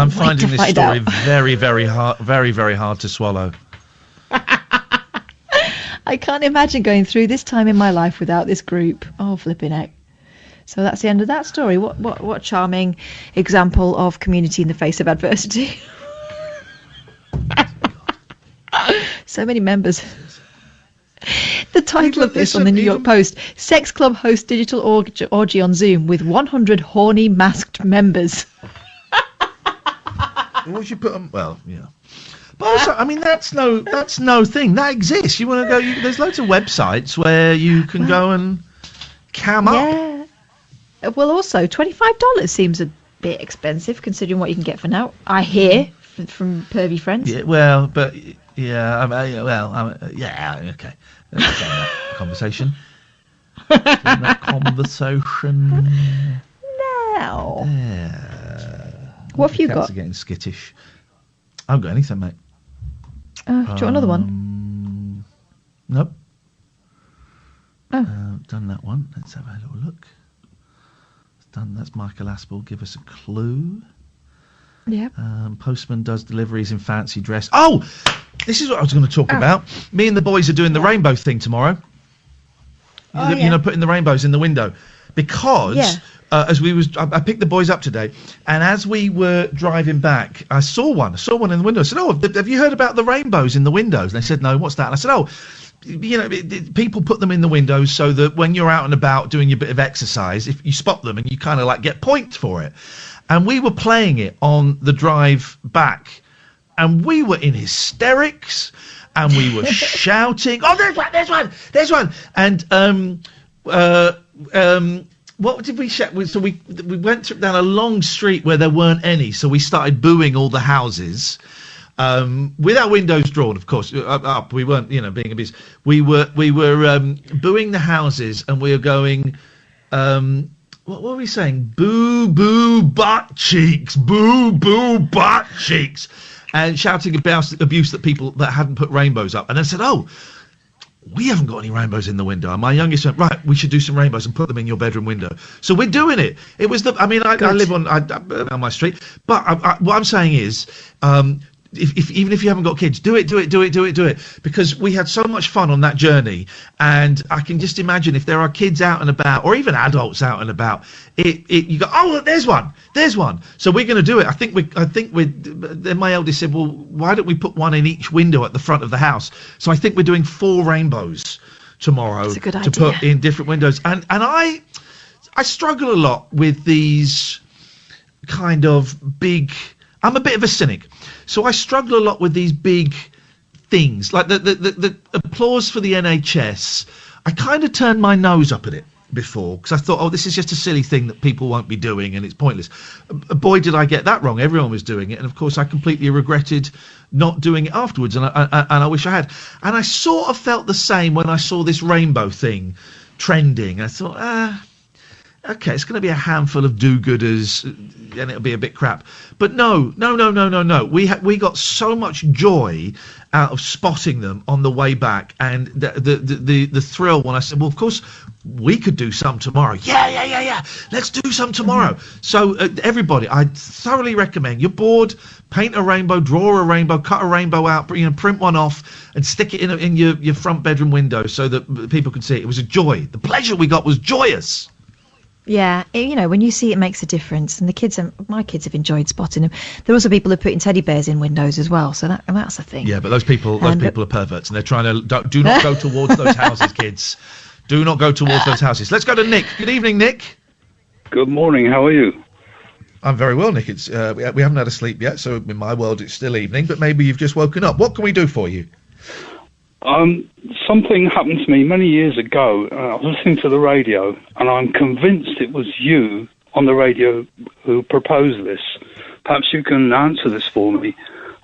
finding this story very, very hard to swallow. I can't imagine going through this time in my life without this group. Oh, flipping heck. So that's the end of that story. What charming example of community in the face of adversity. So many members. The title of this on the New York Post: Sex Club hosts digital orgy on Zoom with 100 horny masked members. What should you put on? Well, yeah. But also, I mean, that's no thing. That exists. You want to go? There's loads of websites where you can go and cam up. Yeah. Well, also $25 seems a bit expensive considering what you can get for now. I hear from pervy friends. Yeah. Well, but yeah. Yeah. Okay. Let's end that conversation. Now. Yeah. What have you got? Cats are getting skittish. I haven't got anything, mate. Do you want another one? Nope. Oh. Done that one. Let's have a little look. Done. That's Michael Aspel. Give us a clue. Yeah. Postman does deliveries in fancy dress. Oh, this is what I was going to talk about. Me and the boys are doing the rainbow thing tomorrow. You know, putting the rainbows in the window, because I picked the boys up today, and as we were driving back, I saw one in the window. I said, "Oh, have you heard about the rainbows in the windows?" And they said, "No, what's that?" And I said, "Oh, you know, people put them in the windows so that when you're out and about doing your bit of exercise, if you spot them and you kind of like get points for it." And we were playing it on the drive back, and we were in hysterics, and we were shouting, "Oh, there's one!" And what did we shout? So we went down a long street where there weren't any, so we started booing all the houses. With our windows drawn, of course, up. We weren't, being abused. We were booing the houses, and we were going. What were we saying? Boo, boo, butt cheeks. Boo, boo, butt cheeks. And shouting about abuse that people that hadn't put rainbows up. And I said, "Oh, we haven't got any rainbows in the window." And my youngest went, "Right, we should do some rainbows and put them in your bedroom window." So we're doing it. It was I live on my street. But what I'm saying is, even if you haven't got kids, do it, because we had so much fun on that journey, and I can just imagine if there are kids out and about, or even adults out and about, you go, "Oh, look, there's one. So we're going to do it. I think then my eldest said, "Well, why don't we put one in each window at the front of the house?" So I think we're doing 4 rainbows tomorrow to put in different windows, and I struggle a lot with these kind of big. I'm a bit of a cynic, so I struggle a lot with these big things, like the applause for the NHS. I kind of turned my nose up at it before, because I thought, oh, this is just a silly thing that people won't be doing, and it's pointless. Boy, did I get that wrong. Everyone was doing it, and of course I completely regretted not doing it afterwards, and I wish I had. And I sort of felt the same when I saw this rainbow thing trending. I thought, okay, it's going to be a handful of do-gooders, and it'll be a bit crap. But no. We got so much joy out of spotting them on the way back, and the thrill when I said, well, of course, we could do some tomorrow. Yeah. Let's do some tomorrow. So everybody, I thoroughly recommend. You're bored, paint a rainbow, draw a rainbow, cut a rainbow out, print one off, and stick it in your front bedroom window so that people can see it. It was a joy. The pleasure we got was joyous. Yeah, when you see it makes a difference, and my kids have enjoyed spotting them. There are also people who are putting teddy bears in windows as well, so that's a thing. Yeah, but those people are perverts, and they're trying to do not go towards those houses, kids. Do not go towards those houses. Let's go to Nick. Good evening, Nick. Good morning. How are you? I'm very well, Nick. It's we haven't had a sleep yet, so in my world it's still evening, but maybe you've just woken up. What can we do for you? Something happened to me many years ago. I was listening to the radio, and I'm convinced it was you on the radio who proposed this. Perhaps you can answer this for me.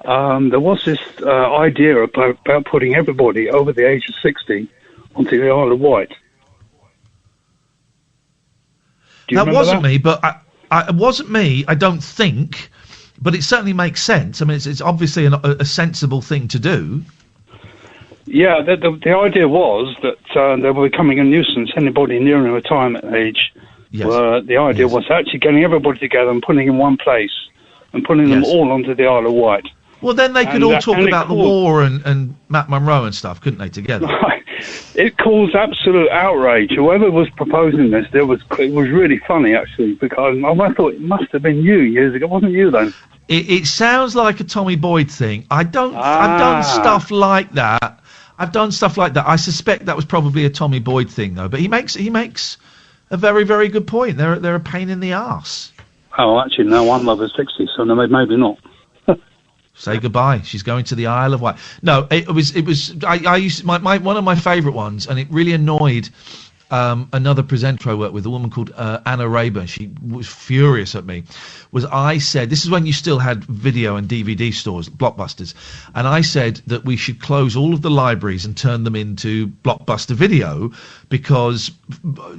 There was this idea about putting everybody over the age of 60 onto the Isle of Wight. That wasn't me, but it wasn't me, I don't think, but it certainly makes sense. I mean, it's obviously a sensible thing to do. Yeah, the idea was that they were becoming a nuisance, anybody near a retirement age. Yes. The idea was actually getting everybody together and putting in one place and putting them all onto the Isle of Wight. Well, then they could all talk about the war and Matt Monro and stuff, couldn't they, together? Right. It caused absolute outrage. Whoever was proposing this, it was really funny, actually, because I thought it must have been you years ago. It wasn't you, then? It sounds like a Tommy Boyd thing. I've done stuff like that. I suspect that was probably a Tommy Boyd thing, though. But he makes a very, very good point. They're a pain in the arse. Oh, actually, no, I'm over 60, so no, maybe not. Say goodbye. She's going to the Isle of Wight. No, it was. I used one of my favourite ones, and it really annoyed another presenter I worked with, a woman called Anna Rayburn. She was furious at me. I said, this is when you still had video and DVD stores, Blockbusters, and I said that we should close all of the libraries and turn them into Blockbuster Video because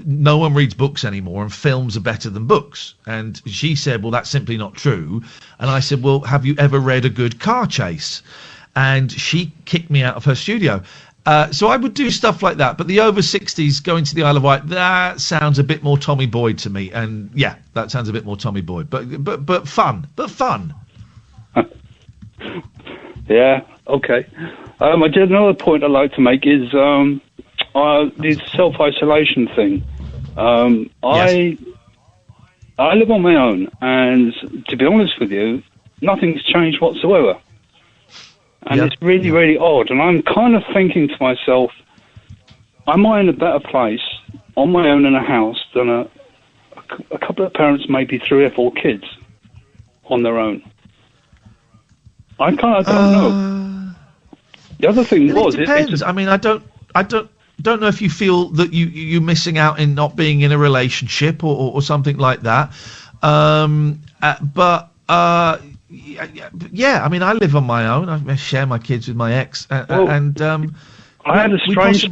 no one reads books anymore and films are better than books. And she said, well, that's simply not true. And I said, well, have you ever read a good car chase? And she kicked me out of her studio. So I would do stuff like that, but the over 60s going to the Isle of Wight, that sounds a bit more Tommy Boyd to me. And yeah, that sounds a bit more Tommy Boyd, but fun. Yeah, okay. Another point I'd like to make is the self-isolation thing. Yes. I live on my own, and to be honest with you, nothing's changed whatsoever. And it's really, really odd. And I'm kind of thinking to myself, am I in a better place on my own in a house than a couple of parents, maybe 3 or 4 kids on their own? I don't know. The other thing It depends. I mean, I don't know if you feel that you're missing out in not being in a relationship or something like that. Yeah, I mean, I live on my own. I share my kids with my ex, I had a strange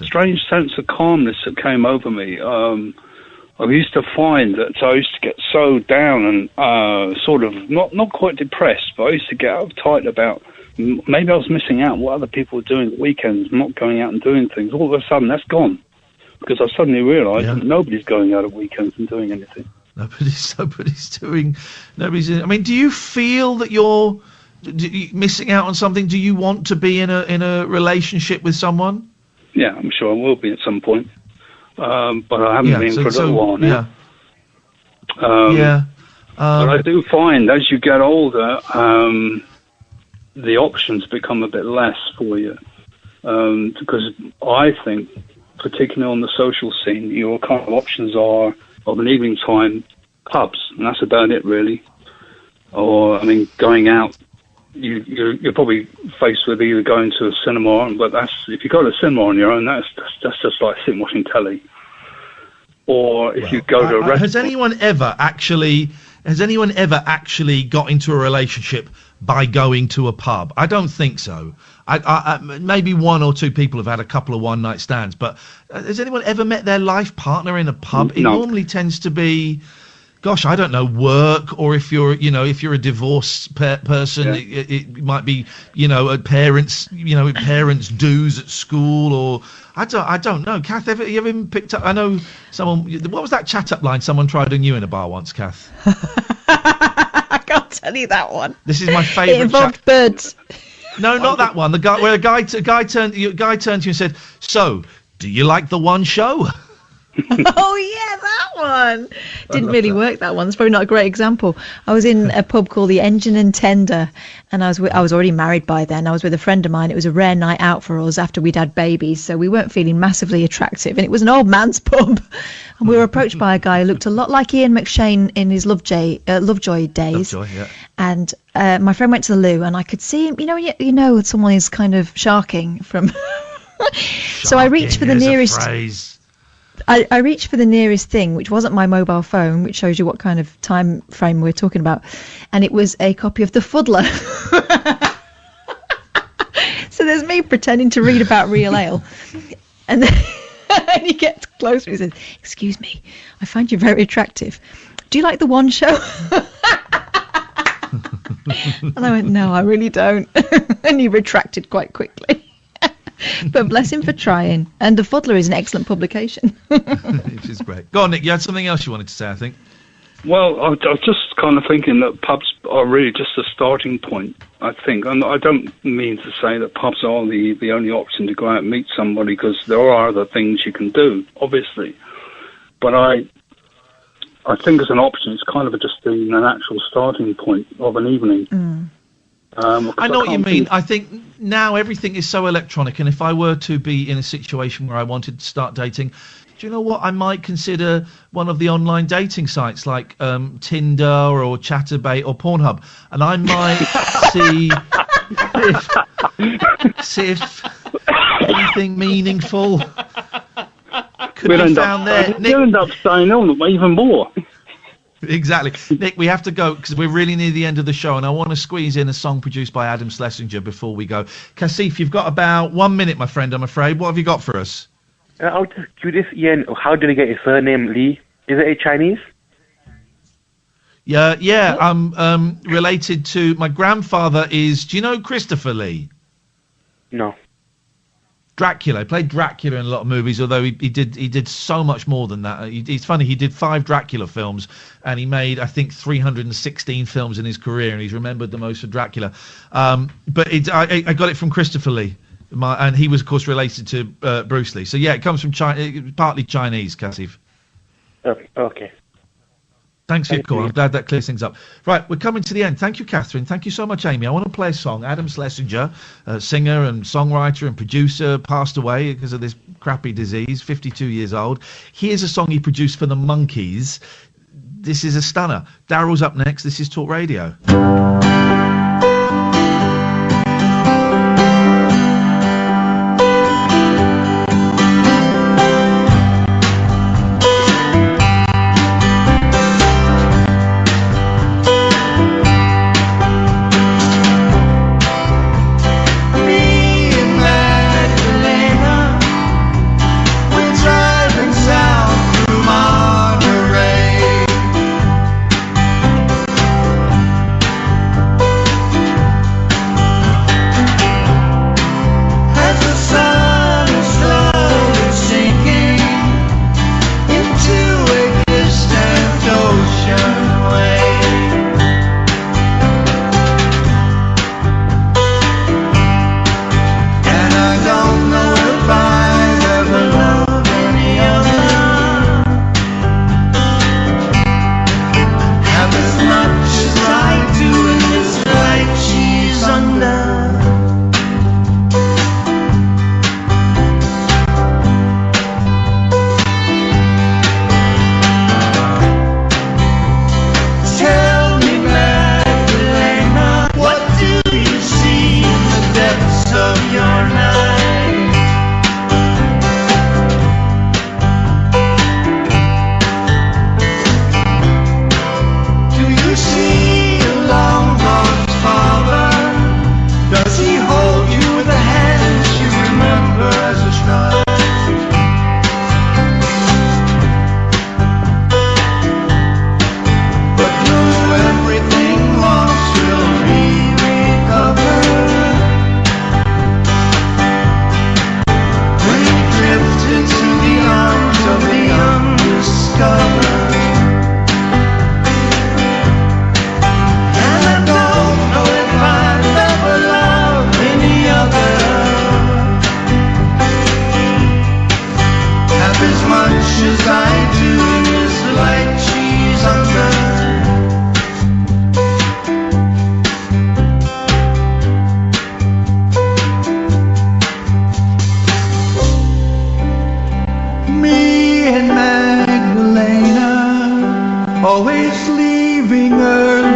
strange sense of calmness that came over me. I used to find that I used to get so down and sort of not quite depressed, but I used to get uptight about maybe I was missing out on what other people were doing at weekends, not going out and doing things. All of a sudden, that's gone because I suddenly realised that nobody's going out at weekends and doing anything. Nobody's doing. I mean, do you feel that you're missing out on something? Do you want to be in a relationship with someone? Yeah, I'm sure I will be at some point. But I haven't been for a little while now. But I do find as you get older, the options become a bit less for you. Because I think, particularly on the social scene, your kind of options are, of an evening time, pubs, and that's about it, really. Or, I mean, going out, you're probably faced with either going to a cinema, but if you go to a cinema on your own, that's just like sitting watching telly. Or if you go to a restaurant. Has anyone ever actually got into a relationship by going to a pub? I don't think so. I maybe one or two people have had a couple of one-night stands, but has anyone ever met their life partner in a pub? It normally tends to be, gosh, I don't know, work, or if you're a divorced person, it might be, parents dues at school, or I don't know. Kath, have you ever been picked up? I know someone. What was that chat up line someone tried on you in a bar once, Kath? I can't tell you that one. This is my favourite. It involved birds. No, not that one. The guy where a guy turned to you and said, "So, do you like the one show?" Oh yeah, that one didn't really work. That one. It's probably not a great example. I was in a pub called the Engine and Tender, and I was already married by then. I was with a friend of mine. It was a rare night out for us after we'd had babies, so we weren't feeling massively attractive. And it was an old man's pub, and we were approached by a guy who looked a lot like Iain McShane in his Lovejoy days. Lovejoy, yeah. And my friend went to the loo, and I could see him. You know, someone is kind of sharking from. So I reached for the nearest. I reached for the nearest thing, which wasn't my mobile phone, which shows you what kind of time frame we're talking about, and it was a copy of The Fuddler. So there's me pretending to read about real ale, and then and he gets closer and he says, "Excuse me, I find you very attractive. Do you like the one show?" And I went, "No, I really don't." And he retracted quite quickly. But bless him for trying. And The Fuddler is an excellent publication. Which is great. Go on, Nick. You had something else you wanted to say, I think. Well, I was just kind of thinking that pubs are really just a starting point, I think. And I don't mean to say that pubs are the only option to go out and meet somebody, because there are other things you can do, obviously. But I think as an option, it's kind of just the natural starting point of an evening. Mm. I know what you mean. I think now everything is so electronic, and if I were to be in a situation where I wanted to start dating, do you know what? I might consider one of the online dating sites like Tinder or Chatterbait or Pornhub, and I might see if anything meaningful could be found there. We'll end up staying on even more. Exactly. Nick, we have to go because we're really near the end of the show, and I want to squeeze in a song produced by Adam Schlesinger before we go. Kasif, you've got about 1 minute, my friend, I'm afraid. What have you got for us? I'll just curious, Iain, how did he get his surname Lee? Is it a Chinese? Yeah, I'm related to... My grandfather is... Do you know Christopher Lee? No. Dracula. He played Dracula in a lot of movies, although he did so much more than that. It's funny, he did 5 Dracula films, and he made, I think, 316 films in his career, and he's remembered the most for Dracula. But I got it from Christopher Lee, and he was, of course, related to Bruce Lee. So, yeah, it comes from China, partly Chinese, Kasif. Okay. Thanks for your call. I'm glad that clears things up. Right, we're coming to the end. Thank you, Catherine. Thank you so much, Amy. I want to play a song. Adam Schlesinger, singer and songwriter and producer, passed away because of this crappy disease, 52 years old. Here's a song he produced for the Monkees. This is a stunner. Daryl's up next. This is Talk Radio. as I do in this light she's under. Me and Magdalena always leaving early